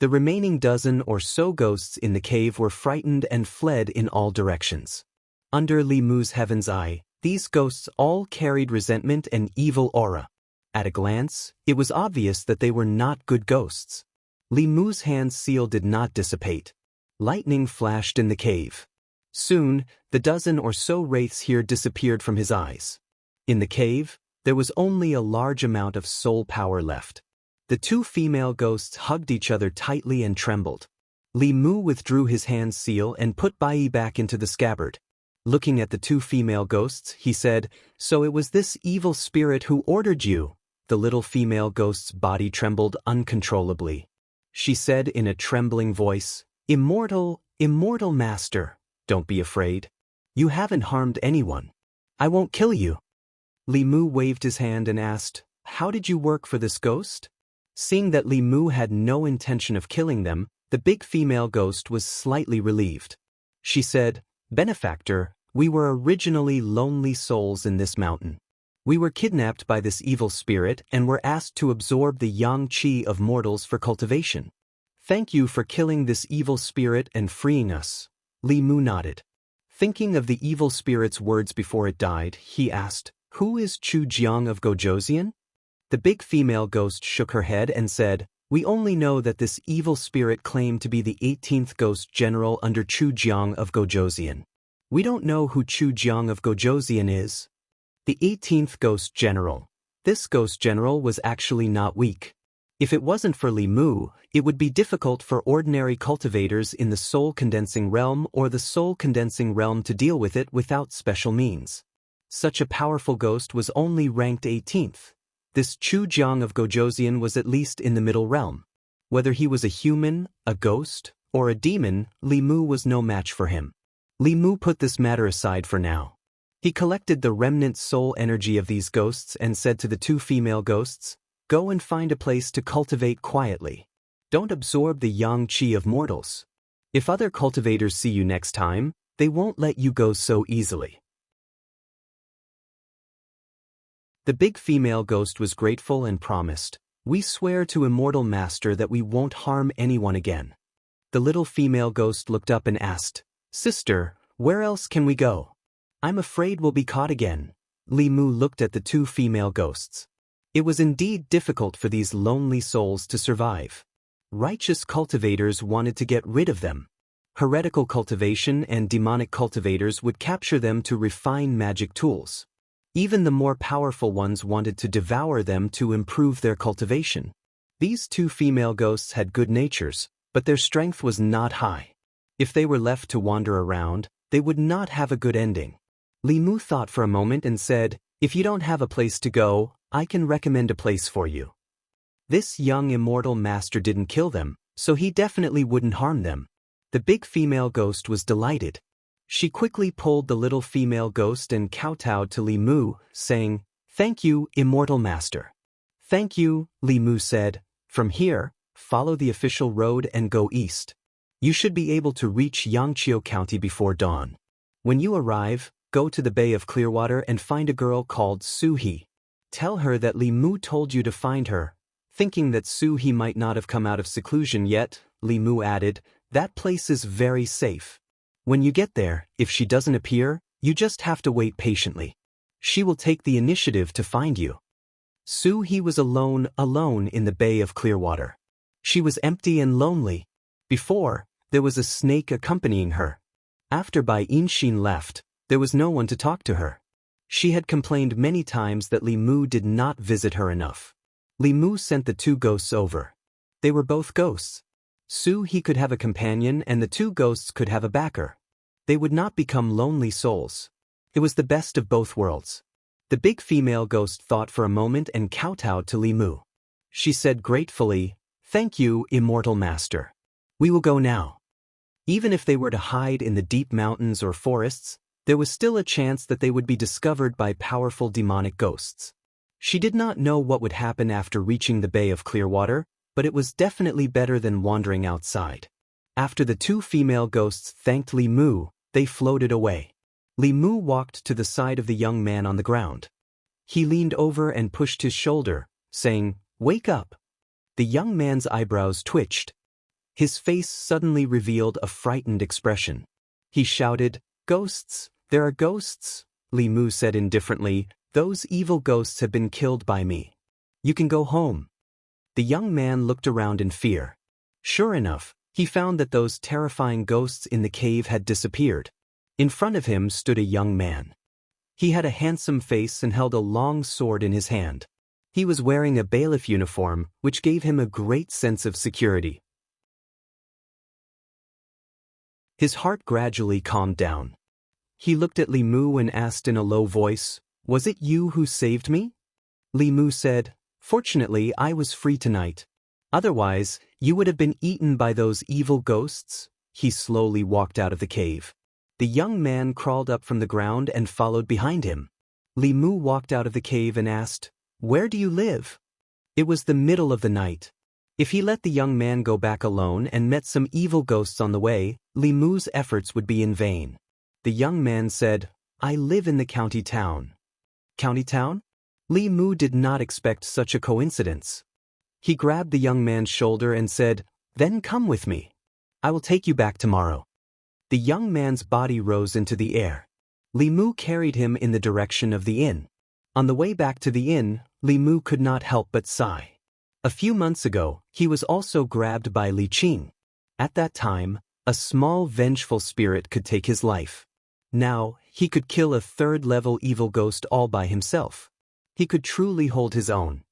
Speaker 1: The remaining dozen or so ghosts in the cave were frightened and fled in all directions. Under Li Mu's heaven's eye, these ghosts all carried resentment and evil aura. At a glance, it was obvious that they were not good ghosts. Li Mu's hand's seal did not dissipate. Lightning flashed in the cave. Soon, the dozen or so wraiths here disappeared from his eyes. In the cave, there was only a large amount of soul power left. The two female ghosts hugged each other tightly and trembled. Li Mu withdrew his hand's seal and put Bai back into the scabbard. Looking at the two female ghosts, he said, "So it was this evil spirit who ordered you?" The little female ghost's body trembled uncontrollably. She said in a trembling voice, "Immortal, immortal master, don't be afraid. You haven't harmed anyone. I won't kill you." Li Mu waved his hand and asked, "How did you work for this ghost?" Seeing that Li Mu had no intention of killing them, the big female ghost was slightly relieved. She said, "Benefactor, we were originally lonely souls in this mountain. We were kidnapped by this evil spirit and were asked to absorb the yang qi of mortals for cultivation. Thank you for killing this evil spirit and freeing us." Li Mu nodded. Thinking of the evil spirit's words before it died, he asked, "Who is Chu Jiang of Gojosian?" The big female ghost shook her head and said, "We only know that this evil spirit claimed to be the 18th ghost general under Chu Jiang of Gojosian. We don't know who Chu Jiang of Gojosian is." The 18th ghost general. This ghost general was actually not weak. If it wasn't for Li Mu, it would be difficult for ordinary cultivators in the soul-condensing realm or the soul-condensing realm to deal with it without special means. Such a powerful ghost was only ranked 18th. This Chu Jiang of Gojosian was at least in the middle realm. Whether he was a human, a ghost, or a demon, Li Mu was no match for him. Li Mu put this matter aside for now. He collected the remnant soul energy of these ghosts and said to the two female ghosts, "Go and find a place to cultivate quietly. Don't absorb the yang qi of mortals. If other cultivators see you next time, they won't let you go so easily." The big female ghost was grateful and promised, "We swear to Immortal Master that we won't harm anyone again." The little female ghost looked up and asked, "Sister, where else can we go? I'm afraid we'll be caught again." Li Mu looked at the two female ghosts. It was indeed difficult for these lonely souls to survive. Righteous cultivators wanted to get rid of them. Heretical cultivation and demonic cultivators would capture them to refine magic tools. Even the more powerful ones wanted to devour them to improve their cultivation. These two female ghosts had good natures, but their strength was not high. If they were left to wander around, they would not have a good ending. Li Mu thought for a moment and said, "If you don't have a place to go, I can recommend a place for you." This young immortal master didn't kill them, so he definitely wouldn't harm them. The big female ghost was delighted. She quickly pulled the little female ghost and kowtowed to Li Mu, saying, "Thank you, Immortal Master." "Thank you," Li Mu said. "From here, follow the official road and go east. You should be able to reach Yangqiu County before dawn. When you arrive, go to the Bay of Clearwater and find a girl called Su He. Tell her that Li Mu told you to find her." Thinking that Su He might not have come out of seclusion yet, Li Mu added, "That place is very safe. When you get there, if she doesn't appear, you just have to wait patiently. She will take the initiative to find you." Su He was alone in the Bay of Clearwater. She was empty and lonely. Before, there was a snake accompanying her. After Bai Yinshin left, there was no one to talk to her. She had complained many times that Li Mu did not visit her enough. Li Mu sent the two ghosts over. They were both ghosts. Su He could have a companion and the two ghosts could have a backer. They would not become lonely souls. It was the best of both worlds. The big female ghost thought for a moment and kowtowed to Li Mu. She said gratefully, "Thank you, Immortal Master. We will go now." Even if they were to hide in the deep mountains or forests, there was still a chance that they would be discovered by powerful demonic ghosts. She did not know what would happen after reaching the Bay of Clearwater, but it was definitely better than wandering outside. After the two female ghosts thanked Li Mu, they floated away. Li Mu walked to the side of the young man on the ground. He leaned over and pushed his shoulder, saying, "Wake up." The young man's eyebrows twitched. His face suddenly revealed a frightened expression. He shouted, "Ghosts! There are ghosts!" Li Mu said indifferently, "Those evil ghosts have been killed by me. You can go home." The young man looked around in fear. Sure enough, he found that those terrifying ghosts in the cave had disappeared. In front of him stood a young man. He had a handsome face and held a long sword in his hand. He was wearing a bailiff uniform, which gave him a great sense of security. His heart gradually calmed down. He looked at Li Mu and asked in a low voice, "Was it you who saved me?" Li Mu said, "Fortunately, I was free tonight. Otherwise, you would have been eaten by those evil ghosts." He slowly walked out of the cave. The young man crawled up from the ground and followed behind him. Li Mu walked out of the cave and asked, "Where do you live?" It was the middle of the night. If he let the young man go back alone and met some evil ghosts on the way, Li Mu's efforts would be in vain. The young man said, "I live in the county town." County town? Li Mu did not expect such a coincidence. He grabbed the young man's shoulder and said, "Then come with me. I will take you back tomorrow." The young man's body rose into the air. Li Mu carried him in the direction of the inn. On the way back to the inn, Li Mu could not help but sigh. A few months ago, he was also grabbed by Li Qing. At that time, a small vengeful spirit could take his life. Now, he could kill a third-level evil ghost all by himself. He could truly hold his own.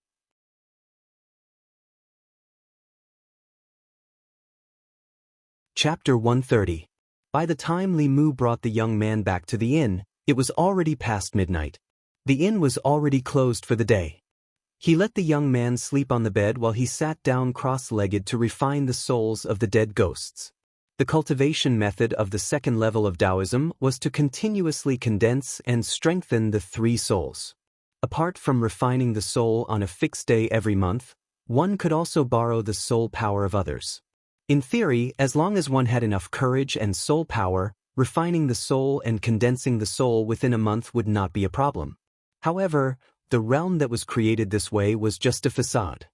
Speaker 1: Chapter 130. By the time Li Mu brought the young man back to the inn, it was already past midnight. The inn was already closed for the day. He let the young man sleep on the bed while he sat down cross-legged to refine the souls of the dead ghosts. The cultivation method of the second level of Taoism was to continuously condense and strengthen the three souls. Apart from refining the soul on a fixed day every month, one could also borrow the soul power of others. In theory, as long as one had enough courage and soul power, refining the soul and condensing the soul within a month would not be a problem. However, the realm that was created this way was just a facade.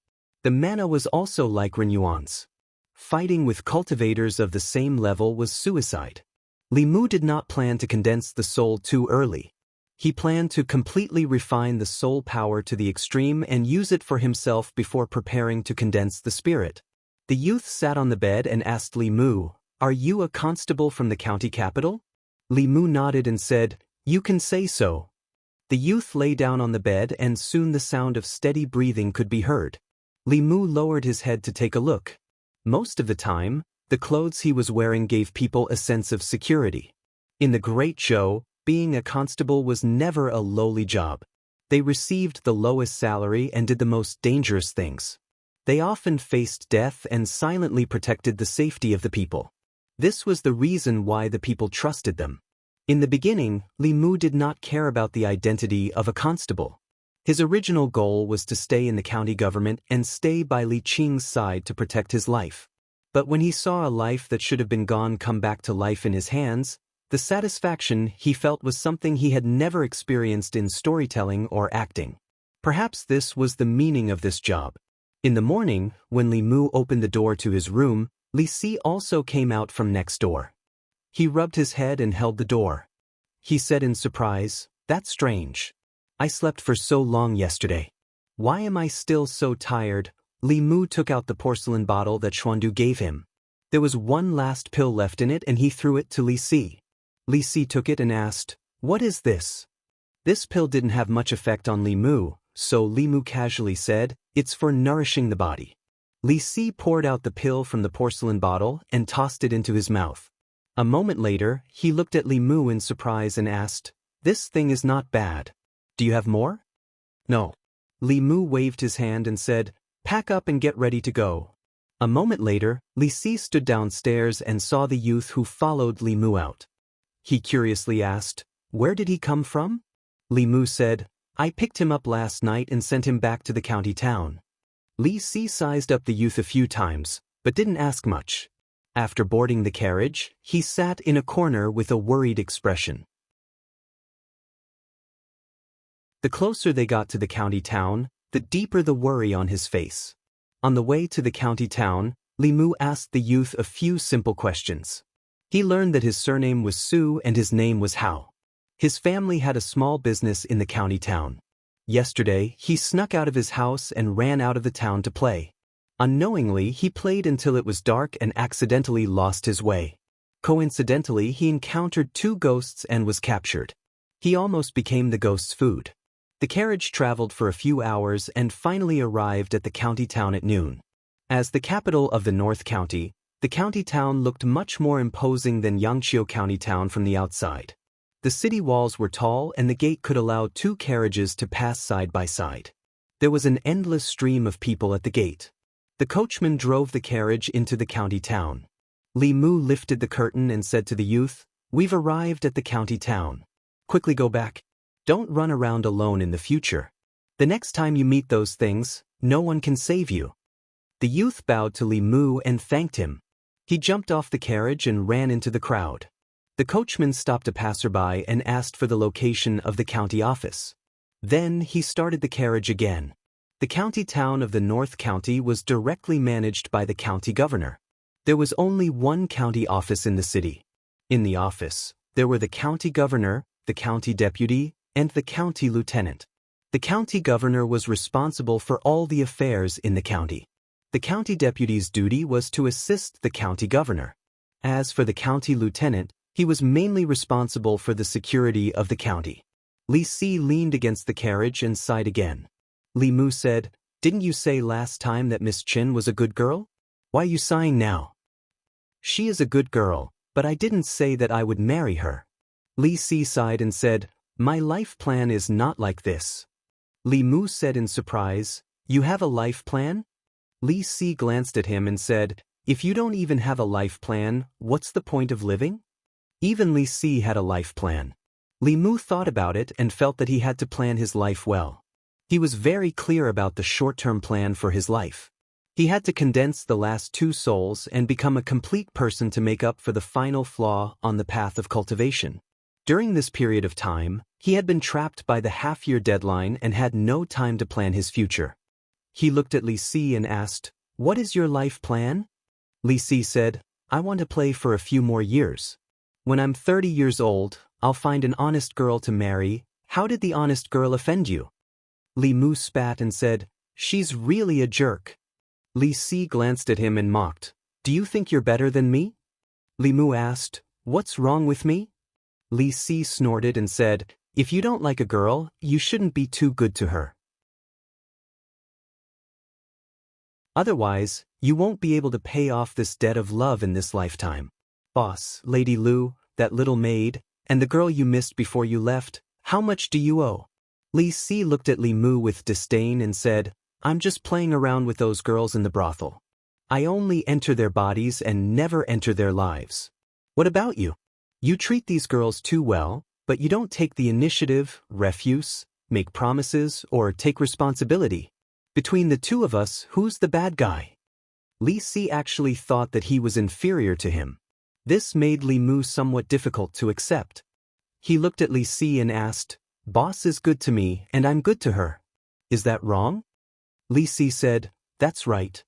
Speaker 1: The mana was also like renuance. Fighting with cultivators of the same level was suicide. Li Mu did not plan to condense the soul too early. He planned to completely refine the soul power to the extreme and use it for himself before preparing to condense the spirit. The youth sat on the bed and asked Li Mu, "Are you a constable from the county capital?" Li Mu nodded and said, "You can say so." The youth lay down on the bed and soon the sound of steady breathing could be heard. Li Mu lowered his head to take a look. Most of the time, the clothes he was wearing gave people a sense of security. In the Great Zhou, being a constable was never a lowly job. They received the lowest salary and did the most dangerous things. They often faced death and silently protected the safety of the people. This was the reason why the people trusted them. In the beginning, Li Mu did not care about the identity of a constable. His original goal was to stay in the county government and stay by Li Qing's side to protect his life. But when he saw a life that should have been gone come back to life in his hands, the satisfaction he felt was something he had never experienced in storytelling or acting. Perhaps this was the meaning of this job. In the morning, when Li Mu opened the door to his room, Li Si also came out from next door. He rubbed his head and held the door. He said in surprise, "That's strange. I slept for so long yesterday. Why am I still so tired?" Li Mu took out the porcelain bottle that Xuandu gave him. There was one last pill left in it and he threw it to Li Si. Li Si took it and asked, "What is this?" This pill didn't have much effect on Li Mu, so Li Mu casually said, "It's for nourishing the body." Li Si poured out the pill from the porcelain bottle and tossed it into his mouth. A moment later, he looked at Li Mu in surprise and asked, "This thing is not bad. Do you have more?" "No." Li Mu waved his hand and said, "Pack up and get ready to go." A moment later, Li Si stood downstairs and saw the youth who followed Li Mu out. He curiously asked, "Where did he come from?" Li Mu said, "I picked him up last night and sent him back to the county town." Li Si sized up the youth a few times, but didn't ask much. After boarding the carriage, he sat in a corner with a worried expression. The closer they got to the county town, the deeper the worry on his face. On the way to the county town, Li Mu asked the youth a few simple questions. He learned that his surname was Su and his name was Hao. His family had a small business in the county town. Yesterday, he snuck out of his house and ran out of the town to play. Unknowingly, he played until it was dark and accidentally lost his way. Coincidentally, he encountered two ghosts and was captured. He almost became the ghost's food. The carriage traveled for a few hours and finally arrived at the county town at noon. As the capital of the North County, the county town looked much more imposing than Yangqiu County Town from the outside. The city walls were tall and the gate could allow two carriages to pass side by side. There was an endless stream of people at the gate. The coachman drove the carriage into the county town. Li Mu lifted the curtain and said to the youth, "We've arrived at the county town. Quickly go back. Don't run around alone in the future. The next time you meet those things, no one can save you." The youth bowed to Li Mu and thanked him. He jumped off the carriage and ran into the crowd. The coachman stopped a passerby and asked for the location of the county office. Then he started the carriage again. The county town of the North County was directly managed by the county governor. There was only one county office in the city. In the office, there were the county governor, the county deputy, and the county lieutenant. The county governor was responsible for all the affairs in the county. The county deputy's duty was to assist the county governor. As for the county lieutenant, he was mainly responsible for the security of the county. Li Si leaned against the carriage and sighed again. Li Mu said, "Didn't you say last time that Miss Chin was a good girl? Why are you sighing now?" "She is a good girl, but I didn't say that I would marry her." Li Si sighed and said, "My life plan is not like this." Li Mu said in surprise, "You have a life plan?" Li Si glanced at him and said, "If you don't even have a life plan, what's the point of living?" Even Li Si had a life plan. Li Mu thought about it and felt that he had to plan his life well. He was very clear about the short-term plan for his life. He had to condense the last two souls and become a complete person to make up for the final flaw on the path of cultivation. During this period of time, he had been trapped by the half-year deadline and had no time to plan his future. He looked at Li Si and asked, "What is your life plan?" Li Si said, "I want to play for a few more years. When I'm 30 years old, I'll find an honest girl to marry." "How did the honest girl offend you?" Li Mu spat and said, "She's really a jerk." Li Si glanced at him and mocked, "Do you think you're better than me?" Li Mu asked, "What's wrong with me?" Li Si snorted and said, "If you don't like a girl, you shouldn't be too good to her. Otherwise, you won't be able to pay off this debt of love in this lifetime. Boss, Lady Lu, that little maid, and the girl you missed before you left, how much do you owe?" Li Si looked at Li Mu with disdain and said, "I'm just playing around with those girls in the brothel. I only enter their bodies and never enter their lives. What about you? You treat these girls too well, but you don't take the initiative, refuse, make promises, or take responsibility. Between the two of us, who's the bad guy?" Li Si actually thought that he was inferior to him. This made Li Mu somewhat difficult to accept. He looked at Li Si and asked, "Boss is good to me and I'm good to her. Is that wrong?" Li Si said, "That's right."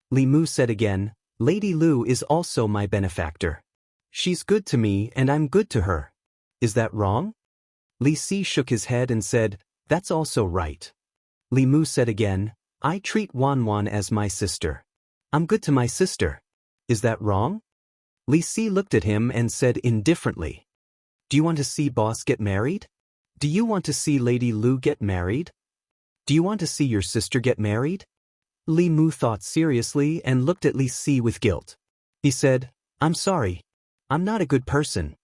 Speaker 1: Li Mu said again, "Lady Lu is also my benefactor. She's good to me and I'm good to her. Is that wrong?" Li Si shook his head and said, "That's also right." Li Mu said again, "I treat Wan Wan as my sister. I'm good to my sister. Is that wrong?" Li Si looked at him and said indifferently, "Do you want to see Boss get married? Do you want to see Lady Lu get married? Do you want to see your sister get married?" Li Mu thought seriously and looked at Li Si with guilt. He said, "I'm sorry. I'm not a good person."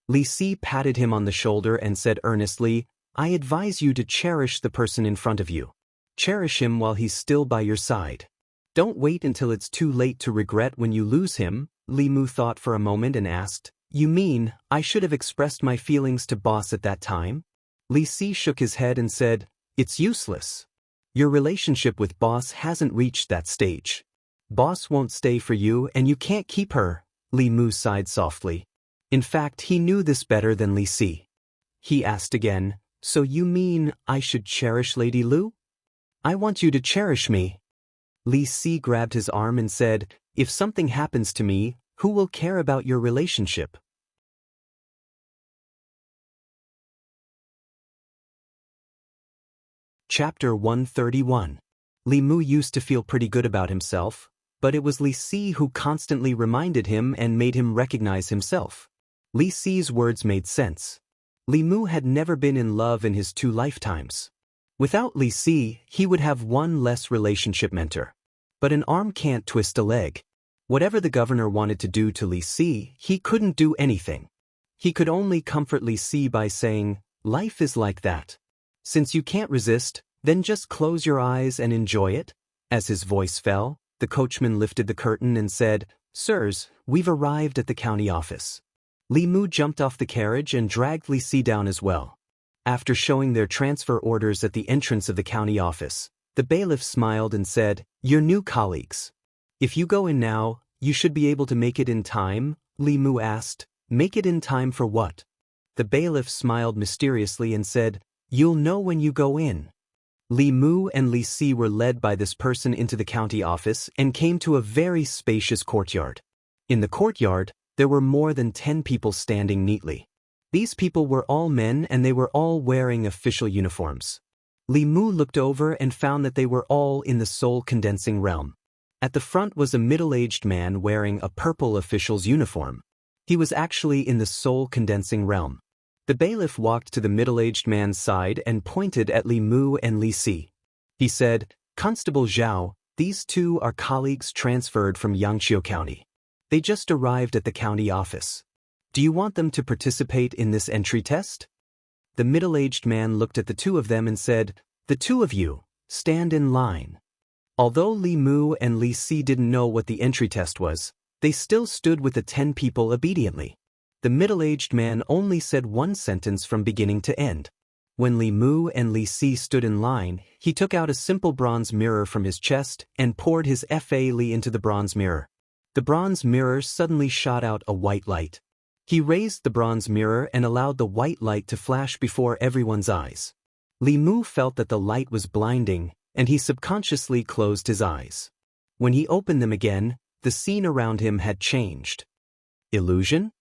Speaker 1: Li Si patted him on the shoulder and said earnestly, "I advise you to cherish the person in front of you. Cherish him while he's still by your side. Don't wait until it's too late to regret when you lose him." Li Mu thought for a moment and asked, "You mean I should have expressed my feelings to Boss at that time?" Li Si shook his head and said, "It's useless. Your relationship with Boss hasn't reached that stage. Boss won't stay for you and you can't keep her." Li Mu sighed softly. In fact, he knew this better than Li Si. He asked again, "So you mean I should cherish Lady Lu?" "I want you to cherish me." Li Si grabbed his arm and said, If something happens to me, who will care about your relationship? Chapter 131. Li Mu used to feel pretty good about himself, but it was Li Si who constantly reminded him and made him recognize himself. Li Si's words made sense. Li Mu had never been in love in his 2 lifetimes. Without Li Si, he would have one less relationship mentor. But an arm can't twist a leg. Whatever the governor wanted to do to Li Si, he couldn't do anything. He could only comfort Li Si by saying, "Life is like that. Since you can't resist, then just close your eyes and enjoy it." As his voice fell, the coachman lifted the curtain and said, "Sirs, we've arrived at the county office." Li Mu jumped off the carriage and dragged Li Si down as well. After showing their transfer orders at the entrance of the county office, the bailiff smiled and said, "Your new colleagues. If you go in now, you should be able to make it in time?" Li Mu asked. "Make it in time for what?" The bailiff smiled mysteriously and said, "You'll know when you go in." Li Mu and Li Si were led by this person into the county office and came to a very spacious courtyard. In the courtyard, there were more than 10 people standing neatly. These people were all men and they were all wearing official uniforms. Li Mu looked over and found that they were all in the soul condensing realm. At the front was a middle-aged man wearing a purple official's uniform. He was actually in the soul condensing realm. The bailiff walked to the middle-aged man's side and pointed at Li Mu and Li Si. He said, "Constable Zhao, these 2 are colleagues transferred from Yangqiu County. They just arrived at the county office. Do you want them to participate in this entry test?" The middle-aged man looked at the 2 of them and said, "The 2 of you, stand in line." Although Li Mu and Li Si didn't know what the entry test was, they still stood with the 10 people obediently. The middle-aged man only said one sentence from beginning to end. When Li Mu and Li Si stood in line, he took out a simple bronze mirror from his chest and poured his Fa Li into the bronze mirror. The bronze mirror suddenly shot out a white light. He raised the bronze mirror and allowed the white light to flash before everyone's eyes. Li Mu felt that the light was blinding, and he subconsciously closed his eyes. When he opened them again, the scene around him had changed. Illusion?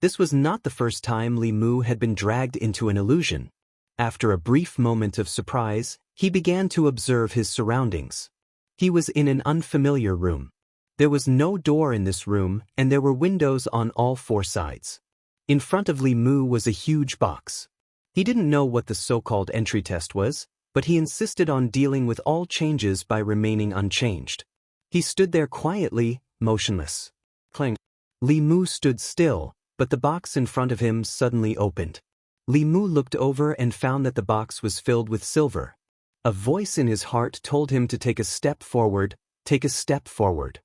Speaker 1: This was not the first time Li Mu had been dragged into an illusion. After a brief moment of surprise, he began to observe his surroundings. He was in an unfamiliar room. There was no door in this room, and there were windows on all 4 sides. In front of Li Mu was a huge box. He didn't know what the so-called entry test was, but he insisted on dealing with all changes by remaining unchanged. He stood there quietly, motionless. Clang. Li Mu stood still, but the box in front of him suddenly opened. Li Mu looked over and found that the box was filled with silver. A voice in his heart told him to take a step forward, take a step forward.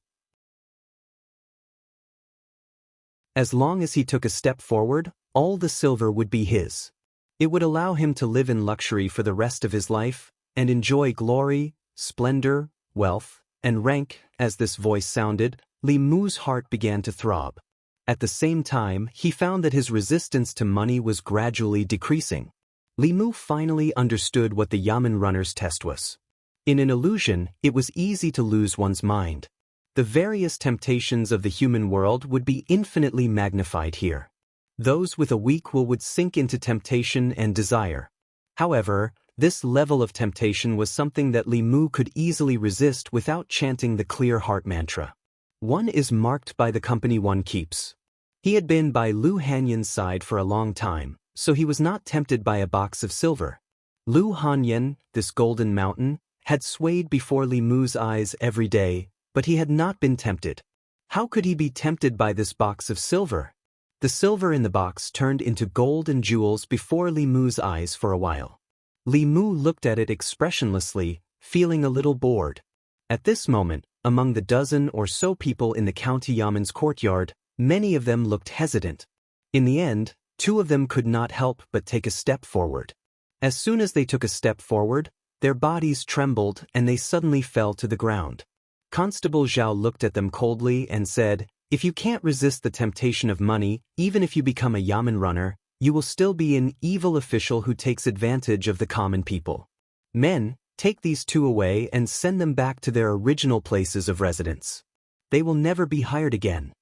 Speaker 1: As long as he took a step forward, all the silver would be his. It would allow him to live in luxury for the rest of his life, and enjoy glory, splendor, wealth, and rank. As this voice sounded, Li Mu's heart began to throb. At the same time, he found that his resistance to money was gradually decreasing. Li Mu finally understood what the Yamen runner's test was. In an illusion, it was easy to lose one's mind. The various temptations of the human world would be infinitely magnified here. Those with a weak will would sink into temptation and desire. However, this level of temptation was something that Li Mu could easily resist without chanting the clear heart mantra. One is marked by the company one keeps. He had been by Lu Hanyan's side for a long time, so he was not tempted by a box of silver. Lu Hanyan, this golden mountain, had swayed before Li Mu's eyes every day, but he had not been tempted. How could he be tempted by this box of silver? The silver in the box turned into gold and jewels before Li Mu's eyes for a while. Li Mu looked at it expressionlessly, feeling a little bored. At this moment, among the dozen or so people in the county Yamen's courtyard, many of them looked hesitant. In the end, 2 of them could not help but take a step forward. As soon as they took a step forward, their bodies trembled and they suddenly fell to the ground. Constable Zhao looked at them coldly and said, "If you can't resist the temptation of money, even if you become a Yamen runner, you will still be an evil official who takes advantage of the common people. Men, take these 2 away and send them back to their original places of residence." They will never be hired again.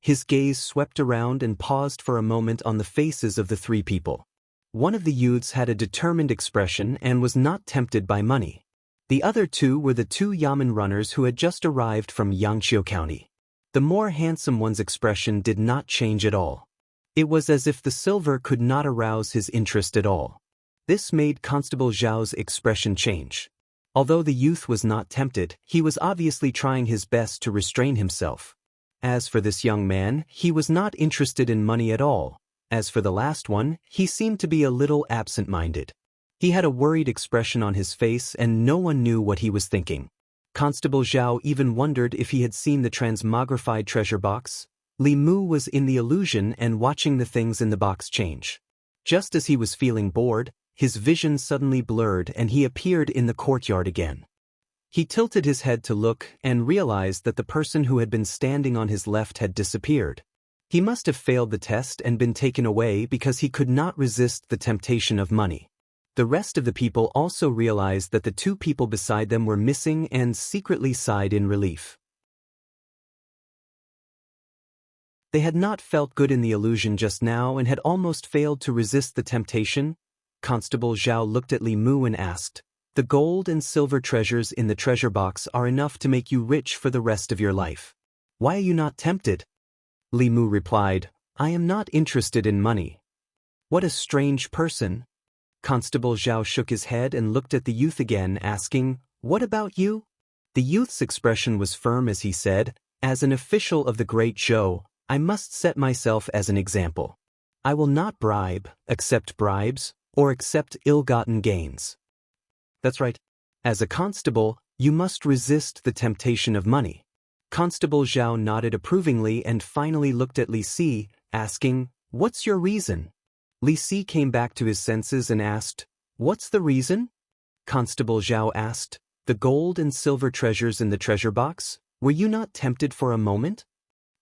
Speaker 1: His gaze swept around and paused for a moment on the faces of the three people. One of the youths had a determined expression and was not tempted by money. The other two were the two yamen runners who had just arrived from Yangqiu County. The more handsome one's expression did not change at all. It was as if the silver could not arouse his interest at all. This made Constable Zhao's expression change. Although the youth was not tempted, he was obviously trying his best to restrain himself. As for this young man, he was not interested in money at all. As for the last one, he seemed to be a little absent-minded. He had a worried expression on his face and no one knew what he was thinking. Constable Zhao even wondered if he had seen the transmogrified treasure box. Li Mu was in the illusion and watching the things in the box change. Just as he was feeling bored, his vision suddenly blurred and he appeared in the courtyard again. He tilted his head to look and realized that the person who had been standing on his left had disappeared. He must have failed the test and been taken away because he could not resist the temptation of money. The rest of the people also realized that the two people beside them were missing and secretly sighed in relief. They had not felt good in the illusion just now and had almost failed to resist the temptation. Constable Zhao looked at Li Mu and asked, "The gold and silver treasures in the treasure box are enough to make you rich for the rest of your life. Why are you not tempted?" Li Mu replied, "I am not interested in money." "What a strange person." Constable Zhao shook his head and looked at the youth again, asking, "What about you?" The youth's expression was firm as he said, "As an official of the Great Zhou, I must set myself as an example. I will not bribe, accept bribes, or accept ill-gotten gains." "That's right. As a constable, you must resist the temptation of money." Constable Zhao nodded approvingly and finally looked at Li Si, asking, "What's your reason?" Li Si came back to his senses and asked, "What's the reason?" Constable Zhao asked, "The gold and silver treasures in the treasure box, were you not tempted for a moment?"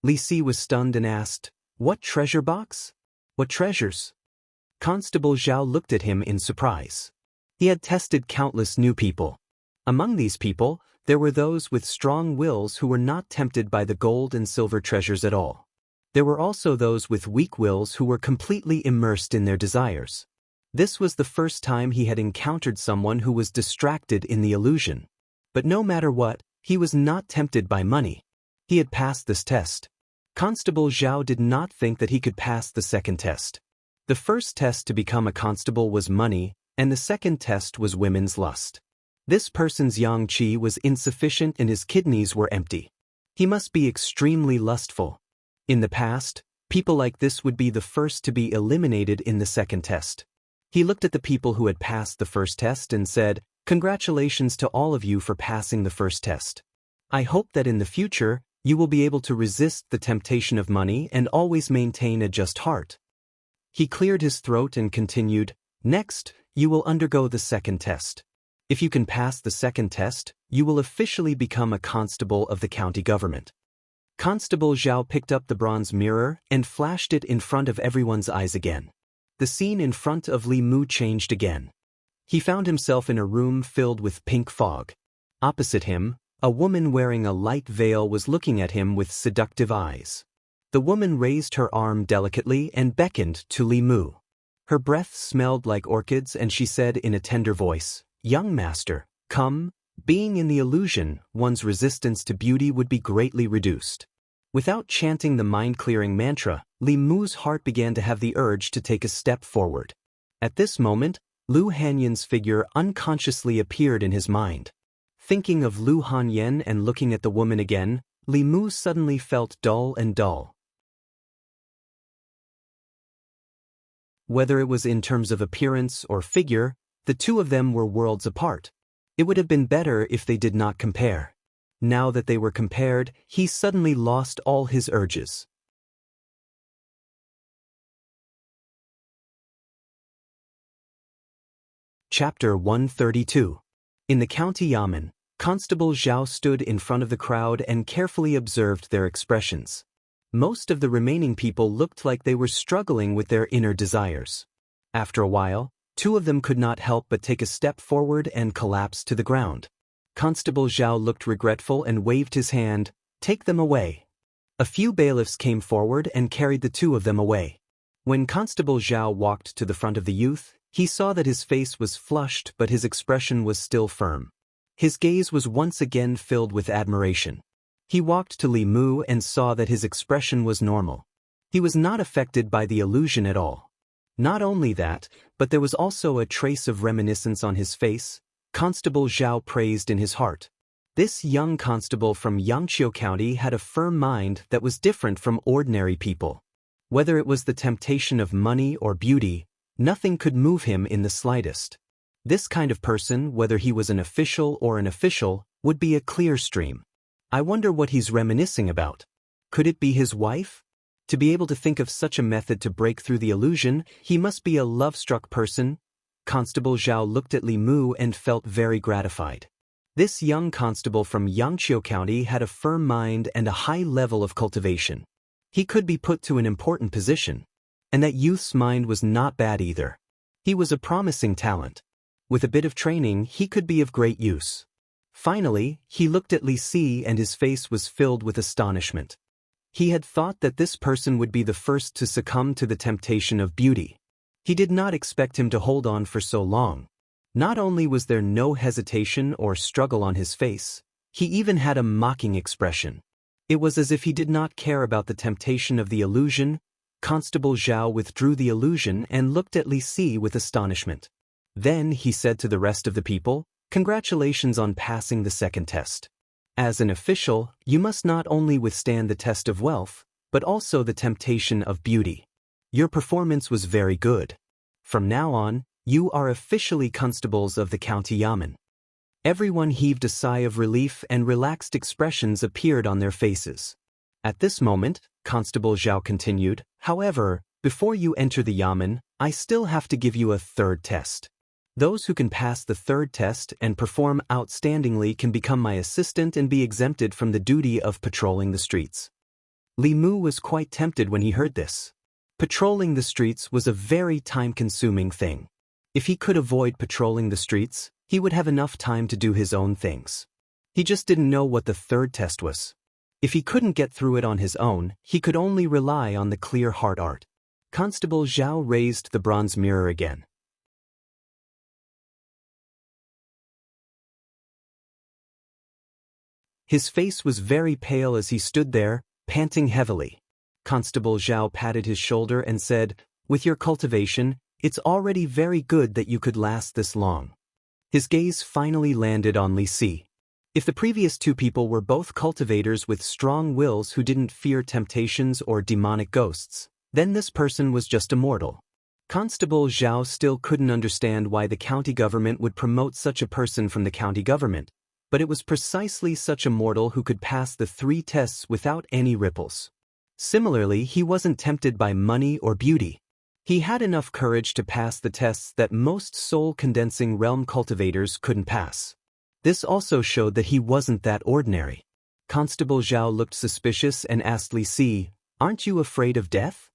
Speaker 1: Li Si was stunned and asked, "What treasure box? What treasures?" Constable Zhao looked at him in surprise. He had tested countless new people. Among these people, there were those with strong wills who were not tempted by the gold and silver treasures at all. There were also those with weak wills who were completely immersed in their desires. This was the first time he had encountered someone who was distracted in the illusion. But no matter what, he was not tempted by money. He had passed this test. Constable Zhao did not think that he could pass the second test. The first test to become a constable was money, and the second test was women's lust. This person's yang qi was insufficient and his kidneys were empty. He must be extremely lustful. In the past, people like this would be the first to be eliminated in the second test. He looked at the people who had passed the first test and said, "Congratulations to all of you for passing the first test. I hope that in the future, you will be able to resist the temptation of money and always maintain a just heart." He cleared his throat and continued, "Next, you will undergo the second test. If you can pass the second test, you will officially become a constable of the county government." Constable Zhao picked up the bronze mirror and flashed it in front of everyone's eyes again. The scene in front of Li Mu changed again. He found himself in a room filled with pink fog. Opposite him, a woman wearing a light veil was looking at him with seductive eyes. The woman raised her arm delicately and beckoned to Li Mu. Her breath smelled like orchids and she said in a tender voice, "Young master, come." Being in the illusion, one's resistance to beauty would be greatly reduced. Without chanting the mind-clearing mantra, Li Mu's heart began to have the urge to take a step forward. At this moment, Lu Hanyan's figure unconsciously appeared in his mind. Thinking of Lu Hanyan and looking at the woman again, Li Mu suddenly felt dull and dull. Whether it was in terms of appearance or figure, the two of them were worlds apart. It would have been better if they did not compare. Now that they were compared, he suddenly lost all his urges. Chapter 132. In the county yamen, Constable Zhao stood in front of the crowd and carefully observed their expressions. Most of the remaining people looked like they were struggling with their inner desires. After a while, two of them could not help but take a step forward and collapse to the ground. Constable Zhao looked regretful and waved his hand. Take them away. A few bailiffs came forward and carried the two of them away. When Constable Zhao walked to the front of the youth, he saw that his face was flushed but his expression was still firm. His gaze was once again filled with admiration. He walked to Li Mu and saw that his expression was normal. He was not affected by the illusion at all. Not only that, but there was also a trace of reminiscence on his face. Constable Zhao praised in his heart. This young constable from Xianxia County had a firm mind that was different from ordinary people. Whether it was the temptation of money or beauty, nothing could move him in the slightest. This kind of person, whether he was an official or an official, would be a clear stream. I wonder what he's reminiscing about. Could it be his wife? To be able to think of such a method to break through the illusion, he must be a love-struck person. Constable Zhao looked at Li Mu and felt very gratified. This young constable from Xianxia County had a firm mind and a high level of cultivation. He could be put to an important position. And that youth's mind was not bad either. He was a promising talent. With a bit of training, he could be of great use. Finally, he looked at Li Si and his face was filled with astonishment. He had thought that this person would be the first to succumb to the temptation of beauty. He did not expect him to hold on for so long. Not only was there no hesitation or struggle on his face, he even had a mocking expression. It was as if he did not care about the temptation of the illusion. Constable Zhao withdrew the illusion and looked at Li Si with astonishment. Then he said to the rest of the people, "Congratulations on passing the second test. As an official, you must not only withstand the test of wealth, but also the temptation of beauty. Your performance was very good. From now on, you are officially constables of the county yamen." Everyone heaved a sigh of relief and relaxed expressions appeared on their faces. At this moment, Constable Zhao continued, "However, before you enter the yamen, I still have to give you a third test. Those who can pass the third test and perform outstandingly can become my assistant and be exempted from the duty of patrolling the streets." Li Mu was quite tempted when he heard this. Patrolling the streets was a very time-consuming thing. If he could avoid patrolling the streets, he would have enough time to do his own things. He just didn't know what the third test was. If he couldn't get through it on his own, he could only rely on the clear heart art. Constable Zhao raised the bronze mirror again. His face was very pale as he stood there, panting heavily. Constable Zhao patted his shoulder and said, "With your cultivation, it's already very good that you could last this long." His gaze finally landed on Li Si. If the previous two people were both cultivators with strong wills who didn't fear temptations or demonic ghosts, then this person was just a mortal. Constable Zhao still couldn't understand why the county government would promote such a person from the county government, but it was precisely such a mortal who could pass the 3 tests without any ripples. Similarly, he wasn't tempted by money or beauty. He had enough courage to pass the tests that most soul-condensing realm cultivators couldn't pass. This also showed that he wasn't that ordinary. Constable Zhao looked suspicious and asked Li Si, "Aren't you afraid of death?"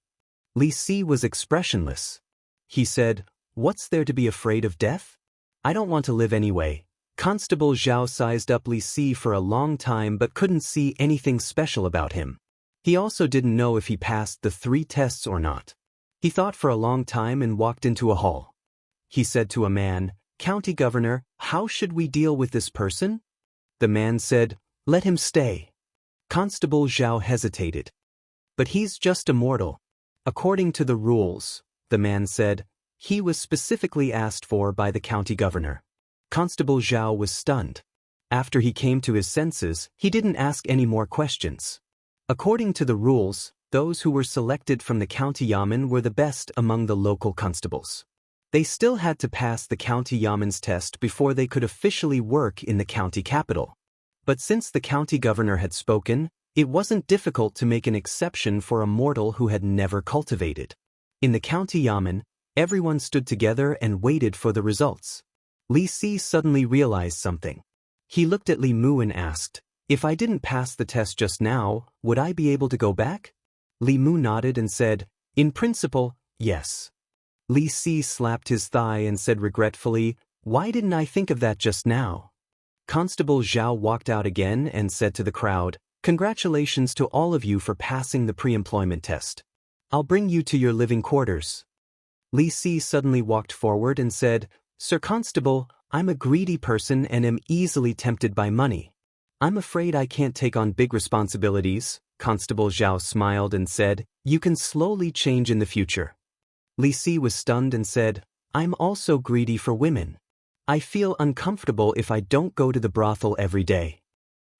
Speaker 1: Li Si was expressionless. He said, "What's there to be afraid of death? I don't want to live anyway." Constable Zhao sized up Li Si for a long time but couldn't see anything special about him. He also didn't know if he passed the 3 tests or not. He thought for a long time and walked into a hall. He said to a man, "County Governor, how should we deal with this person?" The man said, "Let him stay." Constable Zhao hesitated. "But he's just a mortal." "According to the rules," the man said, "he was specifically asked for by the county governor." Constable Zhao was stunned. After he came to his senses, he didn't ask any more questions. According to the rules, those who were selected from the county yamen were the best among the local constables. They still had to pass the county yamen's test before they could officially work in the county capital. But since the county governor had spoken, it wasn't difficult to make an exception for a mortal who had never cultivated. In the county yamen, everyone stood together and waited for the results. Li Si suddenly realized something. He looked at Li Mu and asked, "If I didn't pass the test just now, would I be able to go back?" Li Mu nodded and said, "In principle, yes." Li Si slapped his thigh and said regretfully, "Why didn't I think of that just now?" Constable Zhao walked out again and said to the crowd, Congratulations to all of you for passing the pre-employment test. I'll bring you to your living quarters. Li Si suddenly walked forward and said, Sir Constable, I'm a greedy person and am easily tempted by money. I'm afraid I can't take on big responsibilities. Constable Zhao smiled and said, You can slowly change in the future. Li Si was stunned and said, I'm also greedy for women. I feel uncomfortable if I don't go to the brothel every day.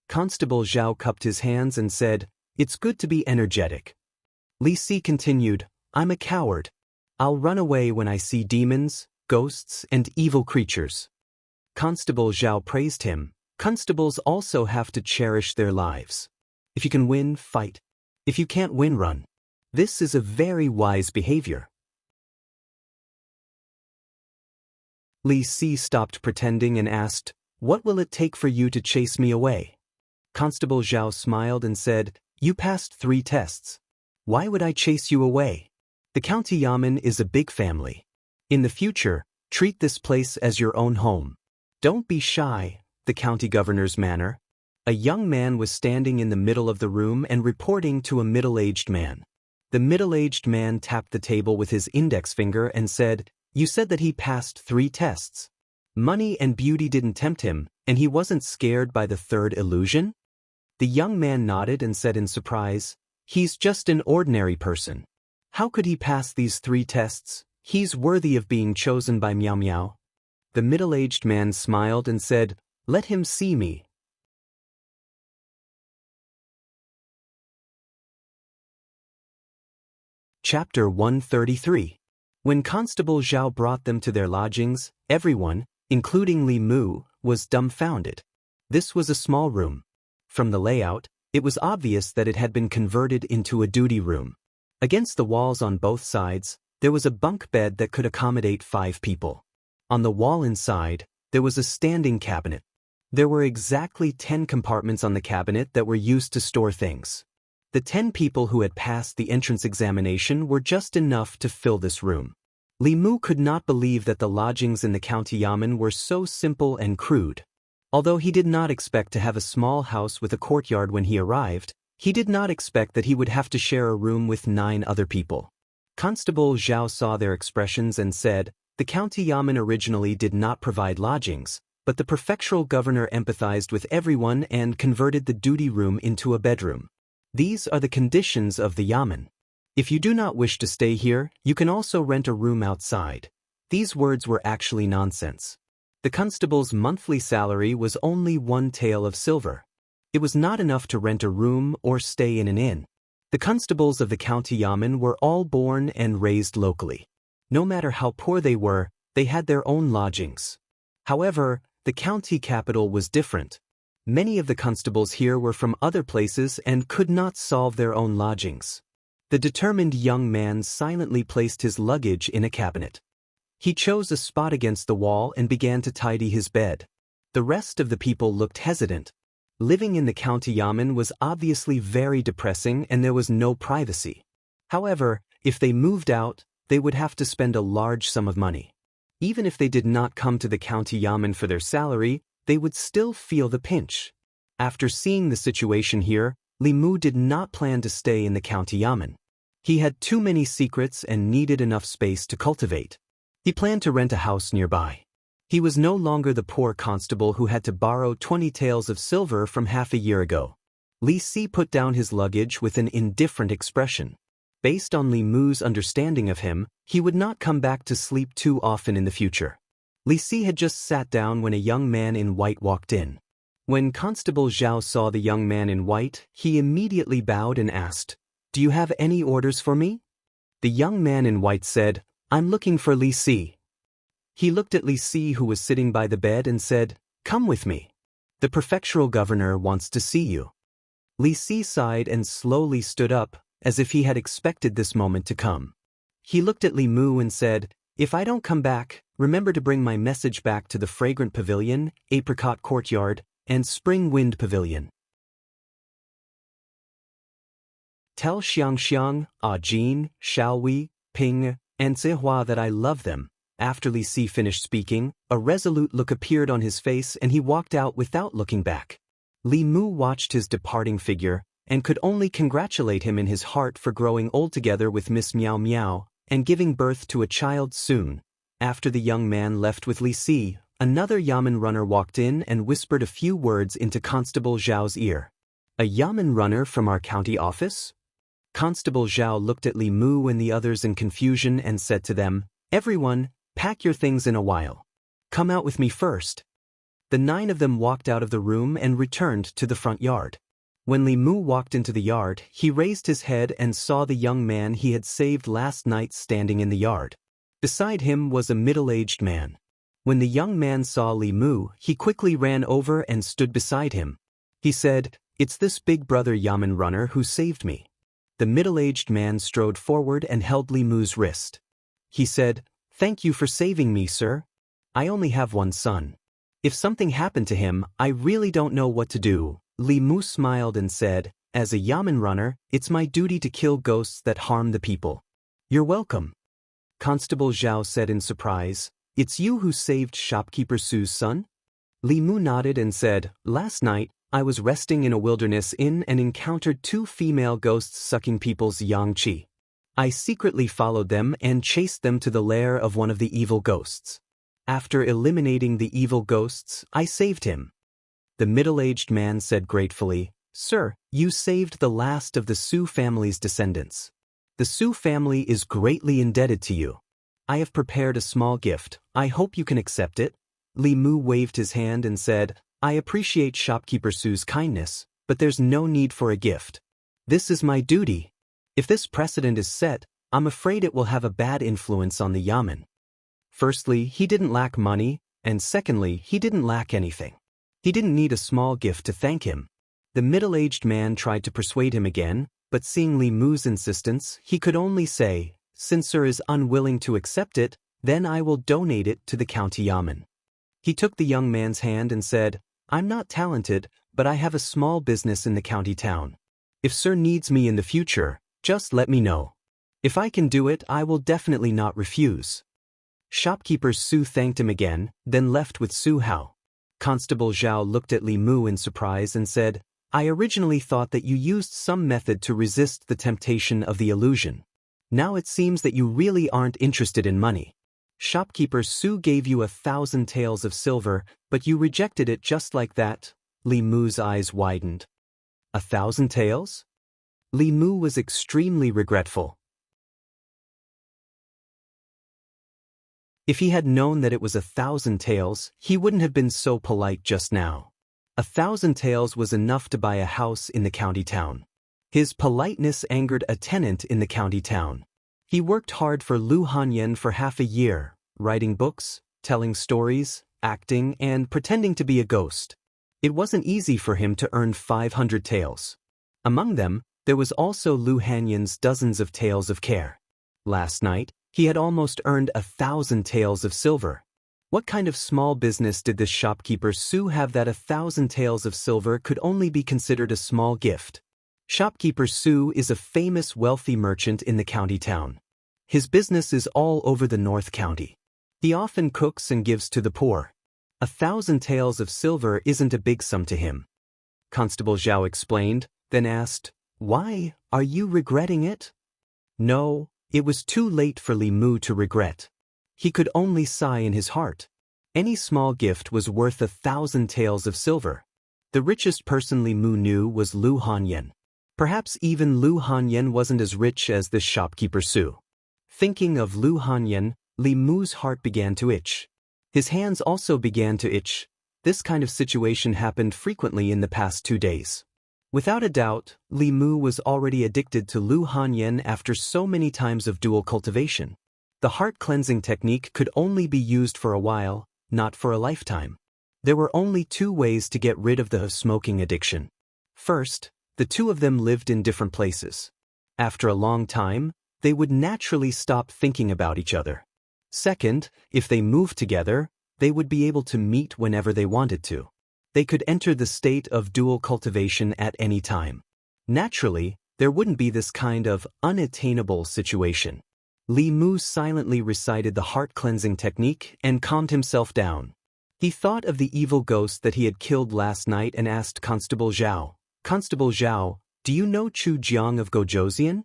Speaker 1: Constable Zhao cupped his hands and said, It's good to be energetic. Li Si continued, I'm a coward. I'll run away when I see demons, ghosts, and evil creatures. Constable Zhao praised him. Constables also have to cherish their lives. If you can win, fight. If you can't win, run. This is a very wise behavior. Li Si stopped pretending and asked, What will it take for you to chase me away? Constable Zhao smiled and said, You passed 3 tests. Why would I chase you away? The county yamen is a big family. In the future, treat this place as your own home. Don't be shy, the county governor's manner. A young man was standing in the middle of the room and reporting to a middle-aged man. The middle-aged man tapped the table with his index finger and said, You said that he passed 3 tests. Money and beauty didn't tempt him, and he wasn't scared by the 3rd illusion? The young man nodded and said in surprise, He's just an ordinary person. How could he pass these 3 tests? He's worthy of being chosen by Miao Miao. The middle-aged man smiled and said, Let him see me. Chapter 133. When Constable Zhao brought them to their lodgings, everyone, including Li Mu, was dumbfounded. This was a small room. From the layout, it was obvious that it had been converted into a duty room. Against the walls on both sides, there was a bunk bed that could accommodate 5 people. On the wall inside, there was a standing cabinet. There were exactly 10 compartments on the cabinet that were used to store things. The 10 people who had passed the entrance examination were just enough to fill this room. Li Mu could not believe that the lodgings in the county yamen were so simple and crude. Although he did not expect to have a small house with a courtyard when he arrived, he did not expect that he would have to share a room with 9 other people. Constable Zhao saw their expressions and said, The county yamen originally did not provide lodgings, but the prefectural governor empathized with everyone and converted the duty room into a bedroom. These are the conditions of the yamen. If you do not wish to stay here, you can also rent a room outside. These words were actually nonsense. The constable's monthly salary was only 1 tael of silver. It was not enough to rent a room or stay in an inn. The constables of the county yamen were all born and raised locally. No matter how poor they were, they had their own lodgings. However, the county capital was different. Many of the constables here were from other places and could not solve their own lodgings. The determined young man silently placed his luggage in a cabinet. He chose a spot against the wall and began to tidy his bed. The rest of the people looked hesitant. Living in the county yamen was obviously very depressing and there was no privacy. However, if they moved out, they would have to spend a large sum of money. Even if they did not come to the county yamen for their salary, they would still feel the pinch. After seeing the situation here, Li Mu did not plan to stay in the county yamen. He had too many secrets and needed enough space to cultivate. He planned to rent a house nearby. He was no longer the poor constable who had to borrow 20 taels of silver from half a year ago. Li Si put down his luggage with an indifferent expression. Based on Li Mu's understanding of him, he would not come back to sleep too often in the future. Li Si had just sat down when a young man in white walked in. When Constable Zhao saw the young man in white, he immediately bowed and asked, "Do you have any orders for me?" The young man in white said, "I'm looking for Li Si." He looked at Li Si, who was sitting by the bed, and said, "Come with me. The prefectural governor wants to see you." Li Si sighed and slowly stood up, as if he had expected this moment to come. He looked at Li Mu and said, "If I don't come back, remember to bring my message back to the Fragrant Pavilion, Apricot Courtyard, and Spring Wind Pavilion. Tell Xianxiang, Jin, Xiaowei, Ping, and Zihua that I love them." After Li Si finished speaking, a resolute look appeared on his face and he walked out without looking back. Li Mu watched his departing figure, and could only congratulate him in his heart for growing old together with Miss Miao Miao, and giving birth to a child soon. After the young man left with Li Si, another Yamen runner walked in and whispered a few words into Constable Zhao's ear. A Yamen runner from our county office? Constable Zhao looked at Li Mu and the others in confusion and said to them, "Everyone, pack your things in a while. Come out with me first." The 9 of them walked out of the room and returned to the front yard. When Li Mu walked into the yard, he raised his head and saw the young man he had saved last night standing in the yard. Beside him was a middle-aged man. When the young man saw Li Mu, he quickly ran over and stood beside him. He said, "It's this big brother Yamen runner who saved me." The middle-aged man strode forward and held Li Mu's wrist. He said, "Thank you for saving me, sir. I only have one son. If something happened to him, I really don't know what to do." Li Mu smiled and said, "As a Yamen runner, it's my duty to kill ghosts that harm the people." "You're welcome." Constable Zhao said in surprise, "It's you who saved shopkeeper Su's son?" Li Mu nodded and said, "Last night, I was resting in a wilderness inn and encountered 2 female ghosts sucking people's yang qi. I secretly followed them and chased them to the lair of one of the evil ghosts. After eliminating the evil ghosts, I saved him." The middle-aged man said gratefully, "Sir, you saved the last of the Su family's descendants. The Su family is greatly indebted to you. I have prepared a small gift. I hope you can accept it." Li Mu waved his hand and said, "I appreciate shopkeeper Su's kindness, but there's no need for a gift. This is my duty. If this precedent is set, I'm afraid it will have a bad influence on the Yamen." Firstly, he didn't lack money, and secondly, he didn't lack anything. He didn't need a small gift to thank him. The middle-aged man tried to persuade him again, but seeing Li Mu's insistence, he could only say, "Since sir is unwilling to accept it, then I will donate it to the county Yamen." He took the young man's hand and said, "I'm not talented, but I have a small business in the county town. If sir needs me in the future, just let me know. If I can do it, I will definitely not refuse." Shopkeeper Su thanked him again, then left with Su Hao. Constable Zhao looked at Li Mu in surprise and said, "I originally thought that you used some method to resist the temptation of the illusion. Now it seems that you really aren't interested in money. Shopkeeper Su gave you 1,000 taels of silver, but you rejected it just like that." Li Mu's eyes widened. 1,000 taels? Li Mu was extremely regretful. If he had known that it was 1,000 taels, he wouldn't have been so polite just now. 1,000 taels was enough to buy a house in the county town. His politeness angered a tenant in the county town. He worked hard for Lu Hanyan for half a year, writing books, telling stories, acting, and pretending to be a ghost. It wasn't easy for him to earn 500 taels. Among them, there was also Lu Hanyan's dozens of taels of care. Last night, he had almost earned 1,000 taels of silver. What kind of small business did this shopkeeper Su have that 1,000 taels of silver could only be considered a small gift? Shopkeeper Su is a famous wealthy merchant in the county town. His business is all over the North County. He often cooks and gives to the poor. 1,000 taels of silver isn't a big sum to him. Constable Zhao explained, then asked, "Why, are you regretting it?" No, it was too late for Li Mu to regret. He could only sigh in his heart. Any small gift was worth 1,000 taels of silver. The richest person Li Mu knew was Lu Hanyan. Perhaps even Lu Hanyan wasn't as rich as this shopkeeper Su. Thinking of Lu Hanyan, Li Mu's heart began to itch. His hands also began to itch. This kind of situation happened frequently in the past 2 days. Without a doubt, Li Mu was already addicted to Lu Hanyan after so many times of dual cultivation. The heart-cleansing technique could only be used for a while, not for a lifetime. There were only 2 ways to get rid of the smoking addiction. First, the 2 of them lived in different places. After a long time, they would naturally stop thinking about each other. Second, if they moved together, they would be able to meet whenever they wanted to. They could enter the state of dual cultivation at any time. Naturally, there wouldn't be this kind of unattainable situation. Li Mu silently recited the heart-cleansing technique and calmed himself down. He thought of the evil ghost that he had killed last night and asked Constable Zhao, "Constable Zhao, do you know Chu Jiang of Gojoseon?"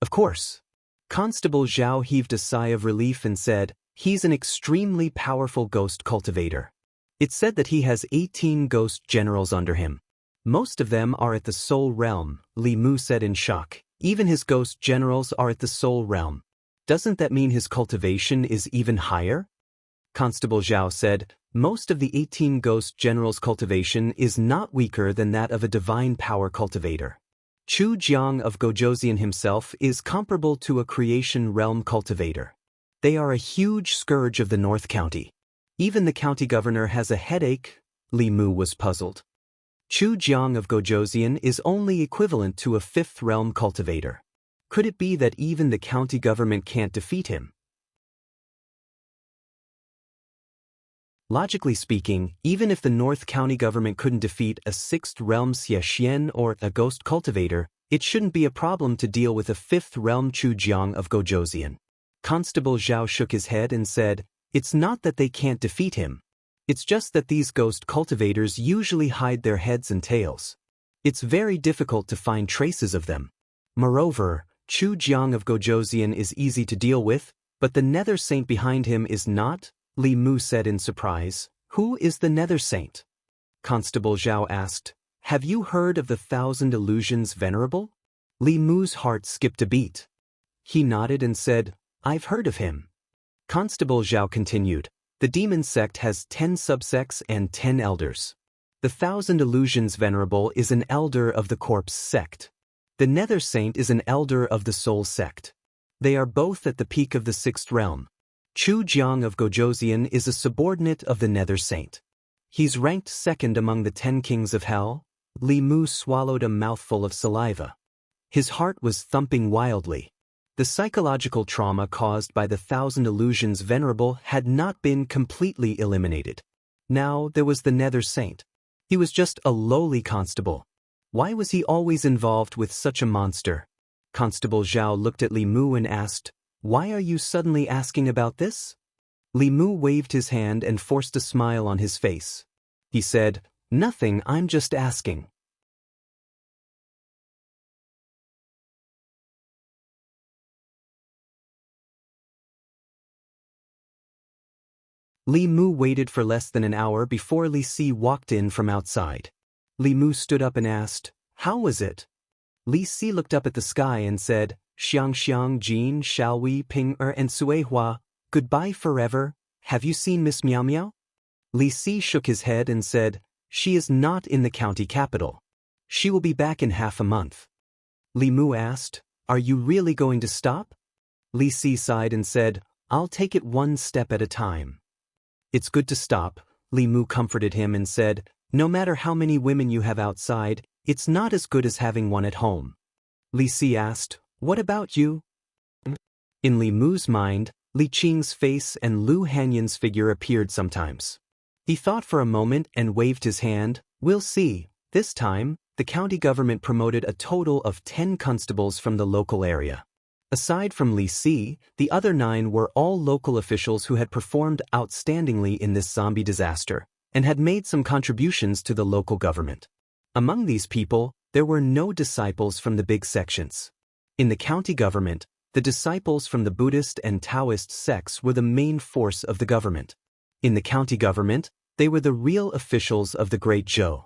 Speaker 1: "Of course." Constable Zhao heaved a sigh of relief and said, "He's an extremely powerful ghost cultivator. It's said that he has 18 ghost generals under him. Most of them are at the Soul Realm," Li Mu said in shock. "Even his ghost generals are at the Soul Realm. Doesn't that mean his cultivation is even higher?" Constable Zhao said, "Most of the 18 ghost generals' cultivation is not weaker than that of a divine power cultivator. Chu Jiang of Gojoseon himself is comparable to a creation realm cultivator. They are a huge scourge of the North County. Even the county governor has a headache." Li Mu was puzzled. Chu Jiang of Gojoseon is only equivalent to a fifth realm cultivator. Could it be that even the county government can't defeat him? Logically speaking, even if the North County government couldn't defeat a sixth realm Xiaxian or a ghost cultivator, it shouldn't be a problem to deal with a fifth realm Chu Jiang of Gojoseon. Constable Zhao shook his head and said, "It's not that they can't defeat him. It's just that these ghost cultivators usually hide their heads and tails. It's very difficult to find traces of them. Moreover, Chu Jiang of Gojoseon is easy to deal with, but the Nether Saint behind him is not," Li Mu said in surprise. "Who is the Nether Saint?" Constable Zhao asked. "Have you heard of the 1,000 Illusions Venerable?" Li Mu's heart skipped a beat. He nodded and said, "I've heard of him." Constable Zhao continued, "The demon sect has 10 subsects and 10 elders. The 1,000 Illusions Venerable is an elder of the Corpse sect. The Nether Saint is an elder of the Soul sect. They are both at the peak of the 6th realm. Chu Jiang of Gojoseon is a subordinate of the Nether Saint. He's ranked second among the 10 kings of hell." Li Mu swallowed a mouthful of saliva. His heart was thumping wildly. The psychological trauma caused by the 1,000 Illusions Venerable had not been completely eliminated. Now there was the Nether Saint. He was just a lowly constable. Why was he always involved with such a monster? Constable Zhao looked at Li Mu and asked, "Why are you suddenly asking about this?" Li Mu waved his hand and forced a smile on his face. He said, "Nothing, I'm just asking." Li Mu waited for less than an hour before Li Si walked in from outside. Li Mu stood up and asked, "How was it?" Li Si looked up at the sky and said, "Xiang Jin, shall we, Ping and Sui Hua, goodbye forever. Have you seen Miss Miao Miao?" Li Si shook his head and said, "She is not in the county capital. She will be back in half a month." Li Mu asked, "Are you really going to stop?" Li Si sighed and said, "I'll take it one step at a time." "It's good to stop," Li Mu comforted him and said, "No matter how many women you have outside, it's not as good as having one at home." Li Si asked, "What about you?" In Li Mu's mind, Li Qing's face and Lu Hanyan's figure appeared sometimes. He thought for a moment and waved his hand. "We'll see." This time, the county government promoted a total of 10 constables from the local area. Aside from Li Si, the other 9 were all local officials who had performed outstandingly in this zombie disaster and had made some contributions to the local government. Among these people, there were no disciples from the big sections. In the county government, the disciples from the Buddhist and Taoist sects were the main force of the government. In the county government, they were the real officials of the Great Zhou.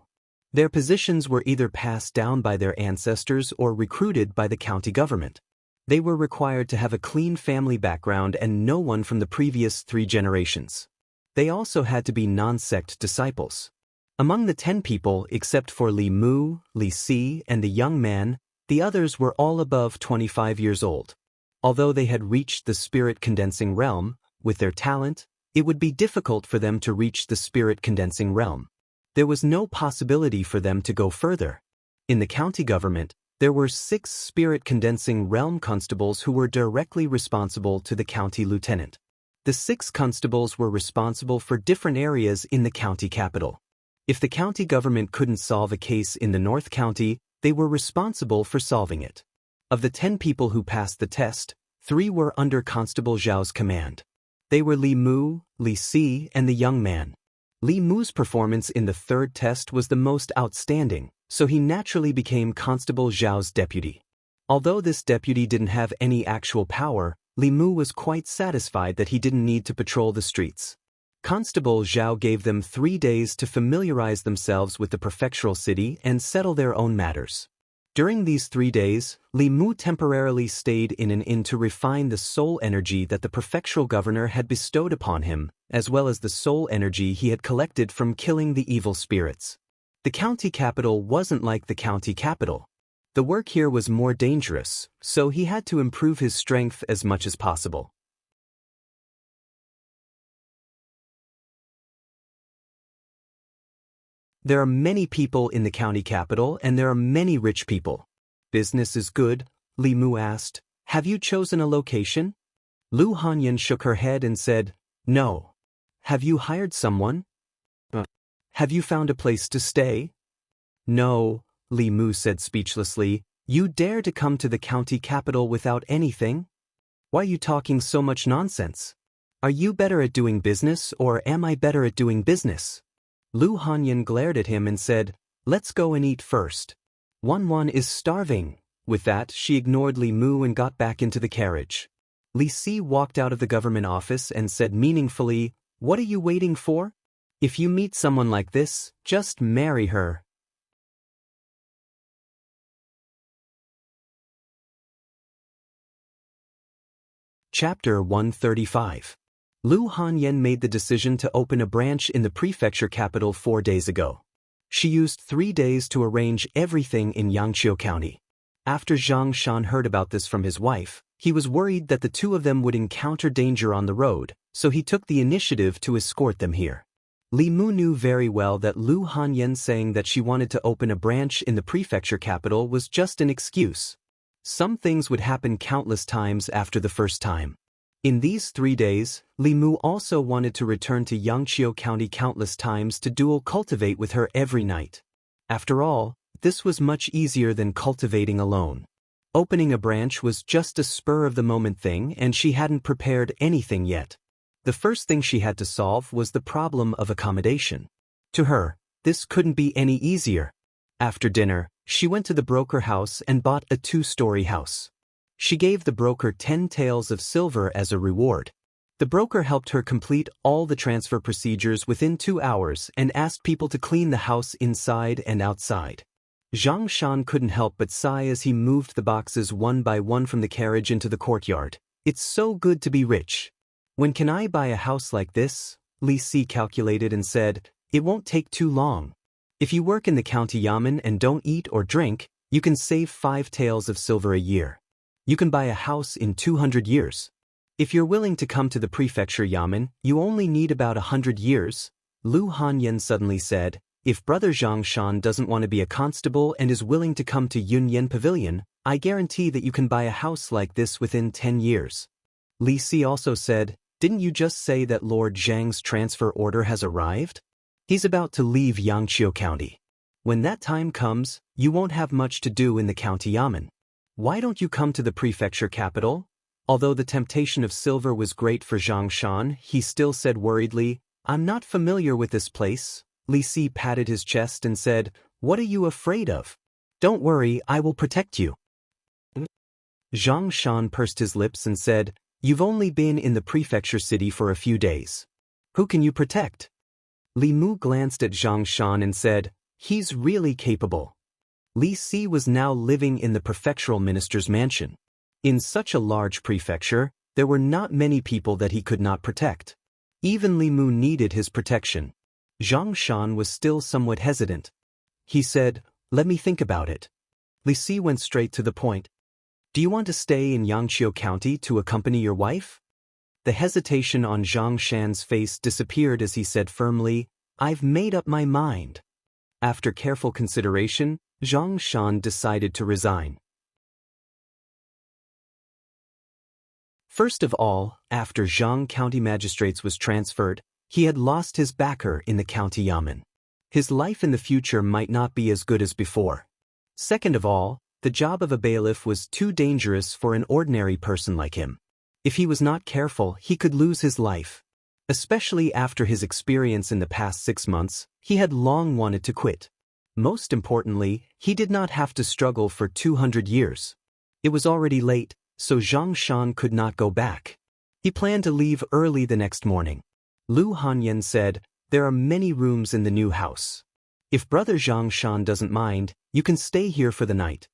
Speaker 1: Their positions were either passed down by their ancestors or recruited by the county government. They were required to have a clean family background and no one from the previous 3 generations. They also had to be non-sect disciples. Among the 10 people, except for Li Mu, Li Si, and the young man, the others were all above 25 years old. Although they had reached the spirit condensing realm, with their talent, it would be difficult for them to reach the spirit condensing realm. There was no possibility for them to go further. In the county government, there were 6 spirit condensing realm constables who were directly responsible to the county lieutenant. The 6 constables were responsible for different areas in the county capital. If the county government couldn't solve a case in the North County, they were responsible for solving it. Of the 10 people who passed the test, 3 were under Constable Zhao's command. They were Li Mu, Li Si, and the young man. Li Mu's performance in the third test was the most outstanding, so he naturally became Constable Zhao's deputy. Although this deputy didn't have any actual power, Li Mu was quite satisfied that he didn't need to patrol the streets. Constable Zhao gave them 3 days to familiarize themselves with the prefectural city and settle their own matters. During these 3 days, Li Mu temporarily stayed in an inn to refine the soul energy that the prefectural governor had bestowed upon him, as well as the soul energy he had collected from killing the evil spirits. The county capital wasn't like the county capital. The work here was more dangerous, so he had to improve his strength as much as possible. There are many people in the county capital and there are many rich people. Business is good, Li Mu asked. Have you chosen a location? Lu Hanyan shook her head and said, No. Have you hired someone? Have you found a place to stay? No, Li Mu said speechlessly. You dare to come to the county capital without anything? Why are you talking so much nonsense? Are you better at doing business or am I better at doing business? Lu Hanyan glared at him and said, Let's go and eat first. Wan is starving. With that, she ignored Li Mu and got back into the carriage. Li Si walked out of the government office and said meaningfully, What are you waiting for? If you meet someone like this, just marry her. Chapter 135. Lu Hanyan made the decision to open a branch in the prefecture capital 4 days ago. She used 3 days to arrange everything in Yangqiu County. After Zhang Shan heard about this from his wife, he was worried that the two of them would encounter danger on the road, so he took the initiative to escort them here. Li Mu knew very well that Lu Hanyan saying that she wanted to open a branch in the prefecture capital was just an excuse. Some things would happen countless times after the first time. In these 3 days, Li Mu also wanted to return to Yangqiu County countless times to dual cultivate with her every night. After all, this was much easier than cultivating alone. Opening a branch was just a spur-of-the-moment thing and she hadn't prepared anything yet. The first thing she had to solve was the problem of accommodation. To her, this couldn't be any easier. After dinner, she went to the broker house and bought a 2-story house. She gave the broker 10 taels of silver as a reward. The broker helped her complete all the transfer procedures within 2 hours and asked people to clean the house inside and outside. Zhang Shan couldn't help but sigh as he moved the boxes one by one from the carriage into the courtyard. It's so good to be rich. When can I buy a house like this? Li Si calculated and said, It won't take too long. If you work in the county yamen and don't eat or drink, you can save 5 taels of silver a year. You can buy a house in 200 years. If you're willing to come to the prefecture yamen, you only need about 100 years. Lu Hanyan suddenly said, If Brother Zhang Shan doesn't want to be a constable and is willing to come to Yunyan Pavilion, I guarantee that you can buy a house like this within 10 years. Li Si also said, Didn't you just say that Lord Zhang's transfer order has arrived? He's about to leave Yangqiu County. When that time comes, you won't have much to do in the county yamen. Why don't you come to the prefecture capital? Although the temptation of silver was great for Zhang Shan, he still said worriedly, I'm not familiar with this place. Li Si patted his chest and said, What are you afraid of? Don't worry, I will protect you. Zhang Shan pursed his lips and said, You've only been in the prefecture city for a few days. Who can you protect? Li Mu glanced at Zhang Shan and said, He's really capable. Li Si was now living in the prefectural minister's mansion. In such a large prefecture, there were not many people that he could not protect. Even Li Mu needed his protection. Zhang Shan was still somewhat hesitant. He said, Let me think about it. Li Si went straight to the point. Do you want to stay in Yangqiu County to accompany your wife? The hesitation on Zhang Shan's face disappeared as he said firmly, I've made up my mind. After careful consideration, Zhang Shan decided to resign. First of all, after Zhang County Magistrates was transferred, he had lost his backer in the county yamen. His life in the future might not be as good as before. Second of all, the job of a bailiff was too dangerous for an ordinary person like him. If he was not careful, he could lose his life. Especially after his experience in the past 6 months, he had long wanted to quit. Most importantly, he did not have to struggle for 200 years. It was already late, so Xianxia could not go back. He planned to leave early the next morning. Lu Hanyan said, "There are many rooms in the new house. If Brother Xianxia doesn't mind, you can stay here for the night."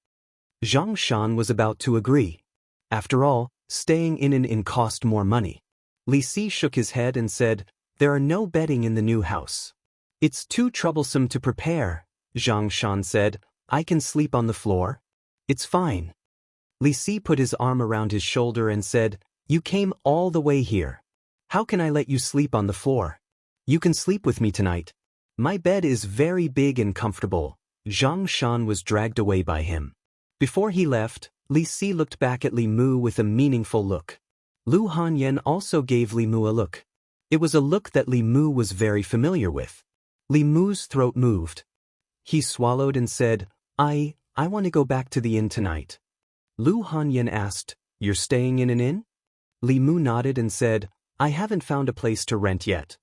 Speaker 1: Xianxia was about to agree. After all, staying in an inn cost more money. Li Si shook his head and said, "There are no bedding in the new house. It's too troublesome to prepare." Xianxia said, "I can sleep on the floor. It's fine." Li Si put his arm around his shoulder and said, "You came all the way here. How can I let you sleep on the floor? You can sleep with me tonight. My bed is very big and comfortable." Xianxia was dragged away by him. Before he left, Li Si looked back at Li Mu with a meaningful look. Lu Hanyan also gave Li Mu a look. It was a look that Li Mu was very familiar with. Li Mu's throat moved. He swallowed and said, I want to go back to the inn tonight." Lu Hanyan asked, "You're staying in an inn?" Li Mu nodded and said, "I haven't found a place to rent yet."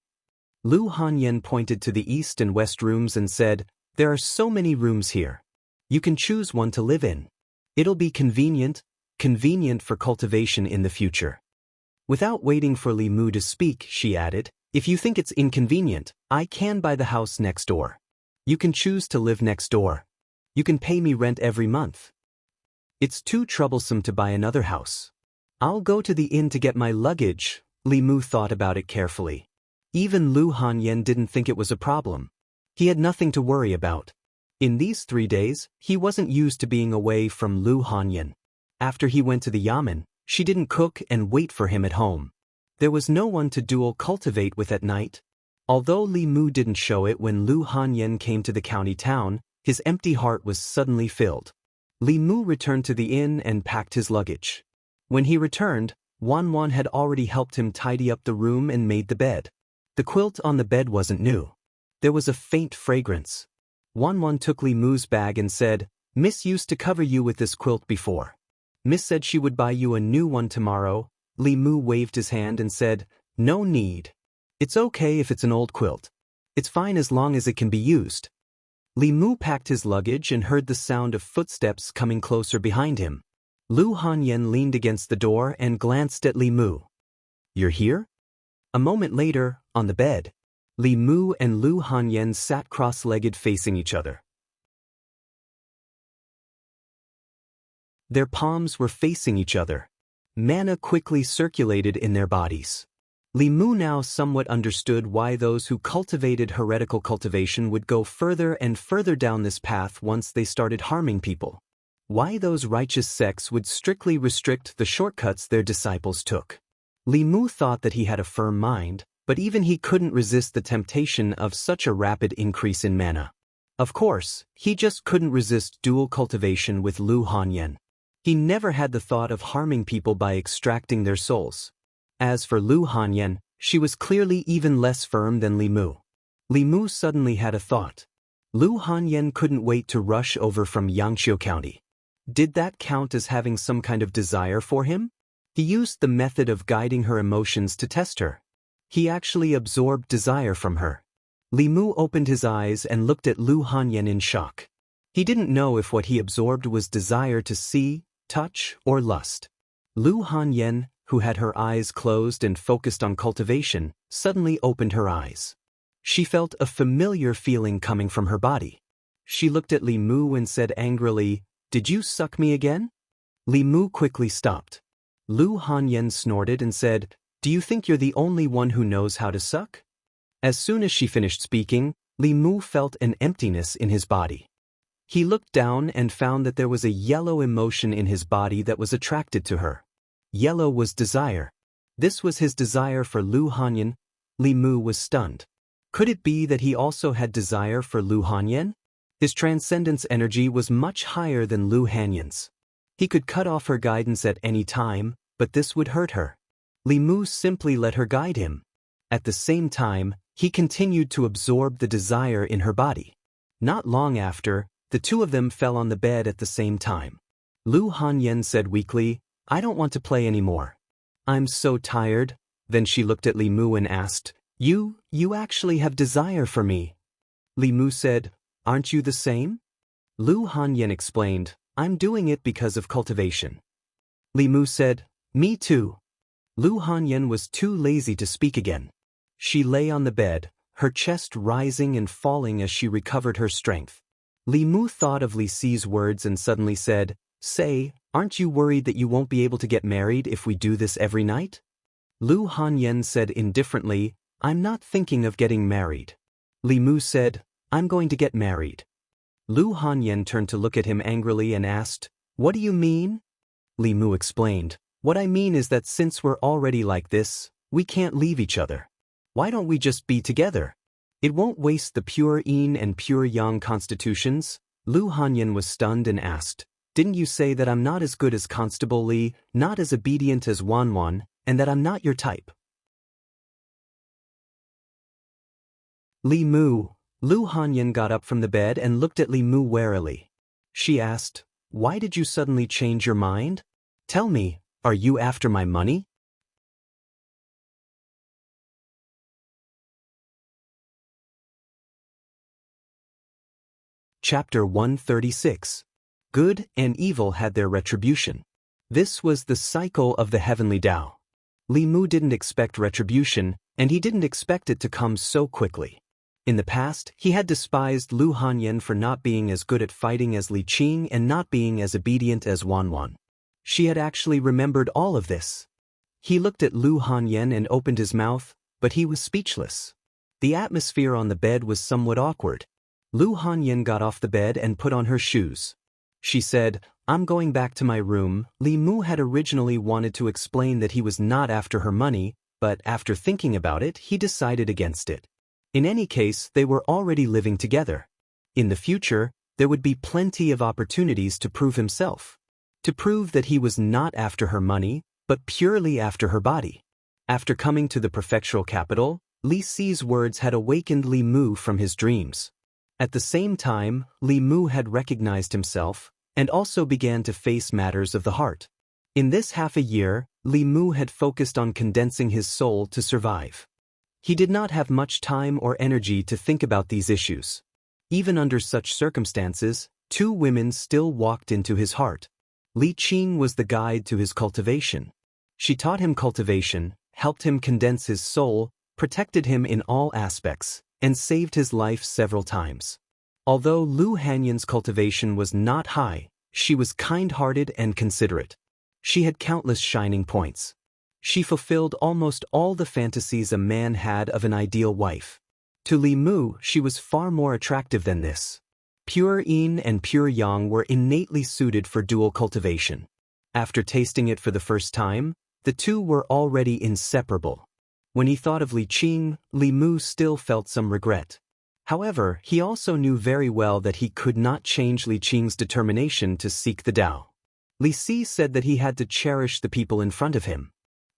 Speaker 1: Lu Hanyan pointed to the east and west rooms and said, "There are so many rooms here. You can choose one to live in. It'll be convenient for cultivation in the future." Without waiting for Li Mu to speak, she added, "If you think it's inconvenient, I can buy the house next door. You can choose to live next door. You can pay me rent every month. It's too troublesome to buy another house. I'll go to the inn to get my luggage." Li Mu thought about it carefully. Even Lu Hanyan didn't think it was a problem. He had nothing to worry about. In these 3 days, he wasn't used to being away from Lu Hanyan. After he went to the yamen, she didn't cook and wait for him at home. There was no one to dual cultivate with at night. Although Li Mu didn't show it when Lu Hanyan came to the county town, his empty heart was suddenly filled. Li Mu returned to the inn and packed his luggage. When he returned, Wan had already helped him tidy up the room and made the bed. The quilt on the bed wasn't new. There was a faint fragrance. Wan took Li Mu's bag and said, "Miss used to cover you with this quilt before. Miss said she would buy you a new one tomorrow." Li Mu waved his hand and said, "No need. It's okay if it's an old quilt. It's fine as long as it can be used." Li Mu packed his luggage and heard the sound of footsteps coming closer behind him. Lu Hanyan leaned against the door and glanced at Li Mu. "You're here?" A moment later, on the bed, Li Mu and Lu Hanyan sat cross-legged facing each other. Their palms were facing each other. Mana quickly circulated in their bodies. Li Mu now somewhat understood why those who cultivated heretical cultivation would go further and further down this path once they started harming people. Why those righteous sects would strictly restrict the shortcuts their disciples took. Li Mu thought that he had a firm mind, but even he couldn't resist the temptation of such a rapid increase in mana. Of course, he just couldn't resist dual cultivation with Lu Hanyan. He never had the thought of harming people by extracting their souls. As for Lu Hanyan, she was clearly even less firm than Li Mu. Li Mu suddenly had a thought. Lu Hanyan couldn't wait to rush over from Yangqiu County. Did that count as having some kind of desire for him? He used the method of guiding her emotions to test her. He actually absorbed desire from her. Li Mu opened his eyes and looked at Lu Hanyan in shock. He didn't know if what he absorbed was desire to see, touch, or lust. Lu Hanyan, who had her eyes closed and focused on cultivation, suddenly opened her eyes. She felt a familiar feeling coming from her body. She looked at Li Mu and said angrily, "Did you suck me again?" Li Mu quickly stopped. Lu Hanyan snorted and said, "Do you think you're the only one who knows how to suck?" As soon as she finished speaking, Li Mu felt an emptiness in his body. He looked down and found that there was a yellow emotion in his body that was attracted to her. Yellow was desire. This was his desire for Lu Hanyan. Li Mu was stunned. Could it be that he also had desire for Lu Hanyan? His transcendence energy was much higher than Lu Hanyan's. He could cut off her guidance at any time, but this would hurt her. Li Mu simply let her guide him. At the same time, he continued to absorb the desire in her body. Not long after, the two of them fell on the bed at the same time. Lu Hanyan said weakly, "I don't want to play anymore. I'm so tired." Then she looked at Li Mu and asked, You actually have desire for me? Li Mu said, Aren't you the same? Lu Hanyan explained, I'm doing it because of cultivation. Li Mu said, Me too. Lu Hanyan was too lazy to speak again. She lay on the bed, her chest rising and falling as she recovered her strength. Li Mu thought of Li Si's words and suddenly said, Say, aren't you worried that you won't be able to get married if we do this every night? Lu Hanyan said indifferently, I'm not thinking of getting married. Li Mu said, I'm going to get married. Lu Hanyan turned to look at him angrily and asked, What do you mean? Li Mu explained, What I mean is that since we're already like this, we can't leave each other. Why don't we just be together? It won't waste the pure yin and pure yang constitutions. Lu Hanyan was stunned and asked, Didn't you say that I'm not as good as Constable Li, not as obedient as Wan, and that I'm not your type? Li Mu. Lu Hanyan got up from the bed and looked at Li Mu warily. She asked, Why did you suddenly change your mind? Tell me, are you after my money? Chapter 136. Good and evil had their retribution. This was the cycle of the heavenly Tao. Li Mu didn't expect retribution, and he didn't expect it to come so quickly. In the past, he had despised Lu Hanyan for not being as good at fighting as Li Qing and not being as obedient as Wan. She had actually remembered all of this. He looked at Lu Hanyan and opened his mouth, but he was speechless. The atmosphere on the bed was somewhat awkward. Lu Hanyan got off the bed and put on her shoes. She said, I'm going back to my room. Li Mu had originally wanted to explain that he was not after her money, but after thinking about it, he decided against it. In any case, they were already living together. In the future, there would be plenty of opportunities to prove himself. To prove that he was not after her money, but purely after her body. After coming to the prefectural capital, Li Si's words had awakened Li Mu from his dreams. At the same time, Li Mu had recognized himself, and also began to face matters of the heart. In this half a year, Li Mu had focused on condensing his soul to survive. He did not have much time or energy to think about these issues. Even under such circumstances, two women still walked into his heart. Li Qing was the guide to his cultivation. She taught him cultivation, helped him condense his soul, protected him in all aspects, and saved his life several times. Although Lu Hanyan's cultivation was not high, she was kind-hearted and considerate. She had countless shining points. She fulfilled almost all the fantasies a man had of an ideal wife. To Li Mu, she was far more attractive than this. Pure yin and pure yang were innately suited for dual cultivation. After tasting it for the first time, the two were already inseparable. When he thought of Li Qing, Li Mu still felt some regret. However, he also knew very well that he could not change Li Qing's determination to seek the Tao. Li Si said that he had to cherish the people in front of him.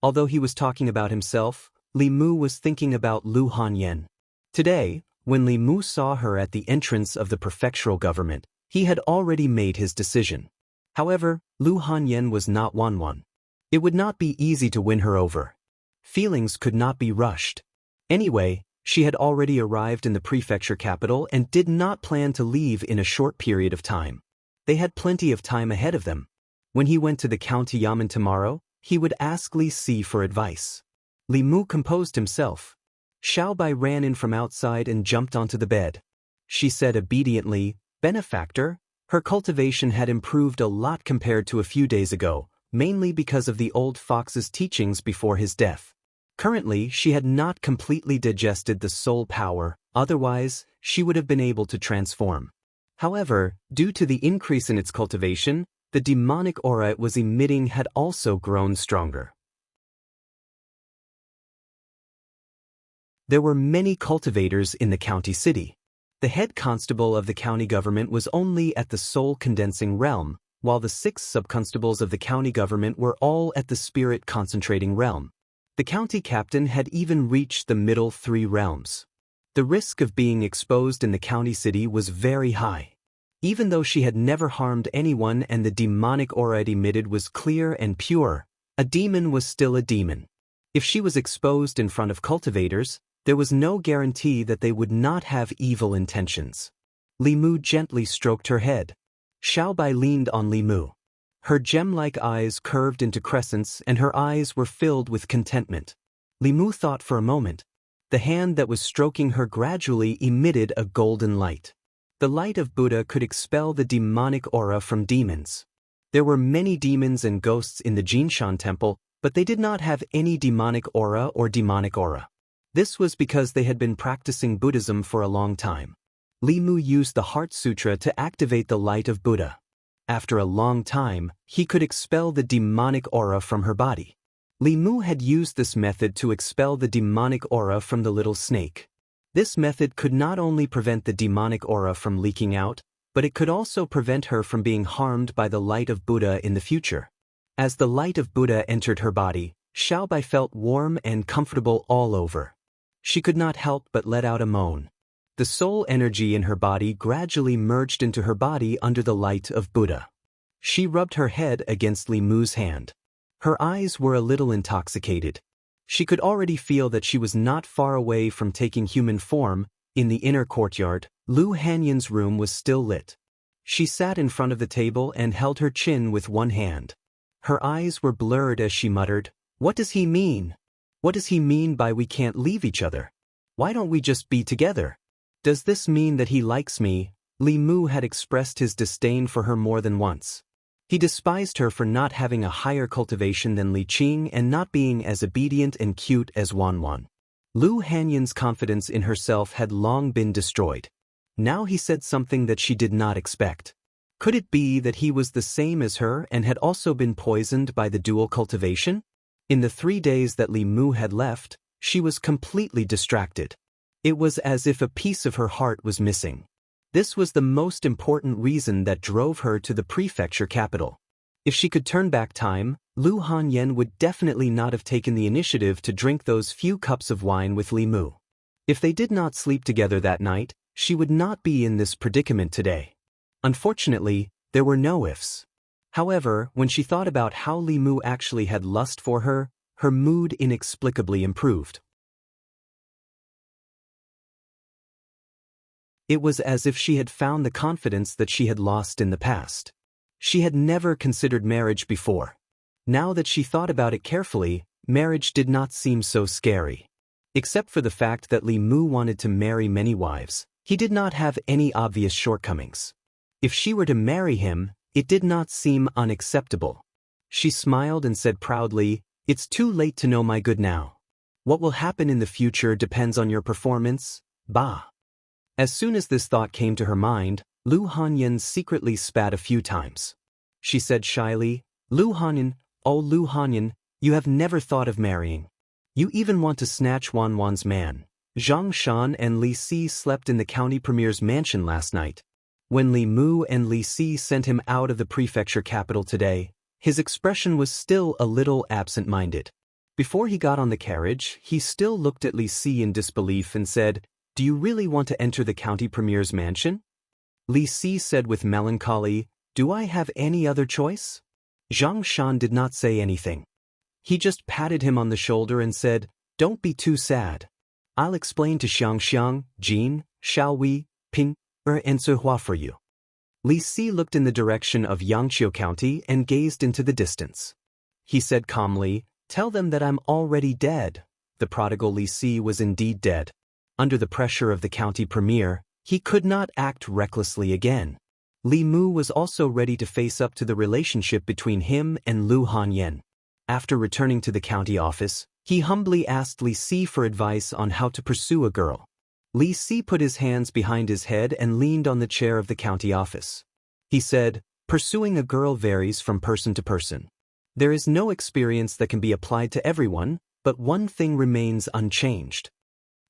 Speaker 1: Although he was talking about himself, Li Mu was thinking about Lu Hanyan. Today, when Li Mu saw her at the entrance of the prefectural government, he had already made his decision. However, Lu Hanyan was not Wan. It would not be easy to win her over. Feelings could not be rushed. Anyway, she had already arrived in the prefecture capital and did not plan to leave in a short period of time. They had plenty of time ahead of them. When he went to the county yamen tomorrow, he would ask Li Si for advice. Li Mu composed himself. Xiao Bai ran in from outside and jumped onto the bed. She said obediently, Benefactor, her cultivation had improved a lot compared to a few days ago, mainly because of the old fox's teachings before his death. Currently, she had not completely digested the soul power, otherwise, she would have been able to transform. However, due to the increase in its cultivation, the demonic aura it was emitting had also grown stronger. There were many cultivators in the county city. The head constable of the county government was only at the soul-condensing realm, while the 6 sub-constables of the county government were all at the spirit-concentrating realm. The county captain had even reached the middle 3 realms. The risk of being exposed in the county city was very high. Even though she had never harmed anyone and the demonic aura it emitted was clear and pure, a demon was still a demon. If she was exposed in front of cultivators, there was no guarantee that they would not have evil intentions. Li Mu gently stroked her head. Xiaobai leaned on Li Mu. Her gem-like eyes curved into crescents and her eyes were filled with contentment. Li Mu thought for a moment. The hand that was stroking her gradually emitted a golden light. The light of Buddha could expel the demonic aura from demons. There were many demons and ghosts in the Jinshan temple, but they did not have any demonic aura or demonic aura. This was because they had been practicing Buddhism for a long time. Li Mu used the Heart Sutra to activate the light of Buddha. After a long time, he could expel the demonic aura from her body. Li Mu had used this method to expel the demonic aura from the little snake. This method could not only prevent the demonic aura from leaking out, but it could also prevent her from being harmed by the light of Buddha in the future. As the light of Buddha entered her body, Xiaobai felt warm and comfortable all over. She could not help but let out a moan. The soul energy in her body gradually merged into her body under the light of Buddha. She rubbed her head against Li Mu's hand. Her eyes were a little intoxicated. She could already feel that she was not far away from taking human form. In the inner courtyard, Lu Hanyan's room was still lit. She sat in front of the table and held her chin with one hand. Her eyes were blurred as she muttered, "What does he mean? What does he mean by we can't leave each other? Why don't we just be together? Does this mean that he likes me?" Li Mu had expressed his disdain for her more than once. He despised her for not having a higher cultivation than Li Qing and not being as obedient and cute as Wan Wan. Lu Hanyan's confidence in herself had long been destroyed. Now he said something that she did not expect. Could it be that he was the same as her and had also been poisoned by the dual cultivation? In the 3 days that Li Mu had left, she was completely distracted. It was as if a piece of her heart was missing. This was the most important reason that drove her to the prefecture capital. If she could turn back time, Lu Hanyan would definitely not have taken the initiative to drink those few cups of wine with Li Mu. If they did not sleep together that night, she would not be in this predicament today. Unfortunately, there were no ifs. However, when she thought about how Li Mu actually had lust for her, her mood inexplicably improved. It was as if she had found the confidence that she had lost in the past. She had never considered marriage before. Now that she thought about it carefully, marriage did not seem so scary. Except for the fact that Li Mu wanted to marry many wives, he did not have any obvious shortcomings. If she were to marry him, it did not seem unacceptable. She smiled and said proudly, "It's too late to know my good now. What will happen in the future depends on your performance, bah." As soon as this thought came to her mind, Lu Hanyan secretly spat a few times. She said shyly, "Lu Hanyan, oh Lu Hanyan, you have never thought of marrying. You even want to snatch Wan Wan's man." Zhang Shan and Li Si slept in the county premier's mansion last night. When Li Mu and Li Si sent him out of the prefecture capital today, his expression was still a little absent-minded. Before he got on the carriage, he still looked at Li Si in disbelief and said, "Do you really want to enter the county premier's mansion?" Li Si said with melancholy, "Do I have any other choice?" Zhang Shan did not say anything. He just patted him on the shoulder and said, "Don't be too sad. I'll explain to Xianxia, Jin, Xiaohui, Ping, and Sihua for you." Li Si looked in the direction of Yangqiu County and gazed into the distance. He said calmly, "Tell them that I'm already dead." The prodigal Li Si was indeed dead. Under the pressure of the county premier, he could not act recklessly again. Li Mu was also ready to face up to the relationship between him and Lu Hanyan. After returning to the county office, he humbly asked Li Si for advice on how to pursue a girl. Li Si put his hands behind his head and leaned on the chair of the county office. He said, "Pursuing a girl varies from person to person. There is no experience that can be applied to everyone, but one thing remains unchanged."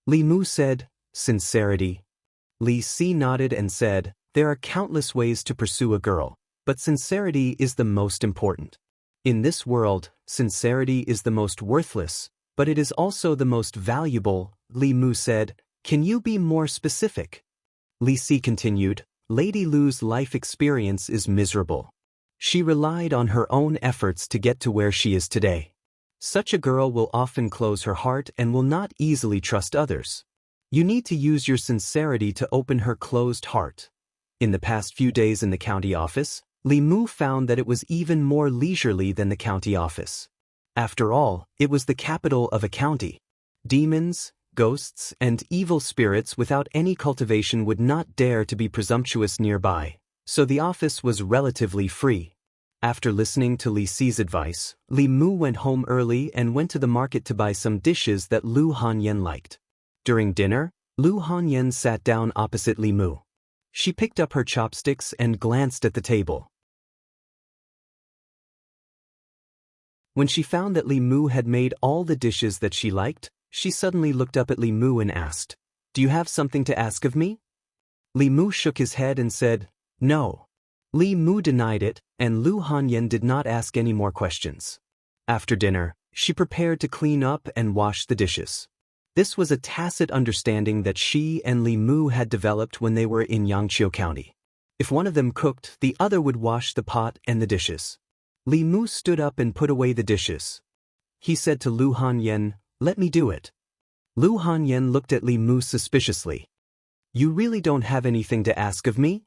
Speaker 1: Li Mu said, "Sincerity." Li Si nodded and said, "There are countless ways to pursue a girl, but sincerity is the most important. In this world, sincerity is the most worthless, but it is also the most valuable." Li Mu said, "Can you be more specific?" Li Si continued, "Lady Lu's life experience is miserable. She relied on her own efforts to get to where she is today. Such a girl will often close her heart and will not easily trust others. You need to use your sincerity to open her closed heart. In the past few days in the county office, Li Mu found that it was even more leisurely than the county office. After all, it was the capital of a county. Demons, ghosts, and evil spirits without any cultivation would not dare to be presumptuous nearby, so the office was relatively free. After listening to Li Si's advice, Li Mu went home early and went to the market to buy some dishes that Lu Hanyan liked. During dinner, Lu Hanyan sat down opposite Li Mu. She picked up her chopsticks and glanced at the table. When she found that Li Mu had made all the dishes that she liked, she suddenly looked up at Li Mu and asked, "Do you have something to ask of me?" Li Mu shook his head and said, "No." Li Mu denied it, and Lu Hanyan did not ask any more questions. After dinner, she prepared to clean up and wash the dishes. This was a tacit understanding that she and Li Mu had developed when they were in Yangqiu County. If one of them cooked, the other would wash the pot and the dishes. Li Mu stood up and put away the dishes. He said to Lu Hanyan, "Let me do it." Lu Hanyan looked at Li Mu suspiciously. "You really don't have anything to ask of me?"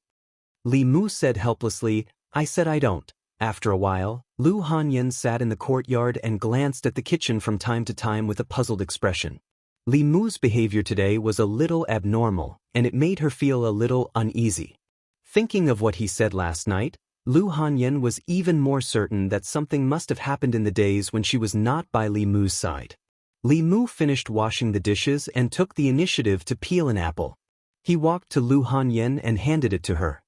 Speaker 1: Li Mu said helplessly, "I said I don't." After a while, Lu Hanyan sat in the courtyard and glanced at the kitchen from time to time with a puzzled expression. Li Mu's behavior today was a little abnormal, and it made her feel a little uneasy. Thinking of what he said last night, Lu Hanyan was even more certain that something must have happened in the days when she was not by Li Mu's side. Li Mu finished washing the dishes and took the initiative to peel an apple. He walked to Lu Hanyan and handed it to her.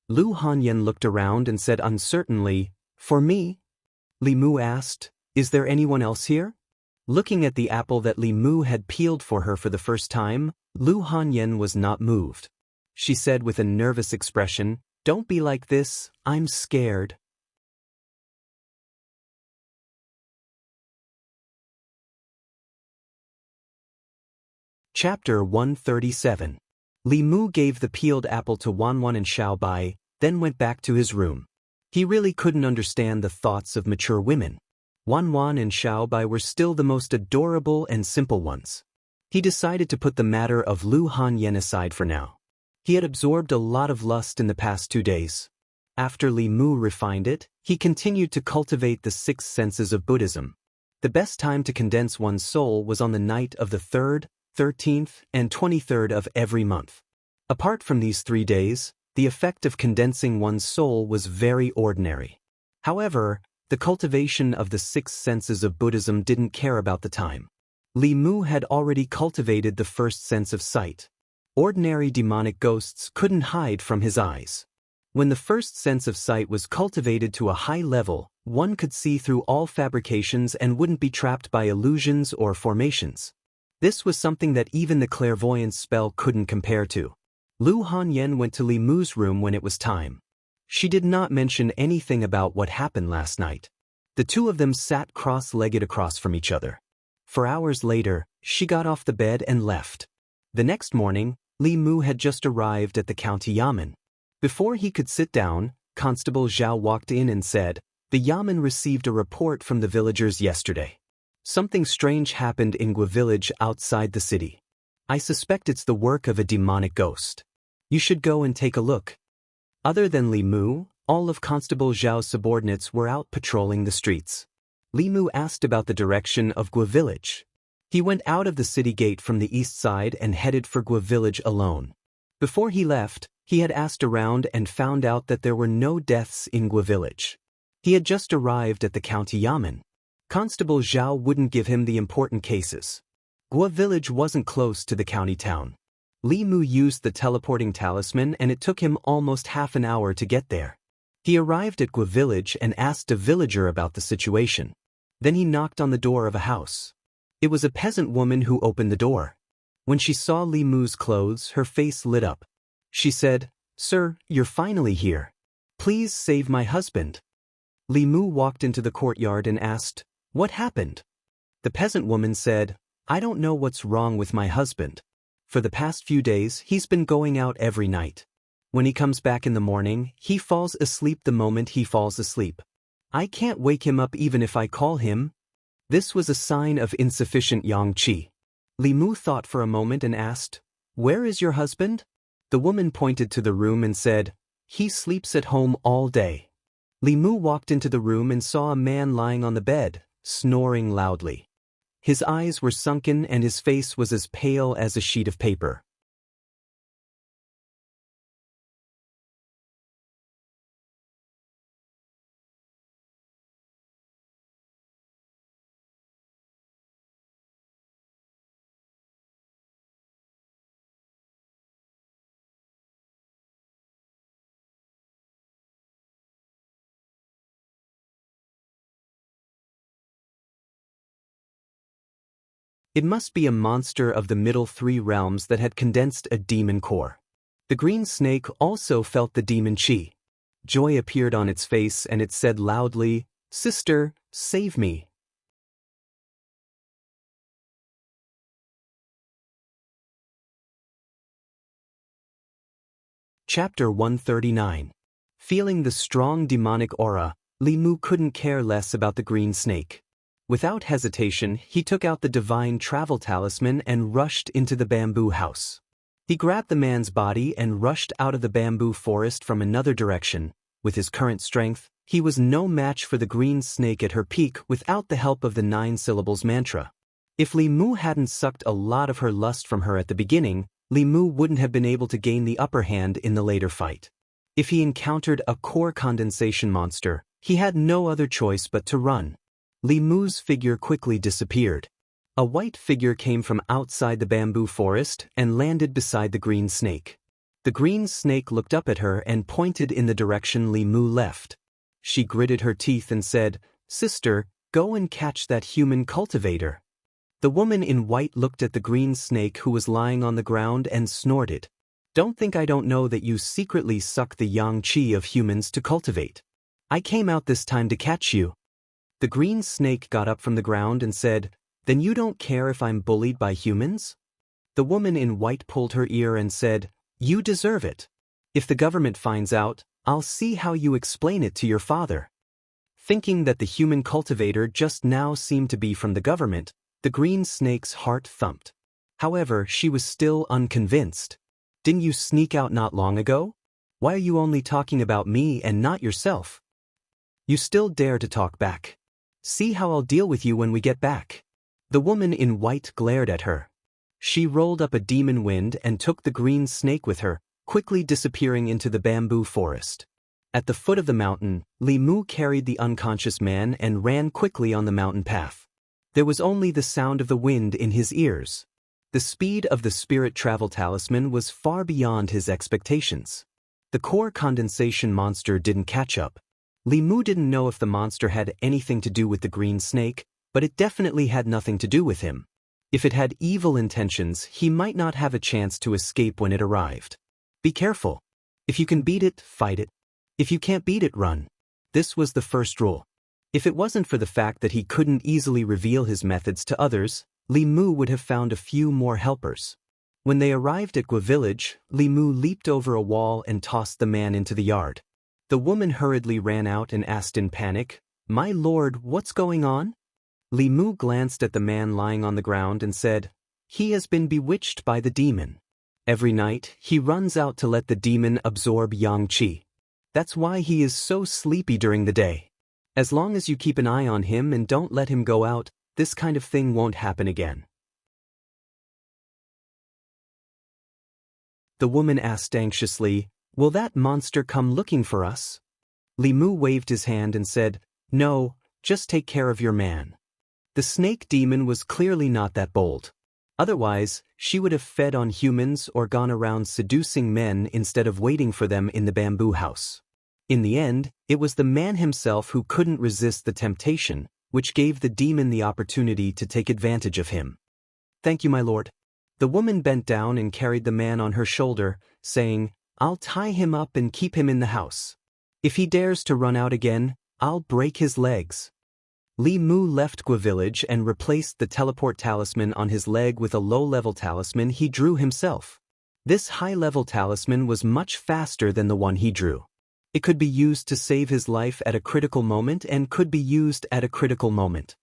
Speaker 1: Lu Hanyan looked around and said uncertainly, "For me?" Li Mu asked, "Is there anyone else here?" Looking at the apple that Li Mu had peeled for her for the first time, Lu Hanyan was not moved. She said with a nervous expression, "Don't be like this, I'm scared." Chapter 137. Li Mu gave the peeled apple to Wan and Xiaobai, then went back to his room. He really couldn't understand the thoughts of mature women. Wan and Xiaobai were still the most adorable and simple ones. He decided to put the matter of Lu Hanyan aside for now. He had absorbed a lot of lust in the past 2 days. After Li Mu refined it, he continued to cultivate the 6 senses of Buddhism. The best time to condense one's soul was on the night of the 3rd, 13th, and 23rd of every month. Apart from these 3 days, the effect of condensing one's soul was very ordinary. However, the cultivation of the 6 senses of Buddhism didn't care about the time. Li Mu had already cultivated the first sense of sight. Ordinary demonic ghosts couldn't hide from his eyes. When the first sense of sight was cultivated to a high level, one could see through all fabrications and wouldn't be trapped by illusions or formations. This was something that even the clairvoyance spell couldn't compare to. Lu Hanyan went to Li Mu's room when it was time. She did not mention anything about what happened last night. The two of them sat cross-legged across from each other. For hours later, she got off the bed and left. The next morning, Li Mu had just arrived at the county yamen. Before he could sit down, Constable Zhao walked in and said, "The yamen received a report from the villagers yesterday. Something strange happened in Gua village outside the city. I suspect it's the work of a demonic ghost. You should go and take a look." Other than Li Mu, all of Constable Zhao's subordinates were out patrolling the streets. Li Mu asked about the direction of Gua village. He went out of the city gate from the east side and headed for Gua village alone. Before he left, he had asked around and found out that there were no deaths in Gua village. He had just arrived at the county yamen. Constable Zhao wouldn't give him the important cases. Gua village wasn't close to the county town. Li Mu used the teleporting talisman and it took him almost half an hour to get there. He arrived at Gua village and asked a villager about the situation. Then he knocked on the door of a house. It was a peasant woman who opened the door. When she saw Li Mu's clothes, her face lit up. She said, "Sir, you're finally here. Please save my husband." Li Mu walked into the courtyard and asked, "What happened?" The peasant woman said, "I don't know what's wrong with my husband. For the past few days, he's been going out every night. When he comes back in the morning, he falls asleep the moment he falls asleep. I can't wake him up even if I call him." This was a sign of insufficient yang qi. Li Mu thought for a moment and asked, "Where is your husband?" The woman pointed to the room and said, "He sleeps at home all day." Li Mu walked into the room and saw a man lying on the bed, snoring loudly. His eyes were sunken and his face was as pale as a sheet of paper. It must be a monster of the middle three realms that had condensed a demon core. The green snake also felt the demon qi. Joy appeared on its face and it said loudly, "Sister, save me." Chapter 139. Feeling the strong demonic aura, Li Mu couldn't care less about the green snake. Without hesitation, he took out the divine travel talisman and rushed into the bamboo house. He grabbed the man's body and rushed out of the bamboo forest from another direction. With his current strength, he was no match for the green snake at her peak without the help of the 9 syllables mantra. If Li Mu hadn't sucked a lot of her lust from her at the beginning, Li Mu wouldn't have been able to gain the upper hand in the later fight. If he encountered a core condensation monster, he had no other choice but to run. Li Mu's figure quickly disappeared. A white figure came from outside the bamboo forest and landed beside the green snake. The green snake looked up at her and pointed in the direction Li Mu left. She gritted her teeth and said, "Sister, go and catch that human cultivator." The woman in white looked at the green snake who was lying on the ground and snorted. "Don't think I don't know that you secretly suck the yang qi of humans to cultivate. I came out this time to catch you." The green snake got up from the ground and said, "Then you don't care if I'm bullied by humans?" The woman in white pulled her ear and said, "You deserve it. If the government finds out, I'll see how you explain it to your father." Thinking that the human cultivator just now seemed to be from the government, the green snake's heart thumped. However, she was still unconvinced. "Didn't you sneak out not long ago? Why are you only talking about me and not yourself? You still dare to talk back? See how I'll deal with you when we get back." The woman in white glared at her. She rolled up a demon wind and took the green snake with her, quickly disappearing into the bamboo forest. At the foot of the mountain, Li Mu carried the unconscious man and ran quickly on the mountain path. There was only the sound of the wind in his ears. The speed of the spirit travel talisman was far beyond his expectations. The core condensation monster didn't catch up. Li Mu didn't know if the monster had anything to do with the green snake, but it definitely had nothing to do with him. If it had evil intentions, he might not have a chance to escape when it arrived. Be careful. If you can beat it, fight it. If you can't beat it, run. This was the first rule. If it wasn't for the fact that he couldn't easily reveal his methods to others, Li Mu would have found a few more helpers. When they arrived at Gua village, Li Mu leaped over a wall and tossed the man into the yard. The woman hurriedly ran out and asked in panic, "My lord, what's going on?" Li Mu glanced at the man lying on the ground and said, "He has been bewitched by the demon. Every night, he runs out to let the demon absorb yang qi. That's why he is so sleepy during the day. As long as you keep an eye on him and don't let him go out, this kind of thing won't happen again." The woman asked anxiously, "Will that monster come looking for us?" Li Mu waved his hand and said, "No, just take care of your man." The snake demon was clearly not that bold. Otherwise, she would have fed on humans or gone around seducing men instead of waiting for them in the bamboo house. In the end, it was the man himself who couldn't resist the temptation, which gave the demon the opportunity to take advantage of him. "Thank you, my lord." The woman bent down and carried the man on her shoulder, saying, "I'll tie him up and keep him in the house. If he dares to run out again, I'll break his legs." Li Mu left Gua village and replaced the teleport talisman on his leg with a low-level talisman he drew himself. This high-level talisman was much faster than the one he drew. It could be used to save his life at a critical moment and could be used at a critical moment.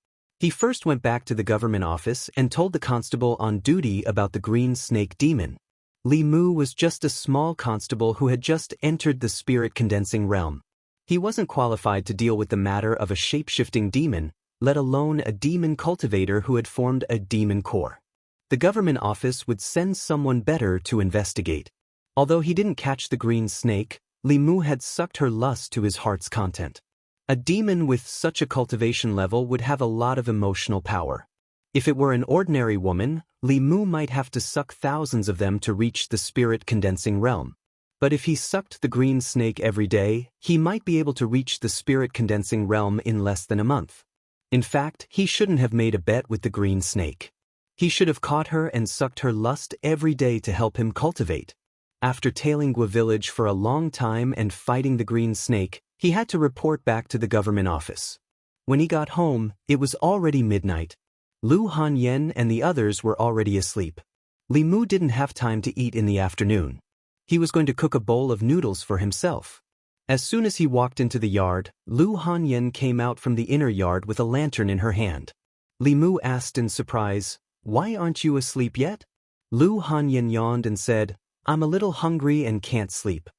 Speaker 1: He first went back to the government office and told the constable on duty about the green snake demon. Li Mu was just a small constable who had just entered the spirit-condensing realm. He wasn't qualified to deal with the matter of a shape-shifting demon, let alone a demon cultivator who had formed a demon core. The government office would send someone better to investigate. Although he didn't catch the green snake, Li Mu had sucked her lust to his heart's content. A demon with such a cultivation level would have a lot of emotional power. If it were an ordinary woman, Li Mu might have to suck thousands of them to reach the spirit-condensing realm. But if he sucked the green snake every day, he might be able to reach the spirit-condensing realm in less than a month. In fact, he shouldn't have made a bet with the green snake. He should have caught her and sucked her lust every day to help him cultivate. After tailing Gua village for a long time and fighting the green snake, he had to report back to the government office. When he got home, it was already midnight. Lu Hanyan and the others were already asleep. Li Mu didn't have time to eat in the afternoon. He was going to cook a bowl of noodles for himself. As soon as he walked into the yard, Lu Hanyan came out from the inner yard with a lantern in her hand. Li Mu asked in surprise, "Why aren't you asleep yet?" Lu Hanyan yawned and said, "I'm a little hungry and can't sleep.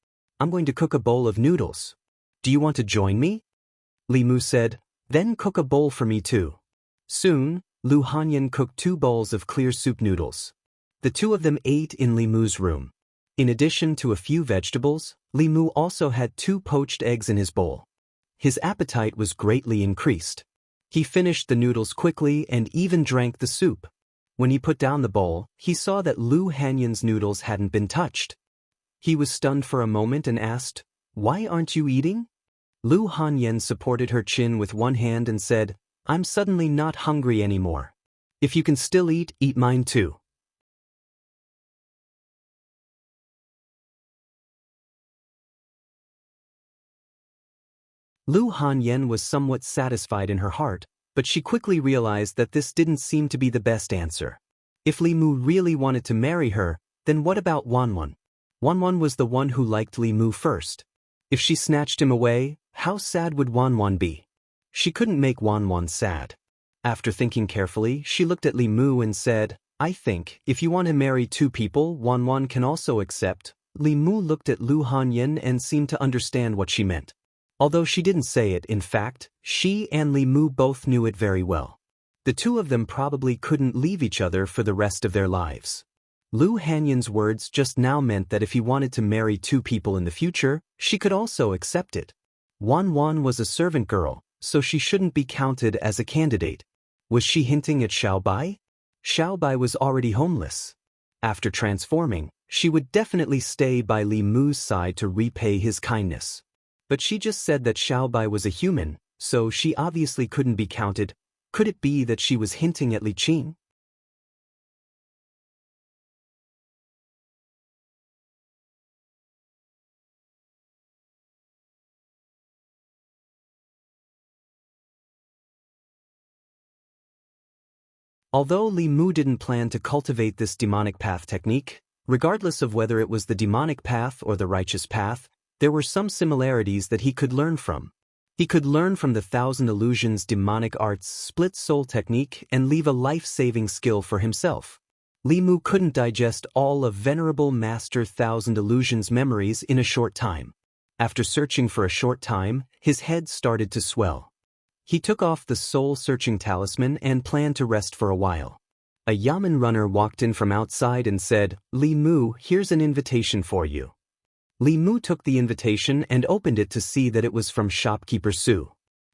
Speaker 1: I'm going to cook a bowl of noodles. Do you want to join me?" Li Mu said, "Then cook a bowl for me too." Soon, Lu Hanyan cooked 2 bowls of clear soup noodles. The 2 of them ate in Li Mu's room. In addition to a few vegetables, Li Mu also had 2 poached eggs in his bowl. His appetite was greatly increased. He finished the noodles quickly and even drank the soup. When he put down the bowl, he saw that Lu Hanyan's noodles hadn't been touched. He was stunned for a moment and asked, "Why aren't you eating?" Lu Hanyan supported her chin with one hand and said, "I'm suddenly not hungry anymore. If you can still eat, eat mine too." Lu Hanyan was somewhat satisfied in her heart, but she quickly realized that this didn't seem to be the best answer. If Li Mu really wanted to marry her, then what about Wanwan? Wanwan was the one who liked Li Mu first. If she snatched him away, how sad would Wanwan be? She couldn't make Wanwan sad. After thinking carefully, she looked at Li Mu and said, "I think, if you want to marry 2 people, Wanwan can also accept." Li Mu looked at Lu Hanyan and seemed to understand what she meant. Although she didn't say it, in fact, she and Li Mu both knew it very well. The 2 of them probably couldn't leave each other for the rest of their lives. Lu Hanyan's words just now meant that if he wanted to marry 2 people in the future, she could also accept it. Wanwan was a servant girl, so she shouldn't be counted as a candidate. Was she hinting at Xiaobai? Xiaobai was already homeless. After transforming, she would definitely stay by Li Mu's side to repay his kindness. But she just said that Xiaobai was a human, so she obviously couldn't be counted. Could it be that she was hinting at Li Qing? Although Li Mu didn't plan to cultivate this demonic path technique, regardless of whether it was the demonic path or the righteous path, there were some similarities that he could learn from. He could learn from the Thousand Illusions demonic art's split soul technique and leave a life-saving skill for himself. Li Mu couldn't digest all of Venerable Master Thousand Illusions' memories in a short time. After searching for a short time, his head started to swell. He took off the soul-searching talisman and planned to rest for a while. A Yamen runner walked in from outside and said, "Li Mu, here's an invitation for you." Li Mu took the invitation and opened it to see that it was from shopkeeper Su.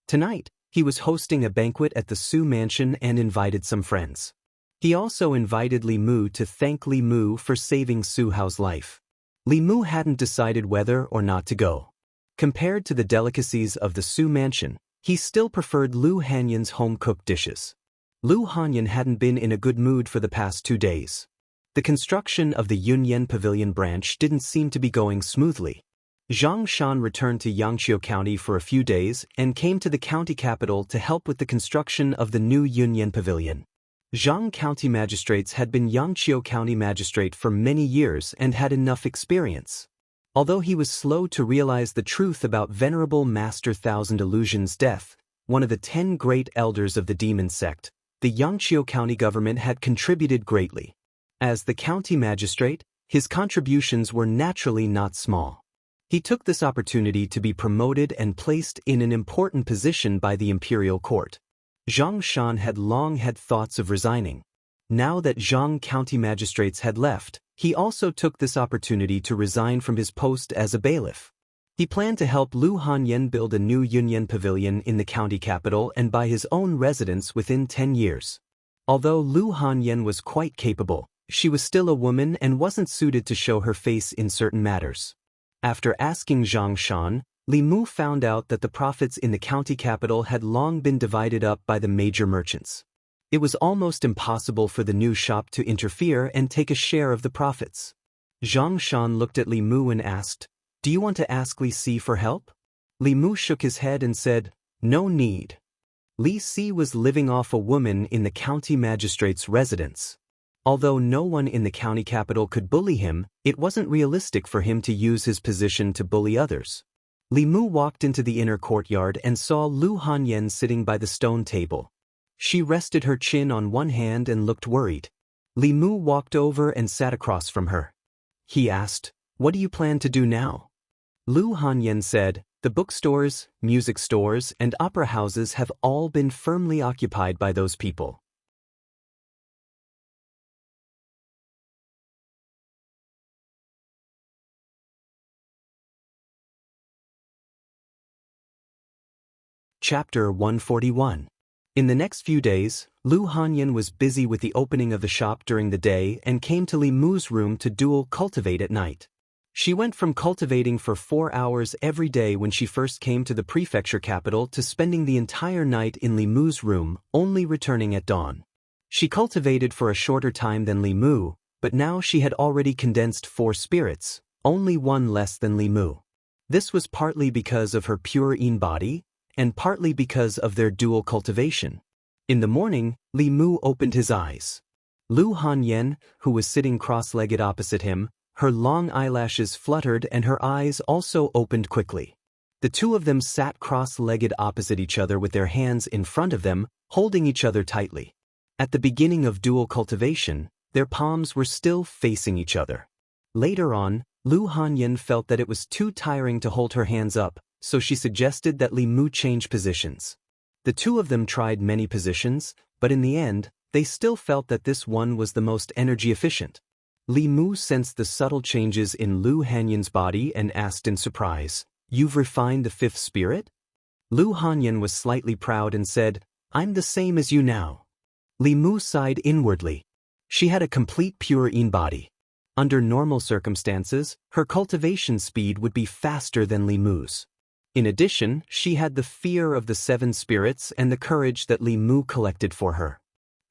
Speaker 1: Tonight, he was hosting a banquet at the Su mansion and invited some friends. He also invited Li Mu to thank Li Mu for saving Su Hao's life. Li Mu hadn't decided whether or not to go. Compared to the delicacies of the Su mansion, he still preferred Lu Hanyan's home-cooked dishes. Lu Hanyan hadn't been in a good mood for the past 2 days. The construction of the Yunyan Pavilion branch didn't seem to be going smoothly. Zhang Shan returned to Yangqiu County for a few days and came to the county capital to help with the construction of the new Yunyan Pavilion. Zhang County magistrates had been Yangqiu County magistrate for many years and had enough experience. Although he was slow to realize the truth about Venerable Master Thousand Illusions' death, one of the 10 great elders of the demon sect, the Yangqiu County government had contributed greatly. As the county magistrate, his contributions were naturally not small. He took this opportunity to be promoted and placed in an important position by the imperial court. Zhang Shan had long had thoughts of resigning. Now that Zhang County magistrates had left, he also took this opportunity to resign from his post as a bailiff. He planned to help Lu Hanyan build a new Yunyan pavilion in the county capital and buy his own residence within 10 years. Although Lu Hanyan was quite capable, she was still a woman and wasn't suited to show her face in certain matters. After asking Zhang Shan, Li Mu found out that the profits in the county capital had long been divided up by the major merchants. It was almost impossible for the new shop to interfere and take a share of the profits. Zhang Shan looked at Li Mu and asked, "Do you want to ask Li Si for help?" Li Mu shook his head and said, "No need." Li Si was living off a woman in the county magistrate's residence. Although no one in the county capital could bully him, it wasn't realistic for him to use his position to bully others. Li Mu walked into the inner courtyard and saw Lu Hanyan sitting by the stone table. She rested her chin on one hand and looked worried. Li Mu walked over and sat across from her. He asked, "What do you plan to do now?" Lu Hanyan said, "The bookstores, music stores, and opera houses have all been firmly occupied by those people." Chapter 141. In the next few days, Lu Hanyan was busy with the opening of the shop during the day and came to Li Mu's room to dual cultivate at night. She went from cultivating for 4 hours every day when she first came to the prefecture capital to spending the entire night in Li Mu's room, only returning at dawn. She cultivated for a shorter time than Li Mu, but now she had already condensed 4 spirits, only one less than Li Mu. This was partly because of her pure yin body, and partly because of their dual cultivation. In the morning, Li Mu opened his eyes. Lu Hanyan, who was sitting cross-legged opposite him, her long eyelashes fluttered and her eyes also opened quickly. The two of them sat cross-legged opposite each other with their hands in front of them, holding each other tightly. At the beginning of dual cultivation, their palms were still facing each other. Later on, Lu Hanyan felt that it was too tiring to hold her hands up, so she suggested that Li Mu change positions. The two of them tried many positions, but in the end, they still felt that this one was the most energy efficient. Li Mu sensed the subtle changes in Lu Hanyan's body and asked in surprise, "You've refined the 5th spirit?" Lu Hanyan was slightly proud and said, "I'm the same as you now." Li Mu sighed inwardly. She had a complete pure yin body. Under normal circumstances, her cultivation speed would be faster than Li Mu's. In addition, she had the fear of the 7 spirits and the courage that Li Mu collected for her.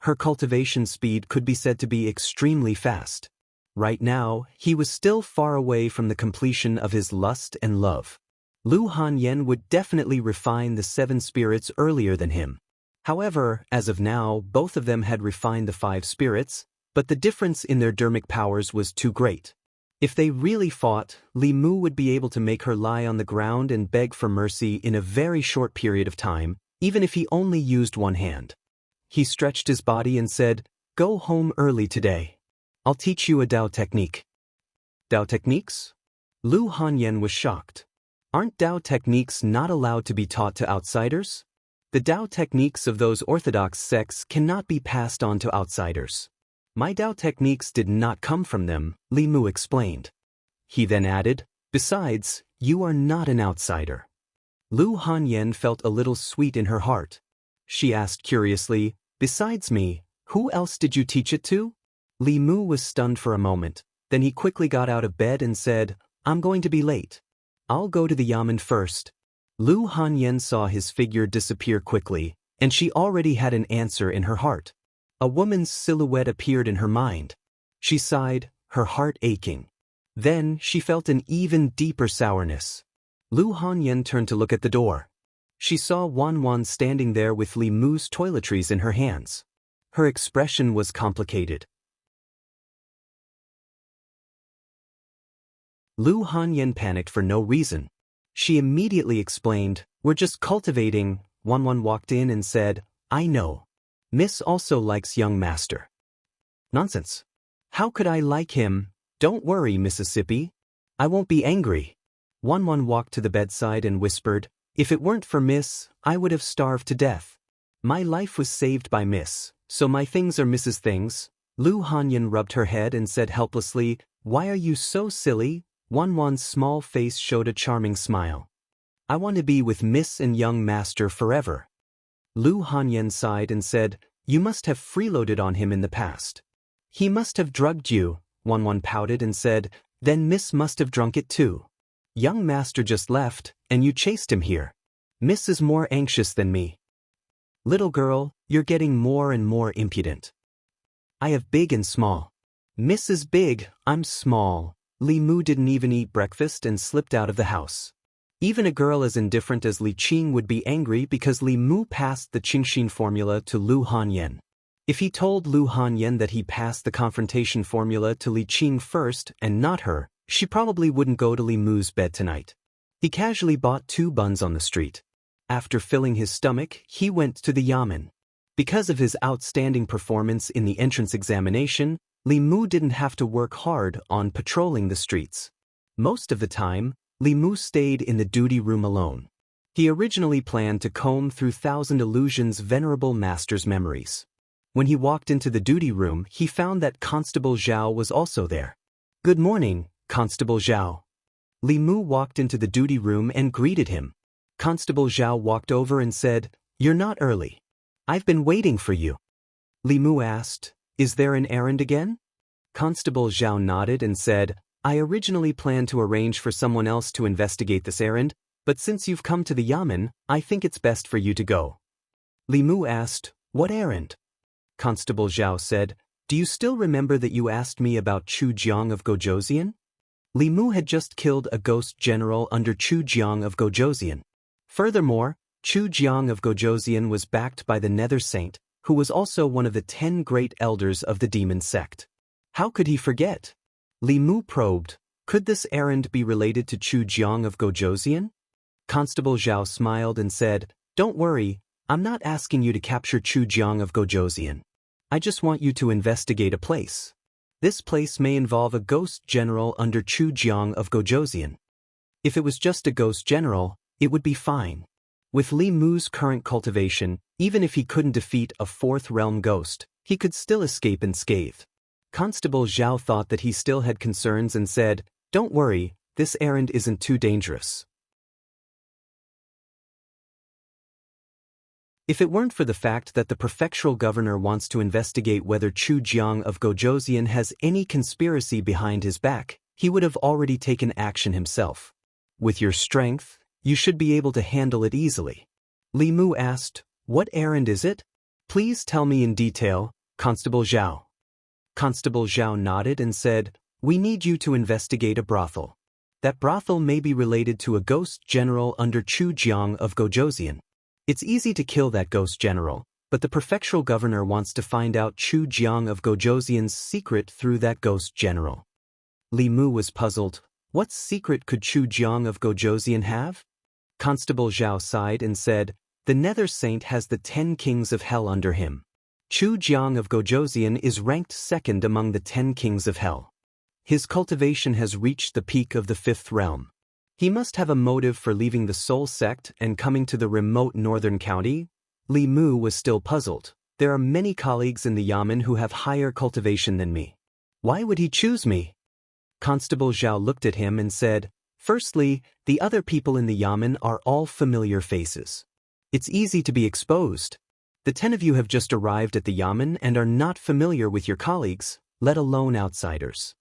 Speaker 1: Her cultivation speed could be said to be extremely fast. Right now, he was still far away from the completion of his lust and love. Lu Hanyan would definitely refine the 7 spirits earlier than him. However, as of now, both of them had refined the 5 spirits, but the difference in their dermic powers was too great. If they really fought, Li Mu would be able to make her lie on the ground and beg for mercy in a very short period of time, even if he only used one hand. He stretched his body and said, "Go home early today. I'll teach you a Dao technique." "Dao techniques?" Lu Hanyan was shocked. "Aren't Dao techniques not allowed to be taught to outsiders? The Dao techniques of those orthodox sects cannot be passed on to outsiders." "My Dao techniques did not come from them," Li Mu explained. He then added, "Besides, you are not an outsider." Lu Hanyan felt a little sweet in her heart. She asked curiously, "Besides me, who else did you teach it to?" Li Mu was stunned for a moment, then he quickly got out of bed and said, "I'm going to be late. I'll go to the yamen first." Lu Hanyan saw his figure disappear quickly, and she already had an answer in her heart. A woman's silhouette appeared in her mind. She sighed, her heart aching. Then she felt an even deeper sourness. Lu Hanyan turned to look at the door. She saw Wan Wan standing there with Li Mu's toiletries in her hands. Her expression was complicated. Lu Hanyan panicked for no reason. She immediately explained, "We're just cultivating, Wan walked in and said, I know. Miss also likes young master. Nonsense. How could I like him? Don't worry, Mississippi. I won't be angry. Wan walked to the bedside and whispered, if it weren't for Miss, I would have starved to death. My life was saved by Miss, so my things are Miss's things. Lu Hanyan rubbed her head and said helplessly, why are you so silly? Wan's small face showed a charming smile. I want to be with Miss and young master forever. Lu Hanyan sighed and said, you must have freeloaded on him in the past. He must have drugged you. Wan pouted and said, then Miss must have drunk it too. Young master just left, and you chased him here. Miss is more anxious than me. Little girl, you're getting more and more impudent. I have big and small. Miss is big, I'm small. Li Mu didn't even eat breakfast and slipped out of the house. Even a girl as indifferent as Li Qing would be angry because Li Mu passed the Qingxin formula to Lu Hanyan. If he told Lu Hanyan that he passed the confrontation formula to Li Qing first and not her, she probably wouldn't go to Li Mu's bed tonight. He casually bought 2 buns on the street. After filling his stomach, he went to the yamen. Because of his outstanding performance in the entrance examination, Li Mu didn't have to work hard on patrolling the streets. Most of the time, Li Mu stayed in the duty room alone. He originally planned to comb through Thousand Illusions' venerable master's memories. When he walked into the duty room, he found that Constable Zhao was also there. Good morning, Constable Zhao. Li Mu walked into the duty room and greeted him. Constable Zhao walked over and said, you're not early. I've been waiting for you. Li Mu asked, is there an errand again? Constable Zhao nodded and said, I originally planned to arrange for someone else to investigate this errand, but since you've come to the yamen, I think it's best for you to go. Li Mu asked, what errand? Constable Zhao said, do you still remember that you asked me about Chu Jiang of Gojosian? Li Mu had just killed a ghost general under Chu Jiang of Gojosian. Furthermore, Chu Jiang of Gojosian was backed by the Nether Saint, who was also one of the 10 great elders of the demon sect. How could he forget? Li Mu probed, could this errand be related to Chu Jiang of Gojosian? Constable Zhao smiled and said, don't worry, I'm not asking you to capture Chu Jiang of Gojosian. I just want you to investigate a place. This place may involve a ghost general under Chu Jiang of Gojosian. If it was just a ghost general, it would be fine. With Li Mu's current cultivation, even if he couldn't defeat a 4th realm ghost, he could still escape unscathed. Constable Zhao thought that he still had concerns and said, don't worry, this errand isn't too dangerous. If it weren't for the fact that the prefectural governor wants to investigate whether Chu Jiang of Gojosian has any conspiracy behind his back, he would have already taken action himself. With your strength, you should be able to handle it easily. Li Mu asked, what errand is it? Please tell me in detail, Constable Zhao. Constable Zhao nodded and said, we need you to investigate a brothel. That brothel may be related to a ghost general under Chu Jiang of Gojosian. It's easy to kill that ghost general, but the prefectural governor wants to find out Chu Jiang of Gojosian's secret through that ghost general. Li Mu was puzzled. What secret could Chu Jiang of Gojosian have? Constable Zhao sighed and said, the Nether Saint has the 10 kings of hell under him. Chu Jiang of Gojosian is ranked 2nd among the 10 kings of hell. His cultivation has reached the peak of the 5th realm. He must have a motive for leaving the Soul sect and coming to the remote northern county. Li Mu was still puzzled. There are many colleagues in the yamen who have higher cultivation than me. Why would he choose me? Constable Zhao looked at him and said, firstly, the other people in the yamen are all familiar faces. It's easy to be exposed. The 10 of you have just arrived at the yamen and are not familiar with your colleagues, let alone outsiders.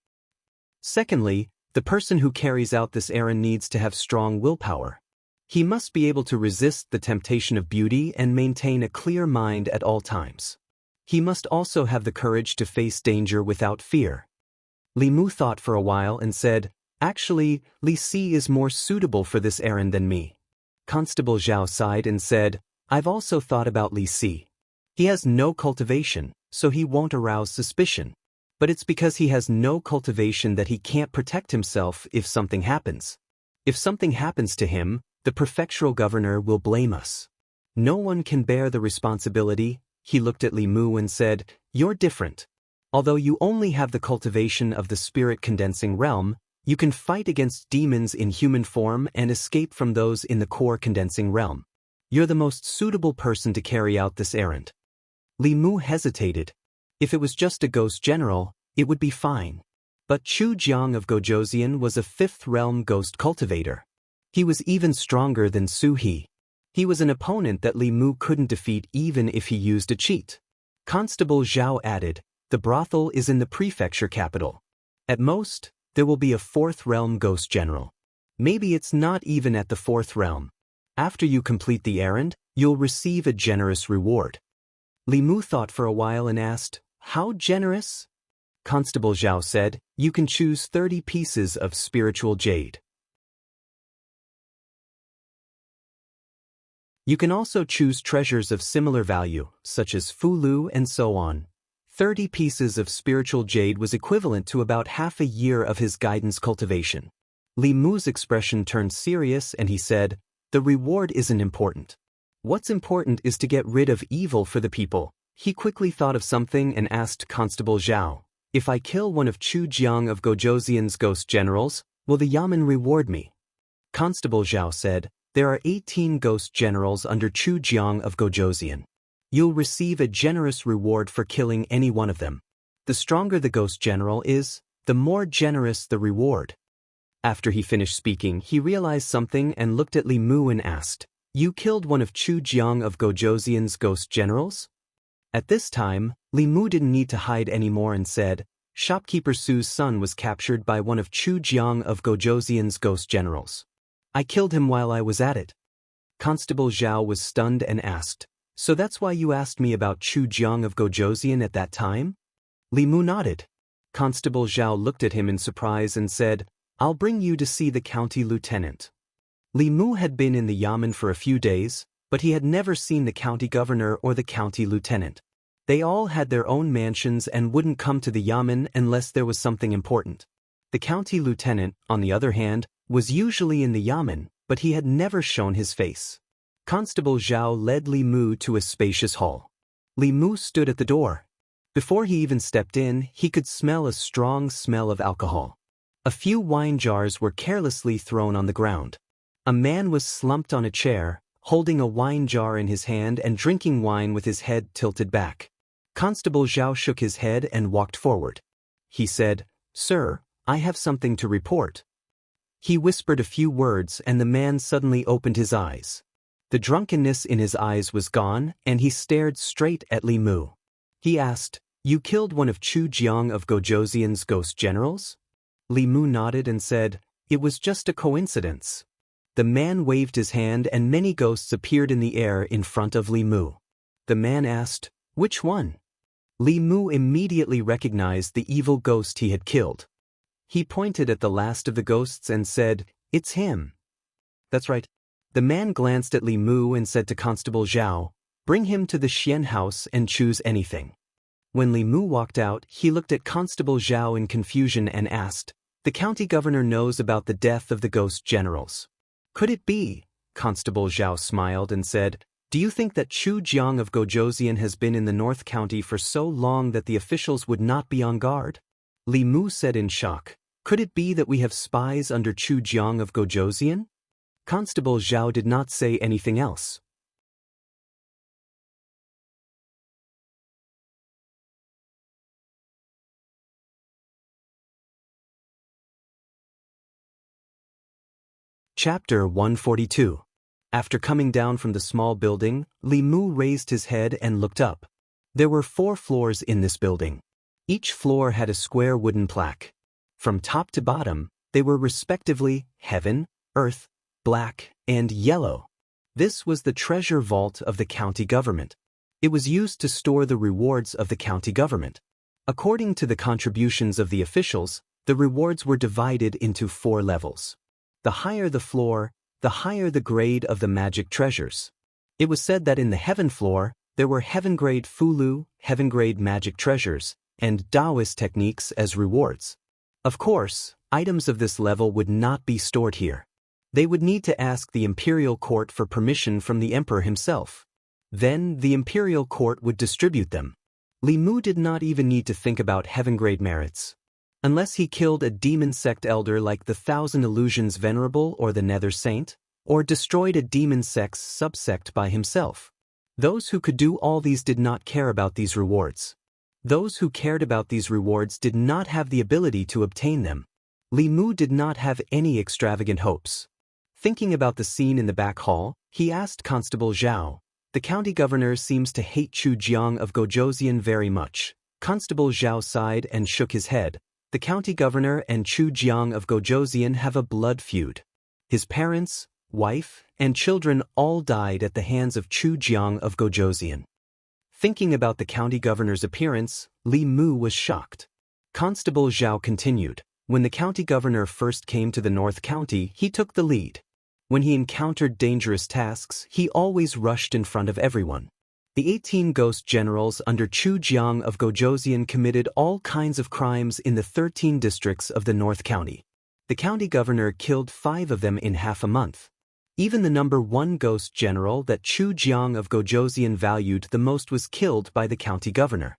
Speaker 1: Secondly, the person who carries out this errand needs to have strong willpower. He must be able to resist the temptation of beauty and maintain a clear mind at all times. He must also have the courage to face danger without fear. Li Mu thought for a while and said, actually, Li Si is more suitable for this errand than me. Constable Zhao sighed and said, I've also thought about Li Si. He has no cultivation, so he won't arouse suspicion. But it's because he has no cultivation that he can't protect himself if something happens. If something happens to him, the prefectural governor will blame us. No one can bear the responsibility. He looked at Li Mu and said, "You're different. Although you only have the cultivation of the spirit condensing realm, you can fight against demons in human form and escape from those in the core condensing realm. You're the most suitable person to carry out this errand." Li Mu hesitated. If it was just a ghost general, it would be fine. But Chu Jiang of Gojoseon was a fifth realm ghost cultivator. He was even stronger than Su He. He was an opponent that Li Mu couldn't defeat even if he used a cheat. Constable Zhao added, "The brothel is in the prefecture capital. At most, there will be a fourth realm ghost general. Maybe it's not even at the fourth realm. After you complete the errand, you'll receive a generous reward." Li Mu thought for a while and asked, "How generous?" Constable Zhao said, "You can choose 30 pieces of spiritual jade. You can also choose treasures of similar value, such as fulu and so on." 30 pieces of spiritual jade was equivalent to about half a year of his guidance cultivation. Li Mu's expression turned serious and he said, "The reward isn't important. What's important is to get rid of evil for the people." He quickly thought of something and asked Constable Zhao, "If I kill one of Chu Jiang of Gojoseon's ghost generals, will the Yamen reward me?" Constable Zhao said, "There are 18 ghost generals under Chu Jiang of Gojoseon. You'll receive a generous reward for killing any one of them. The stronger the ghost general is, the more generous the reward." After he finished speaking, he realized something and looked at Li Mu and asked, "You killed one of Chu Jiang of Gojoseon's ghost generals?" At this time, Li Mu didn't need to hide anymore and said, "Shopkeeper Su's son was captured by one of Chu Jiang of Gojoseon's ghost generals. I killed him while I was at it." Constable Zhao was stunned and asked, "So that's why you asked me about Chu Jiang of Gojoseon at that time?" Li Mu nodded. Constable Zhao looked at him in surprise and said, "I'll bring you to see the county lieutenant." Li Mu had been in the Yamen for a few days, but he had never seen the county governor or the county lieutenant. They all had their own mansions and wouldn't come to the Yamen unless there was something important. The county lieutenant, on the other hand, was usually in the Yamen, but he had never shown his face. Constable Zhao led Li Mu to a spacious hall. Li Mu stood at the door. Before he even stepped in, he could smell a strong smell of alcohol. A few wine jars were carelessly thrown on the ground. A man was slumped on a chair, holding a wine jar in his hand and drinking wine with his head tilted back. Constable Zhao shook his head and walked forward. He said, "Sir, I have something to report." He whispered a few words and the man suddenly opened his eyes. The drunkenness in his eyes was gone and he stared straight at Li Mu. He asked, "You killed one of Chu Jiang of Gojoseon's ghost generals?" Li Mu nodded and said, "It was just a coincidence." The man waved his hand and many ghosts appeared in the air in front of Li Mu. The man asked, "Which one?" Li Mu immediately recognized the evil ghost he had killed. He pointed at the last of the ghosts and said, "It's him." "That's right." The man glanced at Li Mu and said to Constable Zhao, "Bring him to the Xian house and choose anything." When Li Mu walked out, he looked at Constable Zhao in confusion and asked, "The county governor knows about the death of the ghost generals. Could it be?" Constable Zhao smiled and said, "Do you think that Chu Jiang of Gojoseon has been in the North County for so long that the officials would not be on guard?" Li Mu said in shock, "Could it be that we have spies under Chu Jiang of Gojoseon?" Constable Zhao did not say anything else. Chapter 142. After coming down from the small building, Li Mu raised his head and looked up. There were 4 floors in this building. Each floor had a square wooden plaque. From top to bottom, they were respectively heaven, earth, black, and yellow. This was the treasure vault of the county government. It was used to store the rewards of the county government. According to the contributions of the officials, the rewards were divided into 4 levels. The higher the floor, the higher the grade of the magic treasures. It was said that in the heaven floor, there were heaven-grade fulu, heaven-grade magic treasures, and Daoist techniques as rewards. Of course, items of this level would not be stored here. They would need to ask the imperial court for permission from the emperor himself. Then, the imperial court would distribute them. Li Mu did not even need to think about heaven-grade merits. Unless he killed a demon sect elder like the Thousand Illusions Venerable or the Nether Saint, or destroyed a demon sect's subsect by himself. Those who could do all these did not care about these rewards. Those who cared about these rewards did not have the ability to obtain them. Li Mu did not have any extravagant hopes. Thinking about the scene in the back hall, he asked Constable Zhao. The county governor seems to hate Chu Jiang of Gojouzian very much. Constable Zhao sighed and shook his head. The county governor and Chu Jiang of Gojouzian have a blood feud. His parents, wife, and children all died at the hands of Chu Jiang of Gojouzian. Thinking about the county governor's appearance, Li Mu was shocked. Constable Zhao continued. When the county governor first came to the North County, he took the lead. When he encountered dangerous tasks, he always rushed in front of everyone. The 18 ghost generals under Chu Jiang of Gojouzian committed all kinds of crimes in the 13 districts of the North County. The county governor killed 5 of them in half a month. Even the number 1 ghost general that Chu Jiang of Gojouzian valued the most was killed by the county governor.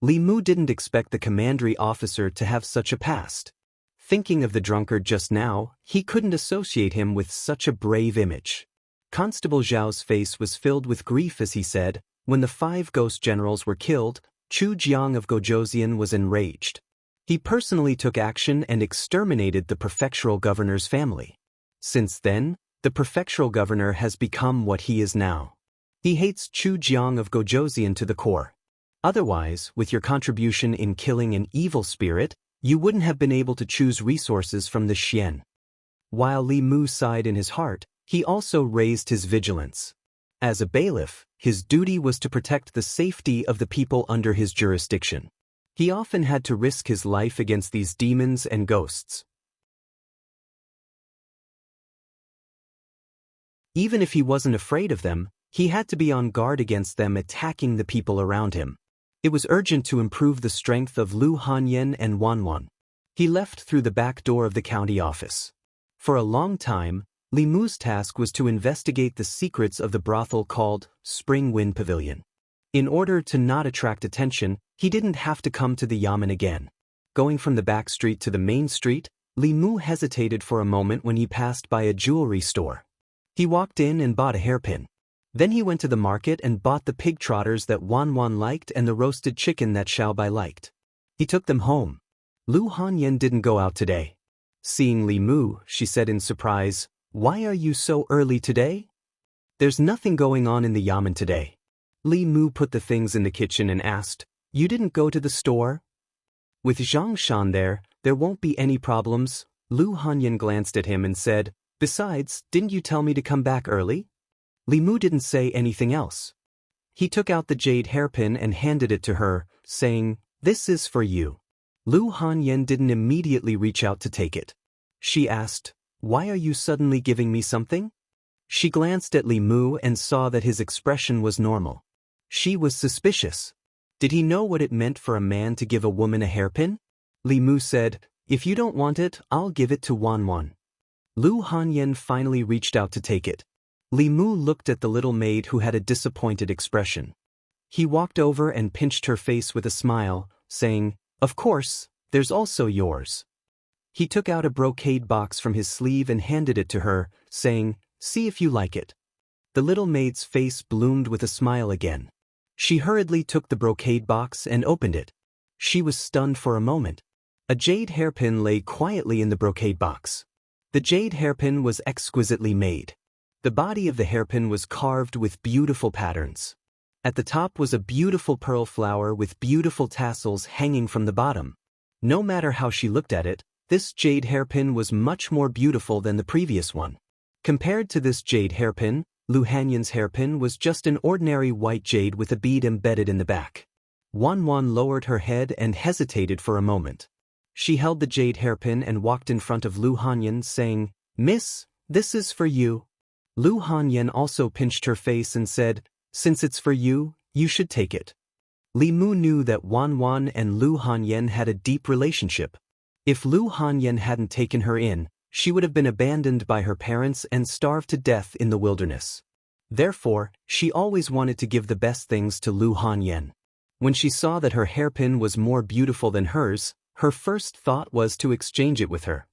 Speaker 1: Li Mu didn't expect the commandery officer to have such a past. Thinking of the drunkard just now, he couldn't associate him with such a brave image. Constable Zhao's face was filled with grief as he said, when the 5 ghost generals were killed, Chu Jiang of Gojouzian was enraged. He personally took action and exterminated the prefectural governor's family. Since then, the prefectural governor has become what he is now. He hates Chu Jiang of Gojouzian to the core. Otherwise, with your contribution in killing an evil spirit, you wouldn't have been able to choose resources from the Xian. While Li Mu sighed in his heart, he also raised his vigilance. As a bailiff, his duty was to protect the safety of the people under his jurisdiction. He often had to risk his life against these demons and ghosts. Even if he wasn't afraid of them, he had to be on guard against them attacking the people around him. It was urgent to improve the strength of Lu Hanyan and Wanwan. He left through the back door of the county office. For a long time, Li Mu's task was to investigate the secrets of the brothel called Spring Wind Pavilion. In order to not attract attention, he didn't have to come to the yamen again. Going from the back street to the main street, Li Mu hesitated for a moment when he passed by a jewelry store. He walked in and bought a hairpin. Then he went to the market and bought the pig trotters that Wanwan liked and the roasted chicken that Xiaobai liked. He took them home. Lu Hanyan didn't go out today. Seeing Li Mu, she said in surprise, "Why are you so early today?" "There's nothing going on in the yamen today." Li Mu put the things in the kitchen and asked, "You didn't go to the store?" "With Zhang Shan there won't be any problems." Lu Hanyan glanced at him and said, "Besides, didn't you tell me to come back early?" Li Mu didn't say anything else. He took out the jade hairpin and handed it to her, saying, "This is for you." Lu Hanyan didn't immediately reach out to take it. She asked, "Why are you suddenly giving me something?" She glanced at Li Mu and saw that his expression was normal. She was suspicious. Did he know what it meant for a man to give a woman a hairpin? Li Mu said, "If you don't want it, I'll give it to Wanwan." Lu Hanyan finally reached out to take it. Li Mu looked at the little maid who had a disappointed expression. He walked over and pinched her face with a smile, saying, "Of course, there's also yours." He took out a brocade box from his sleeve and handed it to her, saying, "See if you like it." The little maid's face bloomed with a smile again. She hurriedly took the brocade box and opened it. She was stunned for a moment. A jade hairpin lay quietly in the brocade box. The jade hairpin was exquisitely made. The body of the hairpin was carved with beautiful patterns. At the top was a beautiful pearl flower with beautiful tassels hanging from the bottom. No matter how she looked at it, this jade hairpin was much more beautiful than the previous one. Compared to this jade hairpin, Lu Hanyan's hairpin was just an ordinary white jade with a bead embedded in the back. Wanwan lowered her head and hesitated for a moment. She held the jade hairpin and walked in front of Lu Hanyan, saying, "Miss, this is for you." Lu Hanyan also pinched her face and said, "Since it's for you, you should take it." Li Mu knew that Wanwan and Lu Hanyan had a deep relationship. If Lu Hanyan hadn't taken her in, she would have been abandoned by her parents and starved to death in the wilderness. Therefore, she always wanted to give the best things to Lu Hanyan. When she saw that her hairpin was more beautiful than hers, her first thought was to exchange it with her.